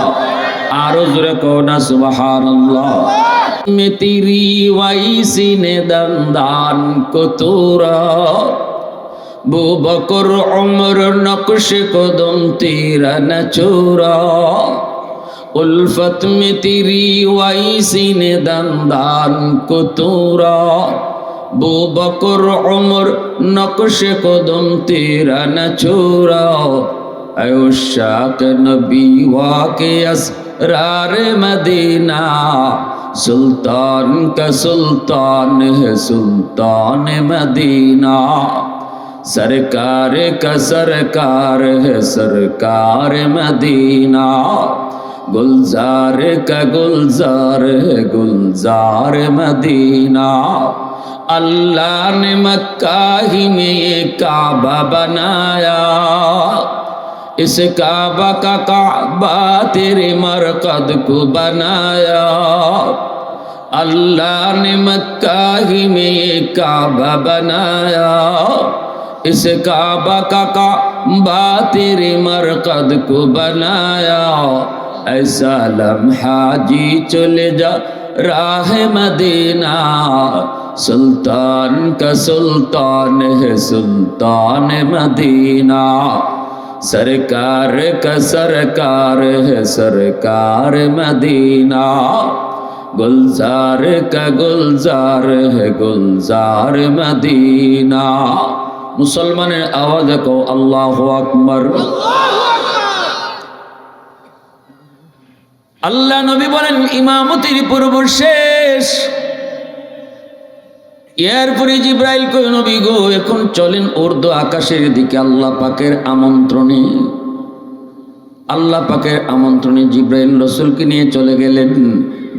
আরো জোরে কও না সুবহানাল্লাহ। মে তেরি ওয়াইসি নে দন্দান কো তোরা, বু বকর উমর নকশ কদম তেরা ন চোরা। উলফত মে তেরি ওয়াইসি নে দন্দান কো তোরা, बू बकर उमर नक्श कदम तेरा न छोड़ा। अयुशाक नबी वाके असरार मदीना, सुल्तान का सुल्तान है सुल्तान मदीना। सरकार का सरकार है सरकार मदीना, गुलजार का गुलजार है गुलजार मदीना। अल्लाह ने मक्का ही में ये काबा बनाया, इस काबा का काबा तेरे मरकद को बनाया। अल्लाह ने मक्का ही में ये काबा बनाया, इस काबा का काबा तेरे मरकद को बनाया ऐसा लम्हा जी चले जा राह मदीना सुल्तान का सुल्तान है सुल्तान मदीना सरकार का सरकार है सरकार मदीना गुलजार का गुलजार है गुलजार मदीना मुसलमाনের आवाज को अल्लाहु अकबर আল্লাহ নবী বলেন ইমামতির পূর্ব শেষ এরপরে জিব্রাইল কই নবী গো এখন চলেন উর্দু আকাশের দিকে আল্লাহ পাকের আমন্ত্রণে আল্লাহ পাকের আমন্ত্রণে জিব্রাইল রাসূলকে নিয়ে চলে গেলেন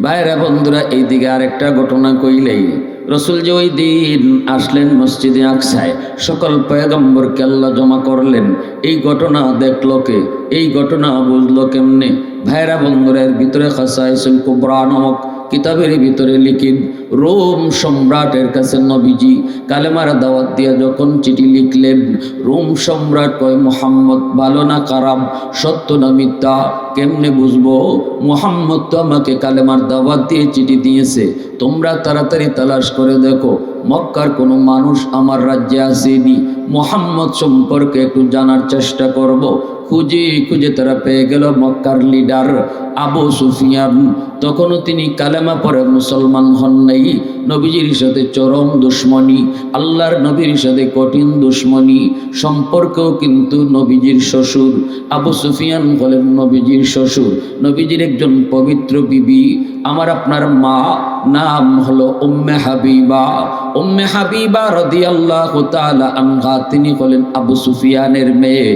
ভাইরা বন্ধুরা এইদিকে আরেকটা ঘটনা কইলেই রসুল যে ওই দিন আসলেন মসজিদে আকসায় সকল পয়গম্বরকে আল্লাহ জমা করলেন এই ঘটনা দেখলো কে এই ঘটনা বুঝলো কেমনে ভাইরা বন্ধুরা এর ভিতরে খাসাইসুল কুবরা নামক কিতাবের ভিতরে লিখিন রোম সম্রাটের কাছে নবীজি কালেমার দাওয়াত দিয়ে যখন চিঠি লিখলেন রোম সম্রাট কয় মুহাম্মদ ভালো না খারাপ সত্য না মিথ্যা কেমনে বুঝবো মুহাম্মদ তো আমাকে কালেমার দাওয়াত দিয়ে চিঠি দিয়েছে তোমরা তাড়াতাড়ি তালাশ করে দেখো মক্কার কোনো মানুষ আমার রাজ্যে আসেনি মুহাম্মদ সম্পর্কে একটু জানার চেষ্টা করব খুঁজে খুঁজে তারা পেয়ে গেল মক্কার লিডার আবু সুফিয়ান তখনও তিনি কালেমা পড়ে মুসলমান হন নাই নবীজির সাথে চরম দুশ্মনী আল্লাহর নবীর সাথে কঠিন দুশ্মনী সম্পর্কেও কিন্তু নবীজির শ্বশুর আবু সুফিয়ান হলেন নবীজির শ্বশুর নবীজির একজন পবিত্র বিবি আমার আপনার মা নাম হলো উম্মে হাবিবা রাদিয়াল্লাহু তাআলা আনহা তিনি হলেন আবু সুফিয়ানের মেয়ে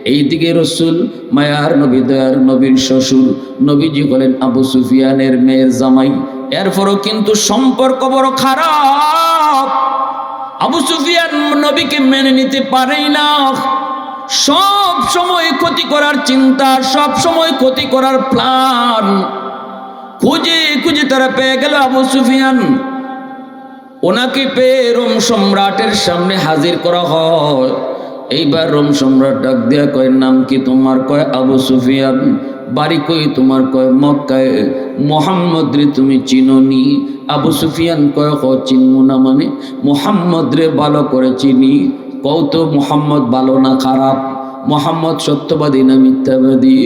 এইদিকে রসুল মায়ার নবী দয়ার নবীর শ্বশুর নবীজি হলেন আবু সুফিয়ানের মেয়ের জামাই এরপরও কিন্তু সম্পর্ক বড় খারাপ আবু সুফিয়ান নবীকে মেনে নিতে পারেই না সব সময় ক্ষতি করার চিন্তা সব সময় ক্ষতি করার প্ল্যান খুঁজে খুঁজে তারা পেয়ে গেল আবু সুফিয়ান ওনাকে পেয়ে রোম সম্রাটের সামনে হাজির করা হয় এইবার রোম সম্রাট ডাক দিয়া কয় নাম কি তোমার কয় আবু সুফিয়ান বাড়ি কই তোমার কয় মক্কায় মুহাম্মদ রে তুমি চিনোনি আবু সুফিয়ান কয় চিনমু না মানে মুহাম্মদ রে ভালো করে চিনি কও তো মুহাম্মদ ভালো না খারাপ মুহাম্মদ সত্যবাদী না মিথ্যাবাদী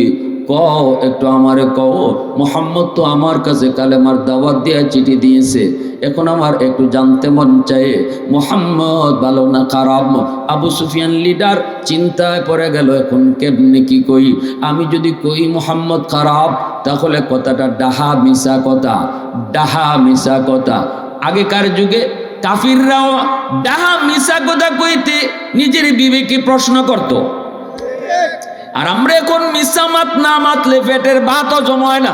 কও একটু আমারে কও মুহাম্মদ তো আমার কাছে কালেমার দাওয়াত দিয়ে চিঠি দিয়েছে এখন আমার একটু জানতে মন চায় মুহাম্মদ ভালো না খারাপ আবু সুফিয়ান লিডার চিন্তায় পড়ে গেল এখন কেমনে কি কই আমি যদি কই মুহাম্মদ খারাপ তাহলে কথাটা ডাহা মিশা কথা আগেকার যুগে কাফিররাও ডাহা মিশা কথা কইতে নিজের বিবেকে প্রশ্ন করত আর আমরা এখন মিশা মাত না মাতলে পেটের ভাতও জমায় না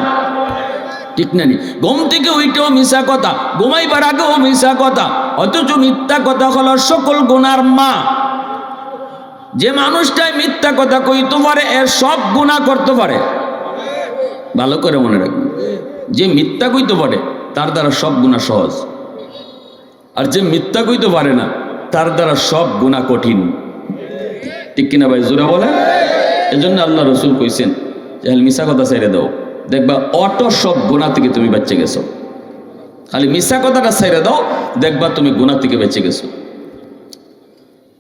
ঠিক না ঘুম থেকে ওইটাও মিশা কথা ঘুমাইবার আগেও মিশা কথা অথচ মিথ্যা কথা হলো সকল গুনার মা যে মানুষটাই মিথ্যা কথা কইতে পারে এর সব গুনাহ করতে পারে ভালো করে মনে রাখবেন যে মিথ্যা কইতে পারে তার দ্বারা সব গুনাহ সহজ আর যে মিথ্যা কইতে পারে না তার দ্বারা সব গুনাহ কঠিন ঠিক কিনা ভাই জোরে বলে এজন্য আল্লাহ রসুল কইছেন যে মিশা কথা ছেড়ে দাও দেখবা অটো সব গুনাহ থেকে তুমি বেঁচে গেছো খালি মিশা কথাটা ছেড়ে দাও দেখবা তুমি গুনাহ থেকে বেঁচে গেছো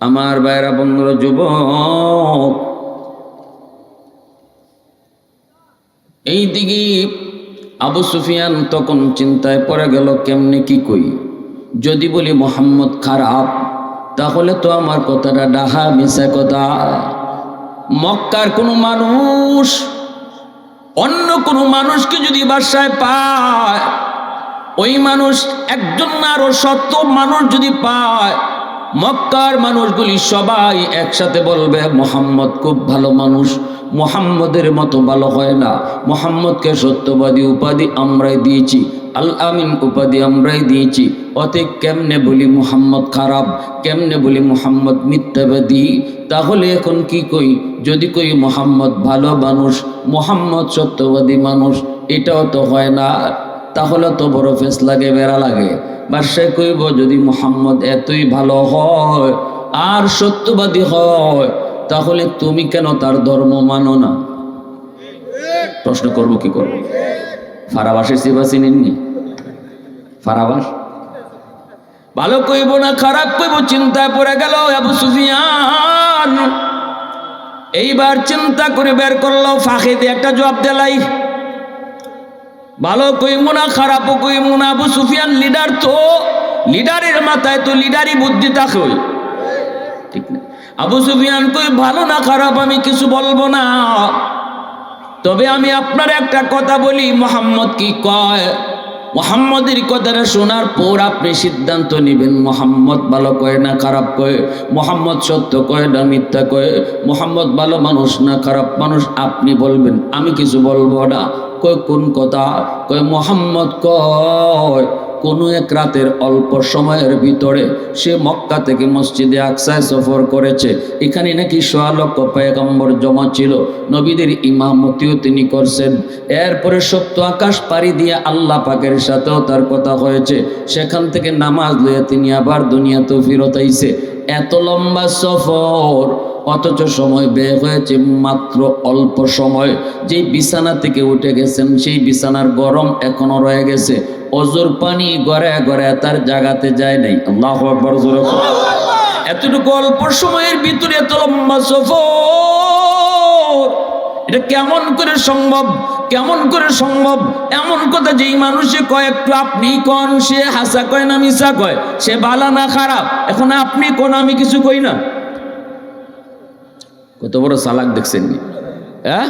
আমার ভাইরা বন্ধুরা যুবক এইদিকে আবু সুফিয়ান তখন চিন্তায় পড়ে গেল কেমনে কি কই যদি বলি মুহাম্মদ খারাপ তাহলে তো আমার কথাটা ডাহা মিশা কথা মক্কার কোনো মানুষ অন্য কোনো মানুষকে যদি বাসায় পায় ওই মানুষ একজন আরো 70 মানুষ যদি পায় মক্কার মানুষগুলি সবাই একসাথে বলবে মুহাম্মদ খুব ভালো মানুষ মুহাম্মদের মতো ভালো হয় না মুহাম্মদকে সত্যবাদী উপাধি আমরাই দিয়েছি আল আমিন উপাধি আমরাই দিয়েছি অতএব কেমনে বলি মুহাম্মদ খারাপ কেমনে বলি মুহাম্মদ মিথ্যাবাদী তাহলে এখন কি কই যদি কই মুহাম্মদ ভালো মানুষ মুহাম্মদ সত্যবাদী মানুষ এটাও তো হয় না তাহলে তো বড় ফেস লাগে বেড়া লাগে বাদশাহ কইব যদি মুহাম্মদ এতই ভালো হয় আর সত্যবাদী হয়, তাহলে তুমি কেন তার ধর্ম মানো না? প্রশ্ন করব কি করব? ফারাবাসের সিবা চিনেননি? ফারাবাস ভালো কইব না খারাপ কইব চিন্তায় পড়ে গেল আবু সুফিয়ান। এইবার চিন্তা করে বের করলো ফাঁকে দিয়ে একটা জবাব দেলাই, ভালো কইব না খারাপও কইব না। আবু সুফিয়ান লিডার, তো লিডারের মাথায় তো লিডারই বুদ্ধি থাকে, ঠিক না? আবু সুফিয়ান কই ভালো না খারাপ আমি কিছু বলবো না, তবে আমি আপনার একটা কথা বলি, মোহাম্মদ কি কয়, মোহাম্মদের কথাটা শোনার পর আপনি সিদ্ধান্ত নেবেন মোহাম্মদ ভালো কয় না খারাপ কয়, মোহাম্মদ সত্য কয় না মিথ্যা কয়, মোহাম্মদ ভালো মানুষ না খারাপ মানুষ, আপনি বলবেন, আমি কিছু বলবো না। কয় কোন কথা? কয় মোহাম্মদ কয় কোনো এক রাতের অল্প সময়ের ভিতরে সে মক্কা থেকে মসজিদে আকসায় সফর করেছে, এখানে নাকি ১৬ লক্ষ পয়গম্বর জমা ছিল, নবীদের ইমামতিও তিনি করছেন, এরপরে ৭০ আকাশ পাড়ি দিয়ে আল্লাহ পাকের সাথেও তার কথা হয়েছে, সেখান থেকে নামাজ লইয়া তিনি আবার দুনিয়াতেও ফিরত আইছে। এত লম্বা সফর, অথচ সময় ব্যয় হয়েছে মাত্র অল্প সময়। যেই বিছানা থেকে উঠে গেছেন সেই বিছানার গরম এখনো রয়ে গেছে, অজুর পানি গড়ে গড়ে তার জাগাতে যায় নাই। আল্লাহু আকবার। এতটুকু অল্প সময়ের ভিতরে এত লম্বা সফর, এটা কেমন করে সম্ভব? কেমন করে সম্ভব? এমন কথা যেই মানুষে কয় একটু আপনি কোন, সে হাসা কয় না মিশা কয়, সে ভালো না খারাপ, এখন আপনি কোন আমি কিছু কই না। কত বড় চালাক দেখছেন? হ্যাঁ,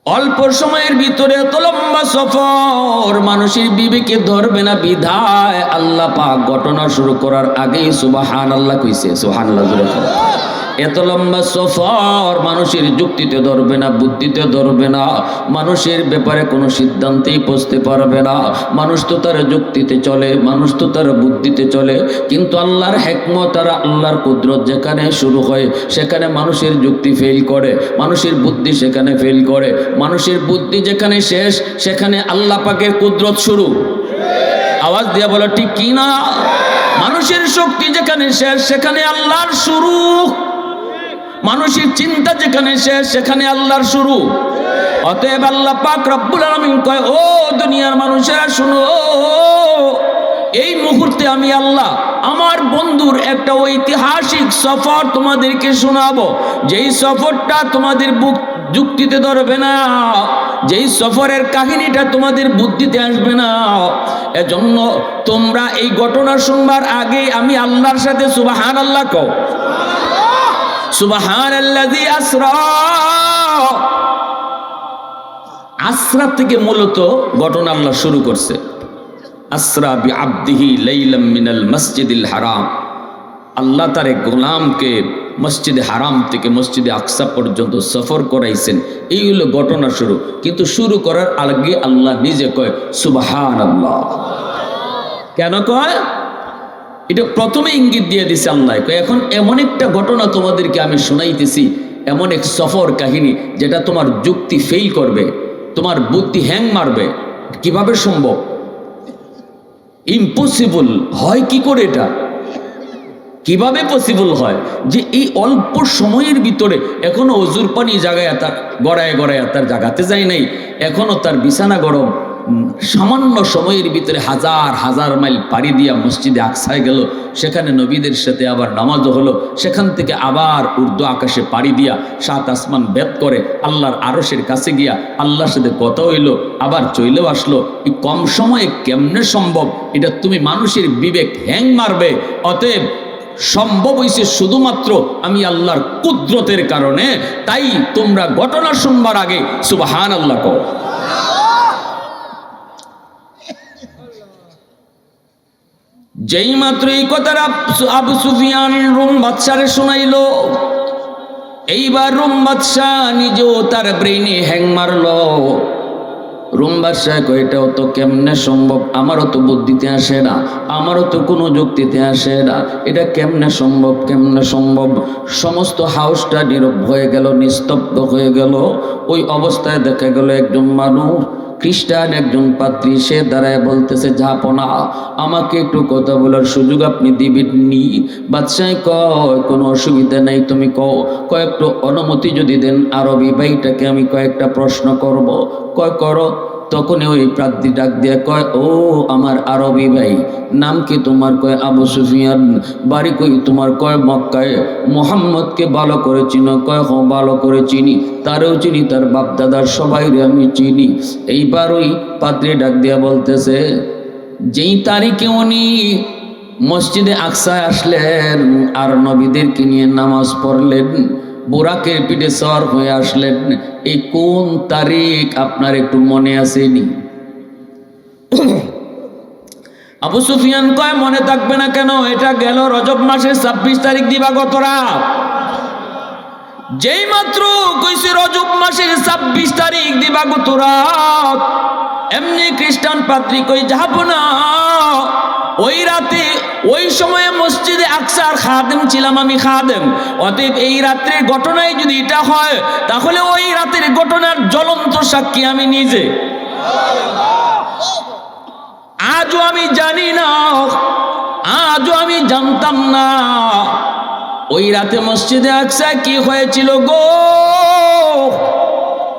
অল্প সময়ের ভিতরে এত লম্বা সফর, মানুষের বিবেকে ধরবে না বিধায় আল্লাহ পাক ঘটনা শুরু করার আগেই সুবহানাল্লাহ কইছে। সুবহানাল্লাহ জোরে বলো। এত লম্বা সফর মানুষের যুক্তিতে ধরবে না, বুদ্ধিতে ধরবে না, মানুষের ব্যাপারে কোনো সিদ্ধান্তেই পৌঁছতে পারবে না। মানুষ তো তার যুক্তিতে চলে, মানুষ তো তার বুদ্ধিতে চলে, কিন্তু আল্লাহর হিকমত আর আল্লাহর কুদরত যেখানে শুরু হয় সেখানে মানুষের যুক্তি ফেল করে, মানুষের বুদ্ধি সেখানে ফেল করে, মানুষের বুদ্ধি যেখানে শেষ সেখানে আল্লাহ পাকের কুদরত শুরু। আওয়াজ দিয়া বলো ঠিক কি না? মানুষের শক্তি যেখানে শেষ সেখানে আল্লাহর শুরু, মানুষের চিন্তা যেখানে শেষ সেখানে আল্লাহর শুরু। অতএব আল্লাহ পাক রব্বুল আলামিন কয়, ও দুনিয়ার মানুষেরা শুনো, এই মুহূর্তে আমি আল্লাহ আমার বন্ধুর একটা ঐতিহাসিক সফর তোমাদেরকে শোনাবো, যেই সফরটা তোমাদের যুক্তিতে ধরবে না, যেই সফরের কাহিনীটা তোমাদের বুদ্ধিতে আসবে না। এজন্য তোমরা এই ঘটনা শুনবার আগে আমি আল্লাহর সাথে সুবহানাল্লাহ কও। সুবহানাল্লাযী আসরা, আসরা থেকে মূলত ঘটনা আল্লাহ শুরু করছে। আসরা বিআবদিহি লাইলাম মিনাল মসজিদিল হারাম, আল্লাহ তার এক গোলামকে মসজিদে হারাম থেকে মসজিদে আকসা পর্যন্ত সফর করাইছেন, এই হলো ঘটনা শুরু। কিন্তু শুরু করার আগে আল্লাহ নিজে কয় সুবহানাল্লাহ। কেন কয়? এটা প্রথমে ইঙ্গিত দিয়ে দিছে আল্লাহ, এখন এমন একটা ঘটনা তোমাদেরকে আমি শোনাইতেছি, এমন এক সফর কাহিনী যেটা তোমার যুক্তি ফেল করবে, তোমার বুদ্ধি হ্যাং মারবে। কিভাবে সম্ভব? ইম্পসিবল হয় কি করে? এটা কিভাবে পসিবল হয় যে এই অল্প সময়ের ভিতরে এখনো অজুর পানি জাগায় তার গড়ায় গড়ায় তার জাগাতে যায় নাই, এখনো তার বিছানা গরম, সামান্য সময়ের ভিতরে হাজার হাজার মাইল পাড়ি দিয়া মসজিদে আকসায় গেল, সেখানে নবীদের সাথে আবার নামাজও হলো, সেখান থেকে আবার উর্দু আকাশে পাড়ি দিয়া ৭ আসমান ভেদ করে আল্লাহর আরশের কাছে গিয়া আল্লাহর সাথে কথা হইলো, আবার চইলেও আসলো। এই কম সময়ে কেমনে সম্ভব? এটা তুমি মানুষের বিবেক হ্যাং মারবে। অতএব সম্ভব হয়েছে শুধুমাত্র আমি আল্লাহর কুদরতের কারণে। তাই তোমরা ঘটনা শুনবার আগে সুবহানাল্লাহ কও। যেই মাত্র এই কথাটা আবু সুফিয়ান রোম বাদশারে শোনাইলো, এইবার রোম বাদশাহ নিজেও তার ব্রেইনে হ্যাং মারলো। রোম বাদশাহ কয় এটাও তো কেমনে সম্ভব, আমারও তো বুদ্ধিতে আসে না, আমারও তো কোনো যুক্তিতে আসে না, এটা কেমনে সম্ভব, কেমনে সম্ভব? সমস্ত হাউসটা নীরব হয়ে গেল, নিস্তব্ধ হয়ে গেল। ওই অবস্থায় দেখা গেল একজন মানুষ খ্রিস্টান একজন পাত্রী, সে দাঁড়ায় বলতেছে, ঝাপনা আমাকে একটু কথা বলার সুযোগ আপনি দিবেননি? বাদশাহ কয়, কোনো অসুবিধা নাই, তুমি কয়েকটু অনুমতি যদি দেন আরবি ভাইটাকে আমি কয়েকটা প্রশ্ন করব। কয় করো। তখনই ওই প্রার্থী ডাক দিয়া কয়, ও আমার আরবি ভাই, নাম কি তোমার? কয় আবু সুফিয়ান। বাড়ি কই তোমার? কয় মক্কায়। মুহাম্মদকে ভালো করে চিনো? কয় হ ভালো করে চিনি, তারেও চিনি, তার বাপ দাদার সবাইরে আমি চিনি। এইবার ওই পাত্রী ডাক দিয়া বলতেছে, যেই তারিখে উনি মসজিদে আকসায় আসলেন আর নবীদেরকে নিয়ে নামাজ পড়লেন, বোরাকের পিঠে সওয়ার হয়ে আসলেন, এই কোন তারিখ আপনার একটু মনে আসেনি? আবু সুফিয়ান কয়, মনে থাকবে না কেন? এটা গেল রজব মাসের 26 তারিখ দিবাগত রাত। যেই মাত্র কইছে রজব মাসের 26 তারিখ দিবাগত রাত, এমনি খ্রিস্টান পাত্রী কই, যাব না। ওই রাতে ওই সময়ে মসজিদে আকসার খাদেম ছিলাম আমি, খাদেম। অতএব এই রাত্রের ঘটনায় যদি এটা হয়, তাহলে ওই রাতের ঘটনার জ্বলন্ত সাক্ষী আমি নিজে। আজও আমি জানি না, আজও আমি জানতাম না ওই রাতে মসজিদে আকসায় কি হয়েছিল গো।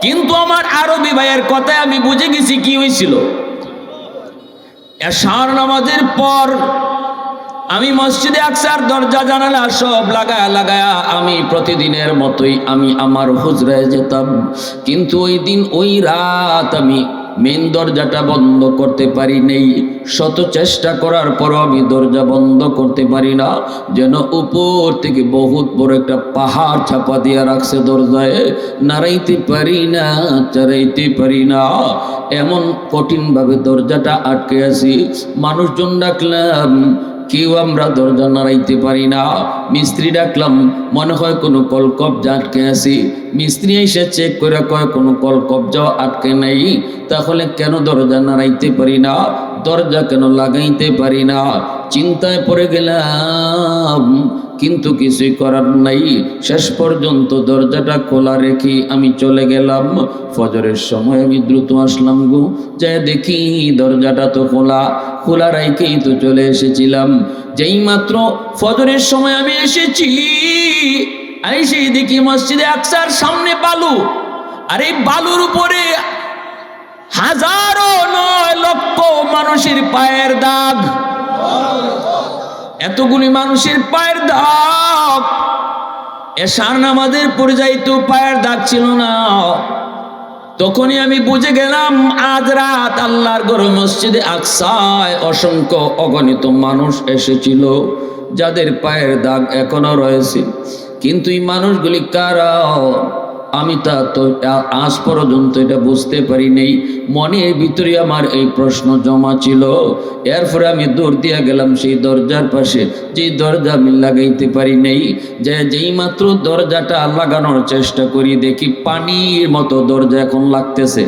কিন্তু আমার আরবি ভাইয়ের কথায় আমি বুঝে গেছি কি হয়েছিল। এশার নামাজের পর আমি মসজিদে আকসার দরজা জানালা সব লাগায়া আমি প্রতিদিনের মতোই আমি আমার হুজরায় যেতাম। কিন্তু ওই দিন ওই রাত আমি মেন দরজাটা বন্ধ করতে পারি নেই। শত চেষ্টা করার পরও আমি দরজা বন্ধ করতে পারি না, যেন উপর থেকে বহুত বড় একটা পাহাড় চাপা দিয়া রাখছে দরজায়। নাড়াইতে পারি না, চারাইতে পারি না, এমন কঠিনভাবে দরজাটা আটকে আছি। মানুষজন ডাকলাম, কেউ আমরা দরজা নাড়াইতে পারি না। মিস্ত্রি ডাকলাম, মনে হয় কোনো কলকব্জা আটকে আছি। মিস্ত্রি এসে চেক করে কয়, কোনো কলকব্জা আটকে নাই। তাহলে কেন দরজা নাড়াইতে পারি না, দরজা কেন লাগাইতে পারি না? চিন্তায় পড়ে গেলাম, কিন্তু কিছুই করার নাই। শেষ পর্যন্ত দরজাটা খোলা রেখে আমি চলে গেলাম। ফজরের সময় আমি দ্রুত আসলাম গো, যাই দেখি দরজাটা তো খোলা রেখেই তো চলে এসেছিলাম। যেই মাত্র ফজরের সময় আমি এসেছি, এসে দেখি মসজিদে আকসার সামনে বালু, আর এই বালুর উপরে হাজারো নয় লক্ষ মানুষের পায়ের দাগ। এতগুলি মানুষের পায়ের দাগ, এশার নামাজের পর্যায়ে পায়ের দাগ ছিল না। তখনই আমি বুঝে গেলাম আজ রাত আল্লাহর ঘর মসজিদে আকসায় অসংখ্য অগণিত মানুষ এসেছিল, যাদের পায়ের দাগ এখনো রয়েছে। কিন্তু এই মানুষগুলি কারা আমি তা তো আজ পর্যন্ত এটা বুঝতে পারি নেই। মনের ভিতরে আমার এই প্রশ্ন জমা ছিল। এরপরে আমি দৌড় দিয়া গেলাম সেই দরজার পাশে, যেই দরজা আমি লাগাইতে পারি নেই। যেই মাত্র দরজাটা লাগানোর চেষ্টা করি, দেখি পানির মতো দরজা এখন লাগতেছে।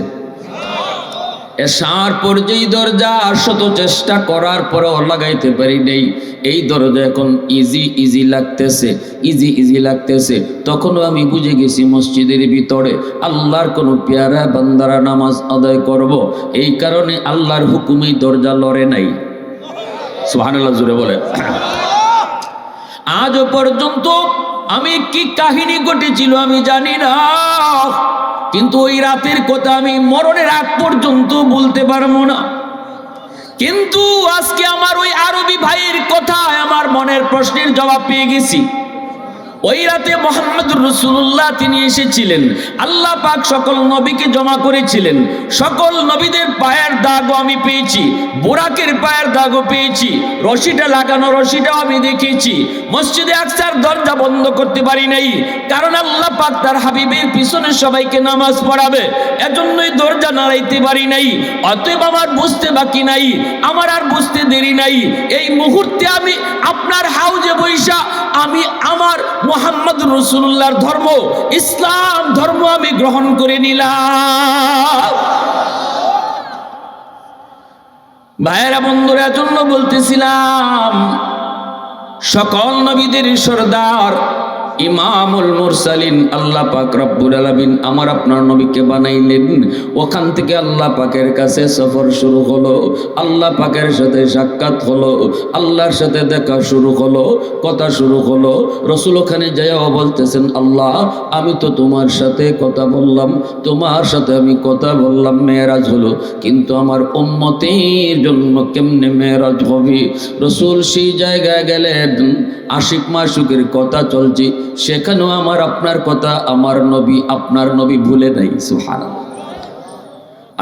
এশার পর যেই দরজা শত চেষ্টা করার পরেও লাগাইতে পারি নেই, এই দরজা এখন ইজি লাগতেছে। তখনও আমি বুঝে গেছি মসজিদের ভিতরে আল্লাহর কোনো পেয়ারা বান্দারা নামাজ আদায় করব, এই কারণে আল্লাহর হুকুমেই দরজা লড়ে নাই। সুবহানাল্লাহ জোরে বলে। আজও পর্যন্ত আমি কি কাহিনী ঘটেছিল আমি জানি না, কিন্তু ওই রাতের কথা আমি মরণের আগ পর্যন্ত বলতে পারবো না। কিন্তু আজকে আমার ওই আরবি ভাইয়ের কথায় আমার মনের প্রশ্নের জবাব পেয়ে গেছি। ওই রাতে মুহাম্মদুর রাসূলুল্লাহ তিনি এসেছিলেন, আল্লাহ পাক সকল নবীকে জমা করেছিলেন। সকল নবীদের পায়ের দাগও আমি পেয়েছি, বোরাকের পায়ের দাগও পেয়েছি, রশিটা লাগানো রশিটাও আমি দেখেছি। মসজিদে আকসার দরজা বন্ধ করতে পারি নাই, কারণ আল্লাহ পাক তার হাবিবের পিছনে সবাইকে নামাজ পড়াবে, এজন্যই দরজা নাড়াইতে পারি নাই। অতএব আমার বুঝতে বাকি নাই, আমার আর বুঝতে দেরি নাই। এই মুহূর্তে আমি আপনার হাউজে বৈশা আমি আমার মুহাম্মদুর রাসূলুল্লাহর ধর্ম, ইসলাম ধর্ম আমি গ্রহণ করে নিলাম। ভাইয়েরা বন্ধুরা, জন্য বলতেছিলাম সকল নবীদের সরদার ইমামুল মুরসালিন আল্লাহ পাক রব্বুল আলামিন আমার আপনার নবীকে বানাইলেন। ওখান থেকে আল্লাহ পাকের কাছে সফর শুরু হলো, আল্লাহ পাকের সাথে সাক্ষাৎ হলো, আল্লাহর সাথে দেখা শুরু হলো, কথা শুরু হলো। রসুল ওখানে যাইও বলতেছেন, আল্লাহ আমি তো তোমার সাথে কথা বললাম, তোমার সাথে আমি কথা বললাম, মেরাজ হলো, কিন্তু আমার উম্মতের জন্য কেমনে মেরাজ হবে? রসুল সেই জায়গায় গেলেন, আশিক মাশুকের কথা চলছে, সেখানেও আমার আপনার কথা আমার নবী আপনার নবী ভুলে নাই। সুবহানাল্লাহ।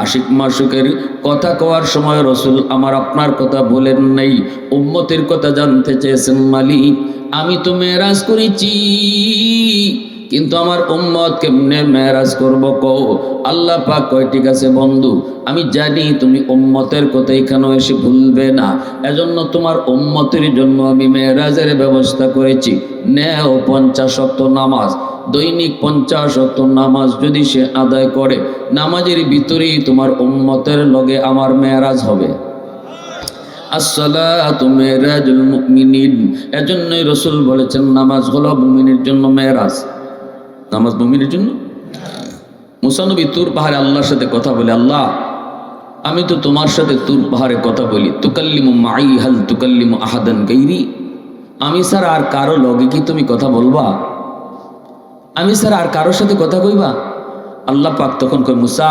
আশিক মাশুকের কথা কওয়ার সময় রসুল আমার আপনার কথা বলেন নাই, উম্মতের কথা জানতে চেয়েছেন। মালিক আমি তো মেরাজ করেছি, কিন্তু আমার উম্মত কেমনে মেরাজ করব কও? আল্লাহ পাক কয়, ঠিক আছে বন্ধু, আমি জানি তুমি উম্মতের কথা এখানে এসে ভুলবে না, এজন্য তোমার উম্মতের জন্য আমি মেরাজের ব্যবস্থা করেছি। নেও 50 ওয়াক্ত নামাজ, দৈনিক 50 ওয়াক্ত নামাজ যদি সে আদায় করে, নামাজের ভিতরেই তোমার উম্মতের লগে আমার মেরাজ হবে। আসসালাতু মেরাজুল মুমিনিন। এজন্যই রাসূল বলেছেন নামাজ হলো মুমিনের জন্য মেরাজ। নামাজ মুমিনের জন্য। মুসা নবী তুর পাহাড়ে আল্লাহর সাথে কথা বলে, আল্লাহ আমি তো তোমার সাথে তুর পাহাড়ে কথা বলি, তুকাল্লিমু মাই হাল তুকাল্লিমু আহাদান গায়রি, আমি স্যার আর কারো লগে কি তুমি কথা বলবা? আমি স্যার আর কারোর সাথে কথা কইবা? আল্লাহ পাক তখন কয়, মুসা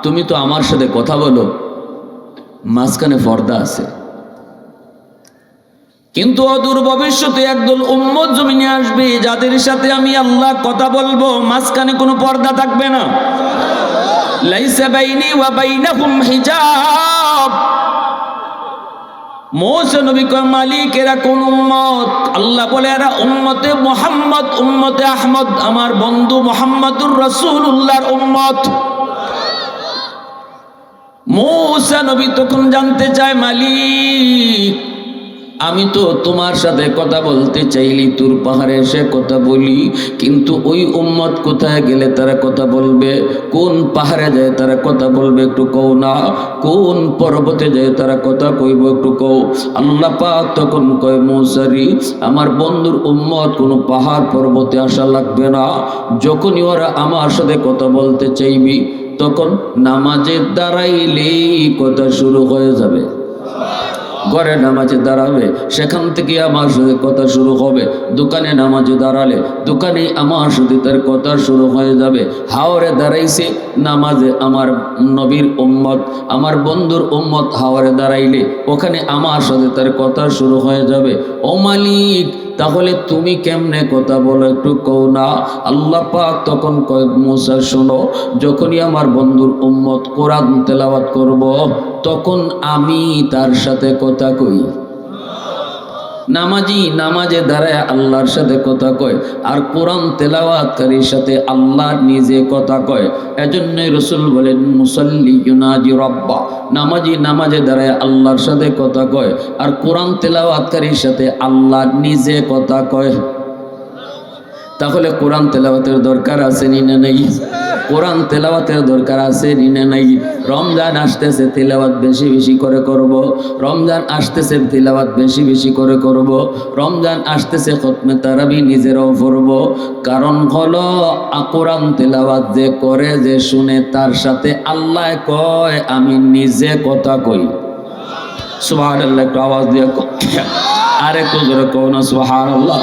তুমি তো আমার সাথে কথা বলো, মাঝখানে পর্দা আছে, কিন্তু অদূর ভবিষ্যতে একদল উম্মত জমিনে আসবে যাদের সাথে আমি আল্লাহ কথা বলবো, মাঝখানে কোনো পর্দা থাকবে না। লাইসা বাইনি ওয়া বাইনাহুম হিজাব। মুসা নবী কয়, মালিক এরা কোন উম্মত? আল্লাহ বলে, এরা উম্মতে মুহাম্মদ, উম্মতে আহমদ, আমার বন্ধু মুহাম্মদুর রাসূলুল্লাহর উম্মত। মুসা নবী তখন জানতে চায়, মালিক আমি তো তোমার সাথে কথা বলতে চাইলি, তুর পাহাড়ে এসে কথা বলি, কিন্তু ওই উম্মত কোথায় গেলে তারা কথা বলবে? কোন পাহাড়ে যায় তারা কথা বলবে একটু কও না? কোন পর্বতে যায় তারা কথা কইব একটু কও? আল্লাহ পাক তখন কয়, মুসারি আমার বন্ধুর উম্মত কোনো পাহাড় পর্বতে আসা লাগবে না, যখনই ওরা আমার সাথে কথা বলতে চাইবি তখন নামাজে দাঁড়াইলেই কথা শুরু হয়ে যাবে। ঘরে নামাজে দাঁড়াবে, সেখান থেকে আমার সাথে কথা শুরু হবে। দোকানে নামাজে দাঁড়ালে দোকানেই আমার সাথে তার কথা শুরু হয়ে যাবে। হাওরে দাঁড়াইছে নামাজে আমার নবীর উম্মত, আমার বন্ধুর উম্মত হাওরে দাঁড়াইলে ওখানে আমার সাথে তার কথা শুরু হয়ে যাবে। ও মালিক তাহলে তুমি কেমনে কথা বলো একটু কও না? আল্লাহ পাক তখন কয়, মুসা শোনো, যখনই আমার বন্ধুর উম্মত কোরআন তেলাওয়াত করব তখন আমি তার সাথে কথা কই। নামাজি নামাজে দাঁড়ায় আল্লাহর সাথে কথা কয়, আর কোরআন তেলাওয়াতকারীর সাথে আল্লাহ নিজে কথা কয়। এজন্যই রাসূল বলেন, মুসাল্লি ইউনাজি রাব্বা, নামাজি নামাজে দাঁড়ায় আল্লাহর সাথে কথা কয়, আর কোরআন তেলাওয়াতকারীর সাথে আল্লাহ নিজে কথা কয়। তাহলে কোরআন তেলাওয়াতের দরকার আছে নি না নাই? কোরআন তেলাওয়াতের দরকার আছে নি না নাই? রমজান আসতেছে, তেলাওয়াত বেশি বেশি করে করব। রমজান আসতেছে, তেলাওয়াত বেশি বেশি করে করব। রমজান আসতেছে, খতমে তারাবি নিজেরাও পড়ব। কারণ হলো কোরআন তেলাওয়াত যে করে, যে শুনে, তার সাথে আল্লাহ কয় আমি নিজে কথা কই। সুবহানাল্লাহ, একটু আওয়াজ দিয়ে আরে একটু জোরে কও না সুবহানাল্লাহ।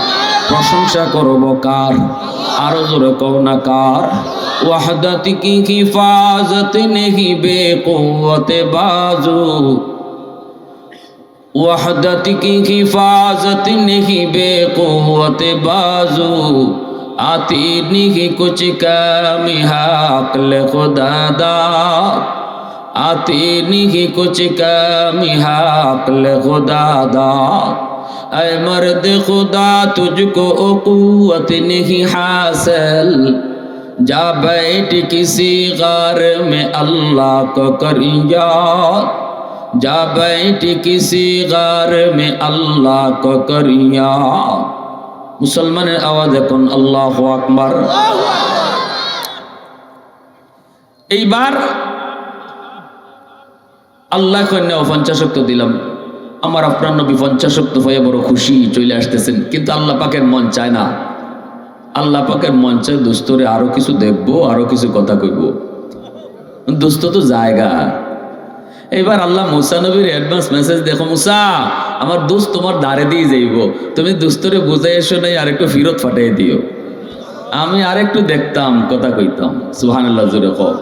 প্রশংসা করব কার? আরো জোরে কও না কার? वहदत की हिफाजत नहीं बेक़ुव्वत बाजू, वहदत की हिफाजत नहीं बेक़ुव्वत बाजू, आती नहीं कुछ काम अक़ल खुदा दाद, आती नहीं कुछ काम अक़ल खुदा दाद। ऐ मर्द खुदा तुझको क़ुव्वत नहीं हासिल, जा बैठ किसी गार में अल्लाह को कर याद, जा बैठ किसी गार में अल्लाह को कर याद। मुसलमाনের আওয়াজ এখন আল্লাহু আকবার। এইবার আল্লাহ কন্যা 50 ওয়াক্ত দিলাম, আমার আপনার নবী 50 ওয়াক্ত হয়ে বড় খুশি চলে আসতেছেন, কিন্তু আল্লাহ পাকের মন চায় না। আল্লাহ পাকের মঞ্চে দোস্তরে আরো কিছু দেখবো, আরো কিছু কথা কইব। দোস্ত তো জায়গা। এবার আল্লাহ মুসা নবীর অ্যাডভান্স মেসেজ, দেখো মুসা, আমার দোস্ত তোমার দ্বারে দিয়ে যাইব, তুমি দোস্তরে বুঝাই এসো নাই, আর একটু ফিরত ফাটাই দিও, আমি আর একটু দেখতাম, কথা কইতাম। সুবহানাল্লাহ, জোরে কও।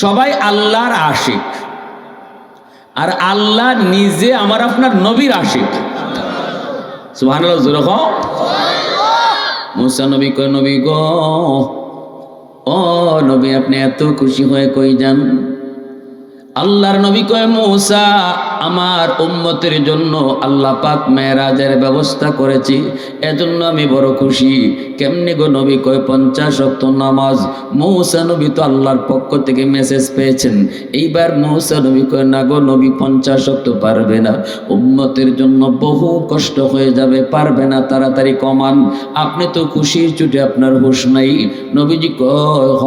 সবাই আল্লাহর আশিক, আর আল্লাহ নিজে আমার আপনার নবীর আশিক। সুবহানাল্লাহ, জোরে কও। মুসা নবী কয়, নবী গো, ও নবী, আপনি এত খুশি হয়ে কই যান? আল্লাহর নবী কয়, মুসা, আমার উম্মতের জন্য আল্লাহ পাক মেরাজের ব্যবস্থা করেছি, এজন্য আমি বড় খুশি। কেমনে গো নবী? কয় 50 ওয়াক্ত নামাজ। মুসা নবী তো আল্লাহর পক্ষ থেকে মেসেজ পেয়েছেন। এইবার মুসা নবী কয়, না গো নবী, 50 ওয়াক্ত পারবে না, উম্মতের জন্য বহু কষ্ট হয়ে যাবে, পারবে না, তাড়াতাড়ি কমান। আপনি তো খুশির চুটে আপনার হুঁশ নাই। নবীজি কয়, হ,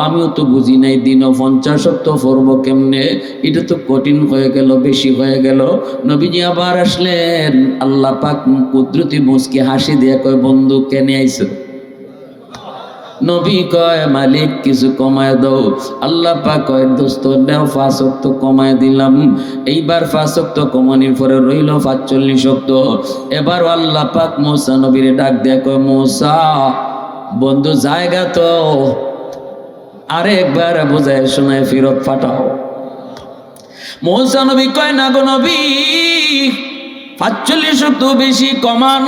আমিও তো বুঝি নাই, দিনও 50 ওয়াক্ত পড়বো কেমনে, এটা তো কঠিন হয়ে গেল, বেশি হয়ে গেল। নবীজি আবার আসলেন, আল্লাহ পাক কুদরতি মুচকি হাসি দিয়ে কয়, বন্ধু কেনে আইছো? নবী কয়, মালিক কিছু কমায় দাও। আল্লাহ পাক কয়, দোস্ত নাও, 5 ওয়াক্ত কমায় দিলাম। এইবার 5 ওয়াক্ত কমানির পরে রইল 45 ওয়াক্ত। এবার আল্লাহ পাক মুসা নবীরে ডাক দিয়ে কয়, মুসা বন্ধু, জায়গা তো আরেকবার বুঝায় শোনায় ফিরত পাঠাও। মুসা নবী কয়, না গো নবী, 45 ওয়াক্ত বেশি কমান।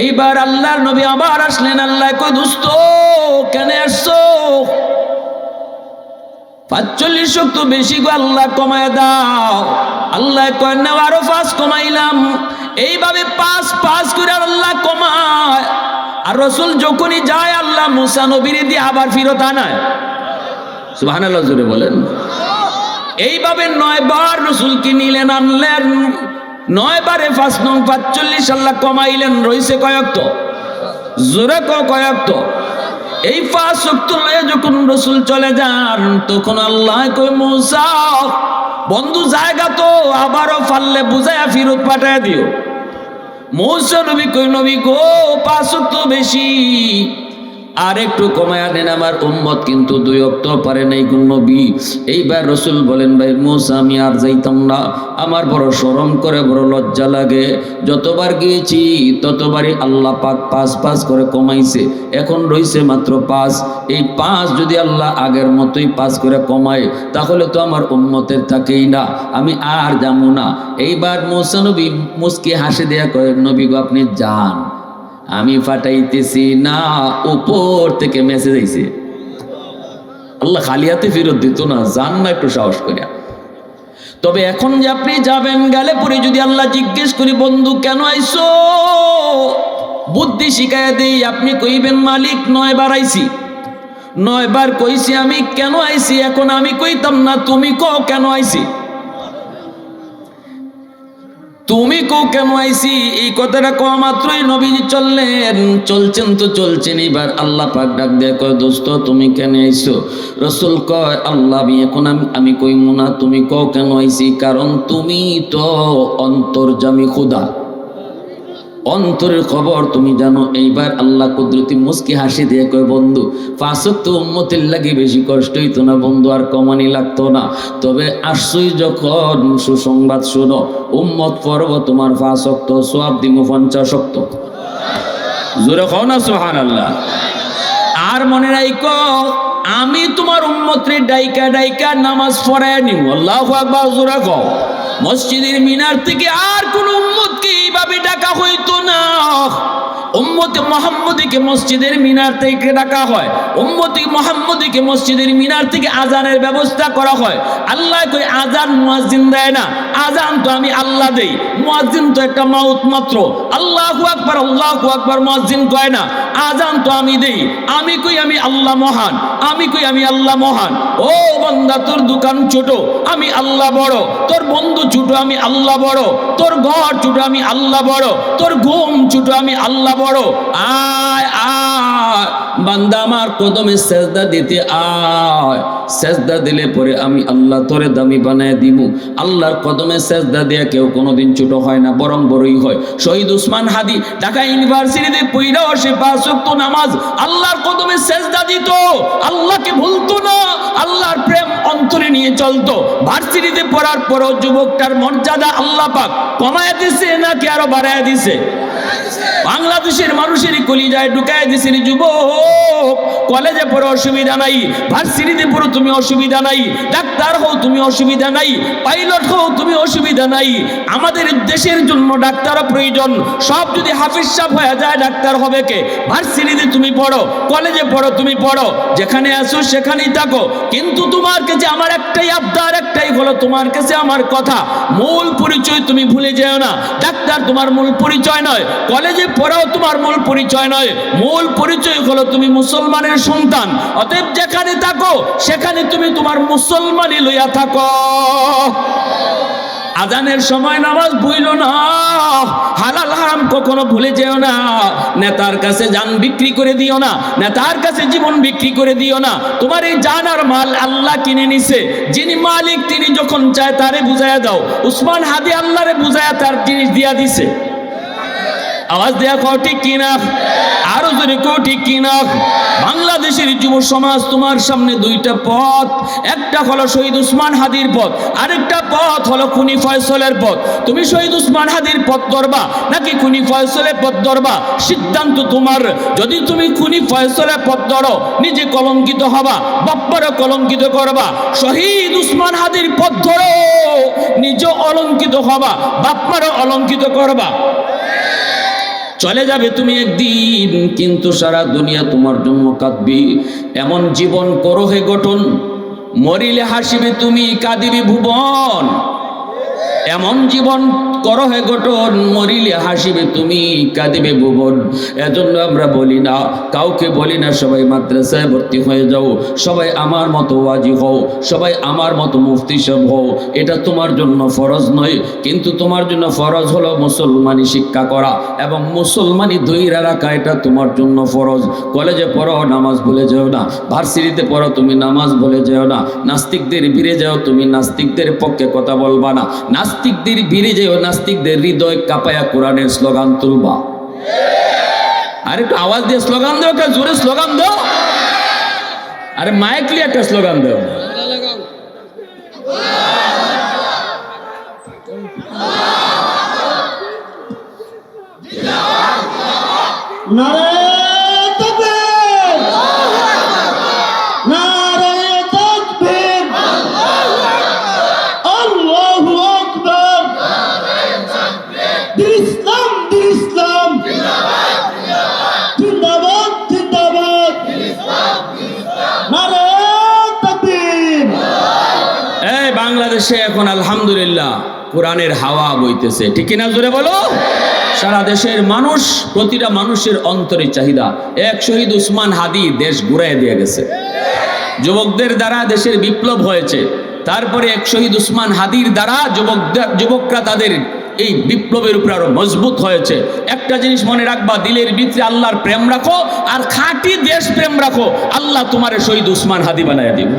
এইবার আল্লাহর নবী আবার আসলেন। আল্লাহ কয়, দোস্ত কেন আসছো? 45 ওয়াক্ত বেশি গো, আল্লাহ কমায় দাও। আল্লাহ কয়, না, আরো 5 কমাইলাম। এইভাবে 5 করে আল্লাহ কমায়। আর রাসূল যখনই যায়, আল্লাহ মুসা নবীরে দিয়ে আবার ফিরত আনায়। সুবহানাল্লাহ, জোরে বলেন। এইভাবে 9 বার রাসূলকে নিলেন, আনলেন। 9 বারে 5 নং 45 আল্লাহ কমাইলেন। রইছে কয় ওয়াক্ত? জোরে কয়, কয় ওয়াক্ত? এই 5 ওয়াক্ত লয়ে যখন রাসূল চলে যান, তখন আল্লাহ কয়, মুসা বন্ধু, জায়গা তো আবারও পারলে বুঝায়া ফিরত পাঠায় দিও। মুসা নবী কই, নবী গো, 5 ওয়াক্ত বেশি, আর একটু কমায়া দেন, আমার উম্মত কিন্তু 2 ওয়াক্ত পারে নাই কোন নবী। এইবার রাসূল বলেন, ভাই মুসা, আমি আর যাইতাম না, আমার বড় শরম করে, বড় লজ্জা লাগে। যতবার গিয়েছি ততবারই আল্লাহ পাক 5 করে কমাইছে, এখন রইছে মাত্র 5। এই 5 যদি আল্লাহ আগের মতোই 5 করে কমায়, তাহলে তো আমার উম্মতের থাকেই না, আমি আর যাবো না। এইবার মুসা নবী মুস্কি হাসি দেয়া কয়, নবী গো, আপনি যান, আমি ফাটাইতেছি না। উপর থেকে মেসেজ আইছে। আল্লাহ খালি হাতে ফেরত দিত না, যান না একটু সাহস করিয়া। তবে এখন যে আপনি যাবেন, গেলে পরে যদি আল্লাহ জিজ্ঞেস করি, বন্ধু কেন আইছো, বুদ্ধি শিখাইয়া দেই, আপনি কইবেন, মালিক 9 বার আইছি, 9 বার কইছি আমি কেন আইছি। এখন আমি কইতাম না, তুমি কও কেন আইছি, তুমি কও কেন আইছি। এই কথাটা কওয়া মাত্রই নবীজি চললেন। চলছেন তো চলছেন। এবার আল্লাহ পাক ডাক দেয়া কয়, দোস্ত তুমি কেন আইছো? রাসূল কয়, আল্লাহ, আমি কইমু না, তুমি কও কেন আইছি, কারণ তুমি তো অন্তর্যামী খোদা, অন্তরের খবর তুমি জানো। এইবার আল্লাহ কুদরতি মুস্কি হাসি দিয়ে কয়, বন্ধু 5 ওয়াক্ত উম্মতের লাগি বেশি কষ্ট হইতো না বন্ধু, আর কমানি লাগতো না। তবে আসছই যখন, সুসংবাদ শোনো, উম্মত পড়ব তোমার 5 ওয়াক্ত, সওয়াব দিমু 50 ওয়াক্ত। জোরে কও না সুবহানাল্লাহ। আর মনে রাখো, আমি তোমার উম্মতরে ডাইকা ডাইকা নামাজ পড়ায় নিব। আল্লাহু আকবার, জোরে কও। মসজিদের মিনার থেকে আর কোন উম্মতকে এইভাবে ডাকা হইতো না। উম্মতে মুহাম্মদীকে মসজিদের মিনার থেকে ডাকা হয়, উম্মতে মুহাম্মদীকে মসজিদের মিনার থেকে আজানের ব্যবস্থা করা হয়। আল্লাহ কই, আজান মুয়াজ্জিন দেয় না, আজান তো আমি আল্লাহ দেই, মুয়াজ্জিন তো একটা মাউত মাত্র। আল্লাহু আকবার, আল্লাহু আকবার মুয়াজ্জিন কয় না, আজান তো আমি দেই। আমি কই আমি আল্লাহ মহান, আমি কই আমি আল্লাহ মহান। ও বান্দা, তোর দোকান ছোট, আমি আল্লাহ বড়। তোর বন্ধু ছোট, আমি আল্লাহ বড়। তোর ঘর ছোট, আমি আল্লাহ বড়। তোর ঘুম ছোট, আমি আল্লাহ বড়। আয় আয় বান্দা, আমার কদমে সেজদা দিতে আয়। সেজদা দিলে পরে আমি আল্লাহ তোরে দামি বানায় দিব। আল্লাহর কদমে সেজদা দেয়া কেউ কোনোদিন ছোট হয় না, বরং বড়ই হয়। শহীদ উসমান হাদি ঢাকা ইউনিভার্সিটিতে পড়াও সে 5 ওয়াক্ত নামাজ আল্লাহর কদমে সেজদা দিত, আল্লাহকে ভুলতো না, আল্লাহর প্রেম অন্তরে নিয়ে চলতো। ভার্সিটিতে পড়ার পরও যুবকটার মর্যাদা আল্লাহ পাক কমায় দিছে নাকি আরো বাড়ায় দিছে? বাংলাদেশের মানুষের কলিজায় ঢুকায় দিছেন। যুবক, কলেজে পড়ো অসুবিধা নাই, ভার্সিটিতে পড়ো তুমি অসুবিধা নাই, ডাক্তার হও তুমি অসুবিধা নাই, পাইলট হও তুমি অসুবিধা নাই। আমাদের দেশের জন্য ডাক্তারও প্রয়োজন। সব যদি হাফিজ সাহেব হয়ে যায় ডাক্তার হবে কে? ভার্সিটিতে তুমি পড়ো, কলেজে পড়ো, তুমি পড়ো, যেখানে আসো সেখানেই থাকো। কিন্তু তোমার কাছে আমার একটাই আবদার, একটাই হলো তোমার কাছে আমার কথা, মূল পরিচয় তুমি ভুলে যেও না। ডাক্তার তোমার মূল পরিচয় নয়, কলেজে পড়াও তোমার মূল পরিচয় নয়। মূল পরিচয় হলো তুমি মুসলমানের সন্তান। অতএব যেখানে থাকো সেখানে তুমি তোমার মুসলমানি লইয়া থাকো। আজানের সময় নামাজ ভুইলো না, হালাল হারাম কখনো ভুলে যেও না। নেতার কাছে জান বিক্রি করে দিও না, নেতার কাছে জীবন বিক্রি করে দিও না। তোমার এই জান আর মাল আল্লাহ কিনে নিছে, যিনি মালিক তিনি যখন চায় তারে বুঝাইয়া দাও। উসমান হাদি আল্লাহরে বুঝাইয়া তার জিনিস দিয়া দিছে। আওয়াজ দেয়া কও ঠিক কিনা? আরো জোরে কও ঠিক কিনা? বাংলাদেশের যুব সমাজ তোমার সামনে দুইটা পথ, একটা হলো শহীদ উসমান হাদির পথ, আরেকটা পথ হলো খুনি ফয়সলের পথ। তুমি শহীদ উসমান হাদির পথ ধরবা নাকি খুনি ফয়সলের পথ ধরবা, সিদ্ধান্ত তোমার। যদি তুমি খুনি ফয়সলের পথ ধরো নিজে কলঙ্কিত হবা, বাপ্পারও কলঙ্কিত করবা। শহীদ উসমান হাদির পথ ধরো নিজে অলঙ্কিত হবা, বাপ্পারও অলঙ্কিত করবা। চলে যাবে তুমি একদিন, কিন্তু সারা দুনিয়া তোমার জন্য কাঁদবি। এমন জীবন করো হে গঠন, মরিলে হাসিবে তুমি, কাঁদিবি ভুবন। এমন জীবন করো হে গঠন, মরিলে হাসিবে তুমি, কাঁদিবে ভুবন। এজন্য আমরা বলি না, কাউকে বলি না সবাই মাদ্রাসায় ভর্তি হয়ে যাও, সবাই আমার মতো ওয়াজি হও, সবাই আমার মতো মুফতি সাহেব হও। এটা তোমার জন্য ফরজ নয়, কিন্তু তোমার জন্য ফরজ হলো মুসলমানি শিক্ষা করা এবং মুসলমানি ধইরা রাখা, এটা তোমার জন্য ফরজ। কলেজে পড়ো নামাজ ভুলে যেও না, ভার্সিটিতে পড়ো তুমি নামাজ ভুলে যেও না, নাস্তিকদের ভিড়ে যাও তুমি নাস্তিকদের পক্ষে কথা বলবা না, নাস্তিকদের ভিড়ে যেও, নাস্তিকদের হৃদয় কাঁপায়া কোরআনের স্লোগান তুলবা। আরে একটু আওয়াজ দিয়ে স্লোগান দাও, একটা জোরে স্লোগান দাও, আরে মাইকলি একটা স্লোগান দাও।
নারে তাকবীর, নারে তাকবীর, আল্লাহু আকবার। দিন ইসলাম, দিন ইসলাম, জিন্দাবাদ, জিন্দাবাদ, নারে তাকবীর।
এই বাংলাদেশে এখন আলহামদুলিল্লাহ কোরআনের হাওয়া বইতেছে, ঠিক কিনা জোরে বলো? সারা দেশের মানুষ, প্রতিটা মানুষের অন্তরে চাহিদা। এক শহীদ উসমান হাদি দেশ ঘুরাই দিয়ে গেছে, যুবকদের দ্বারা দেশের বিপ্লব হয়েছে। তারপরে এক শহীদ উসমান হাদির দ্বারা যুবকরা তাদের এই বিপ্লবের উপরে আরো মজবুত হয়েছে। একটা জিনিস মনে রাখবা, দিলের ভিতরে আল্লাহর প্রেম রাখো আর খাঁটি দেশ প্রেম রাখো, আল্লাহ তোমার শহীদ উসমান হাদি বানায় দিবে।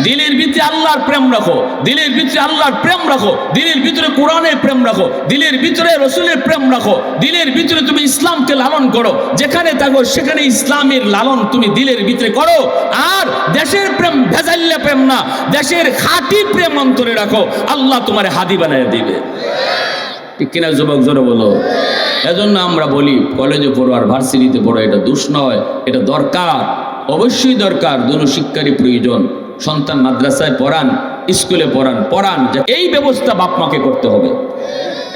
দিলের ভিতরে আল্লাহর প্রেম রাখো, দিলের ভিতরে আল্লাহর প্রেম রাখো, দিলের ভিতরে কোরআনের প্রেম রাখো, দিলের ভিতরে রসুলের প্রেম রাখো, দিলের ভিতরে তুমি ইসলামকে লালন করো, যেখানে থাকো সেখানে ইসলামের লালন তুমি দিলের ভিতরে করো। আর দেশের প্রেম ভেজাল্লা প্রেম না, দেশের খাঁটি প্রেম অন্তরে রাখো, আল্লাহ তোমার হাদি বানায় দিবে। ঠিক কিনা যুবক জোরে বলো? এজন্য আমরা বলি কলেজে পড়ো আর ভার্সিটিতে পড়ো, এটা দোষ নয়, এটা দরকার, অবশ্যই দরকার। দুটো শিক্ষারই প্রয়োজন। সন্তান মাদ্রাসায় পড়ান, স্কুলে পড়ান, এই ব্যবস্থা বাপ মাকে করতে হবে।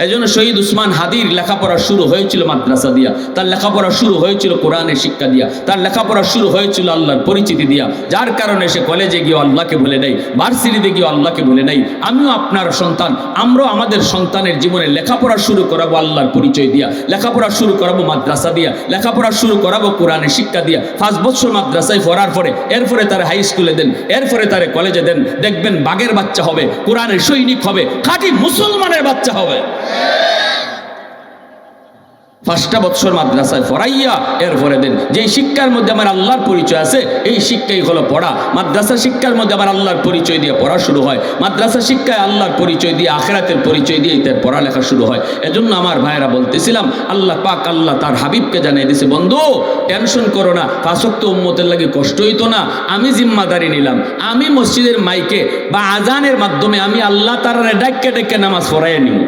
এজন্য শহীদ উসমান হাদির লেখাপড়া শুরু হয়েছিল মাদ্রাসা দিয়া, তার লেখাপড়া শুরু হয়েছিল কোরআনের শিক্ষা দিয়া, তার লেখাপড়া শুরু হয়েছিল আল্লাহর পরিচিতি দিয়া, যার কারণে সে কলেজে গিয়ে আল্লাহকে ভুলে নেই, ভার্সিটিতে গিয়ে আল্লাহকে ভুলে নেই। আমিও আপনার সন্তান, আমরাও আমাদের সন্তানের জীবনে লেখাপড়া শুরু করাবো আল্লাহর পরিচয় দিয়া, লেখাপড়া শুরু করাবো মাদ্রাসা দিয়া, লেখাপড়া শুরু করাবো কোরআনের শিক্ষা দিয়া। 5 বছর মাদ্রাসায় পড়ার পরে এরপরে তার হাই স্কুলে দেন, এরপরে তার কলেজে দেন, দেখবেন বাঘের বাচ্চা হবে, কোরআনের সৈনিক হবে, খাঁটি মুসলমানের বাচ্চা হবে। 5টা বছর মাদ্রাসায় পড়াইয়া এরপরে দেন যেই শিক্ষার মধ্যে আমার আল্লাহর পরিচয় আছে এই শিক্ষাই হলো পড়া। মাদ্রাসা শিক্ষার মধ্যে আমার আল্লাহর পরিচয় দিয়ে পড়া শুরু হয়, মাদ্রাসা শিক্ষায় আল্লাহর পরিচয় দিয়ে আখিরাতের পরিচয় দিয়ে তার পড়ালেখা শুরু হয়। এজন্য আমার ভাইয়েরা বলতেছিলাম আল্লাহ পাক আল্লাহ তার হাবিবকে জানিয়ে দিয়েছে, বন্ধু টেনশন করো না, 5 ওয়াক্ত উম্মতের লাগে কষ্ট হইতো না, আমি জিম্মাদারি নিলাম, আমি মসজিদের মাইকে বা আজানের মাধ্যমে আমি আল্লাহ তার ডাক্কে ডেকে নামাজ পড়াইয়া নিব,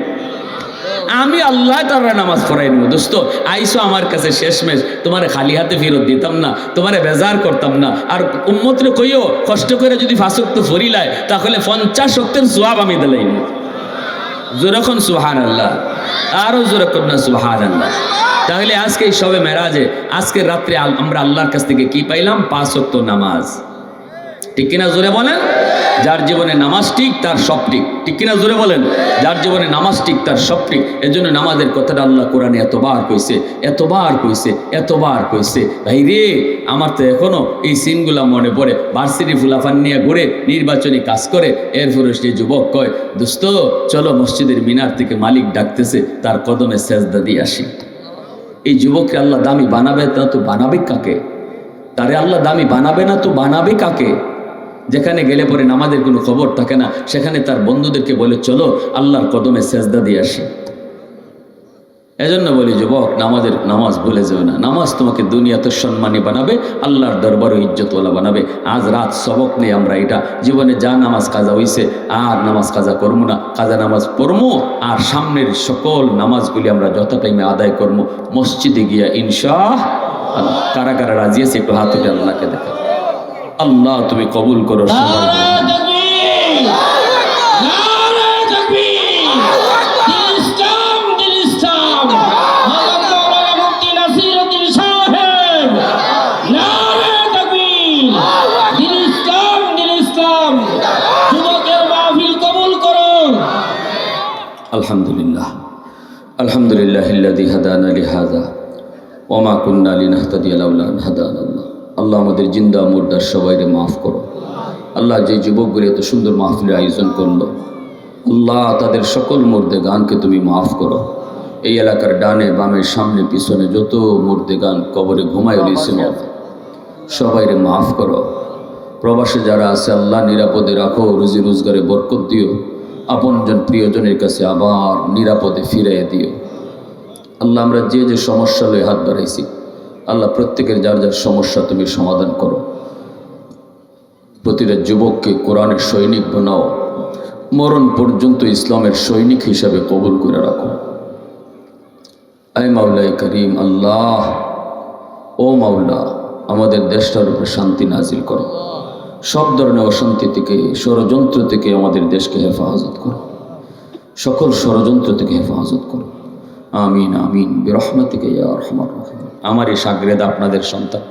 আমি আল্লাহ তাআলা নামাজ পড়াই নিব। দোস্ত আইসো আমার কাছে শেষমেশ, তোমারে খালি হাতে ফেরত দিতাম না, তোমারে বেজার করতাম না। আর উম্মতরে কইও কষ্ট করে যদি 5 ওয়াক্ত ফরিলায় তাহলে 50 ওয়াক্তের সওয়াব আমি দিলাইনি। যেরকম সুবহানাল্লাহ, আরো যেরকম না সুবহানাল্লাহ। তাহলে আজকে এই সবে মেরাজে আজকের রাত্রে আমরা আল্লাহর কাছ থেকে কি পাইলাম? 5 ওয়াক্ত নামাজ। ঠিক কিনা জোরে বলেন? যার জীবনে নামাজ ঠিক তার সব ঠিক। ঠিক কিনা জোরে বলেন? যার জীবনে নামাজ ঠিক তার সব ঠিক। এর জন্য নামাজের কথাটা আল্লাহ কোরআনে এতবার কইছে, এতবার কইছে, এতবার কইছে। ভাই রে, আমার তো এখনো এই সিনগুলা মনে পড়ে। ভার্সিটি ফুলাফান নিয়ে ঘুরে নির্বাচনী কাজ করে, এরপরে সেই যুবক কয়, দোস্ত চলো মসজিদের মিনার থেকে মালিক ডাকতেছে, তার কদমে সেজদা দিয়ে আসি। এই যুবককে আল্লাহ দামি বানাবে না তো বানাবে কাকে? তারে আল্লাহ দামি বানাবে না তো বানাবে কাকে? যেখানে গেলে পরে নামাজের কোনো খবর থাকে না, সেখানে তার বন্ধুদেরকে বলে চলো আল্লাহর কদমে সেজদা দিয়ে আসি। এজন্য বলি যুবক, নামাজ ভুলে যাবে না। নামাজ তোমাকে দুনিয়াতে সম্মানী বানাবে, আল্লাহর দরবারও ইজ্জতওয়ালা বানাবে। আজ রাত সবক নেই আমরা এটা, জীবনে যা নামাজ কাজা হইছে আর নামাজ কাজা করবো না, কাজা নামাজ পড়বো। আর সামনের সকল নামাজগুলি আমরা যত টাইমে আদায় করবো মসজিদে গিয়া ইনশাআল্লাহ। কারা কারা রাজি আছে একটু হাত উঠে আল্লাহকে দেখা। আল্লাহ তুমি কবুল করো সবাই। আলহামদুলিল্লাহ, আলহামদুলিল্লাহিল্লাযী হাদানা লিহাযা ওয়া মা কুন্না লিনাহতাদিয়া লাউলা আন হাদানাল্লাহ। আল্লাহ আমাদের জিন্দা মুর্দার সবাইকে মাফ করো। আল্লাহ যে যুবকগুলি এত সুন্দর মাহফিলের আয়োজন করলো, আল্লাহ তাদের সকল মুর্দে গানকে তুমি মাফ করো। এই এলাকার ডানে বামে সামনে পিছনে যত মুর্দে গান কবরে ঘুমায় রয়েছে সবাইরে মাফ করো। প্রবাসে যারা আছে আল্লাহ নিরাপদে রাখো, রুজি রোজগারে বরকত দিও, আপনজন প্রিয়জনের কাছে আবার নিরাপদে ফিরিয়ে দিও। আল্লাহ আমরা যে যে সমস্যা লয়ে হাত বাড়াইছি, আল্লাহ প্রত্যেকের যার যার সমস্যা তুমি সমাধান করো। প্রতিটা যুবককে কোরআনের সৈনিক বানাও, মরণ পর্যন্ত ইসলামের সৈনিক হিসাবে কবুল করে রাখো। আয় মাওলাই করিম আল্লাহ, ও মাওলা আমাদের দেশটার উপরে শান্তি নাজিল করো, সব ধরনের অশান্তি থেকে ষড়যন্ত্র থেকে আমাদের দেশকে হেফাজত করো, সকল ষড়যন্ত্র থেকে হেফাজত করো। আমিন আমিন বিরহমাতিকা ইয়া আরহামার রাহিমিন। আমার এই শাগরেদ আপনাদের সন্তান।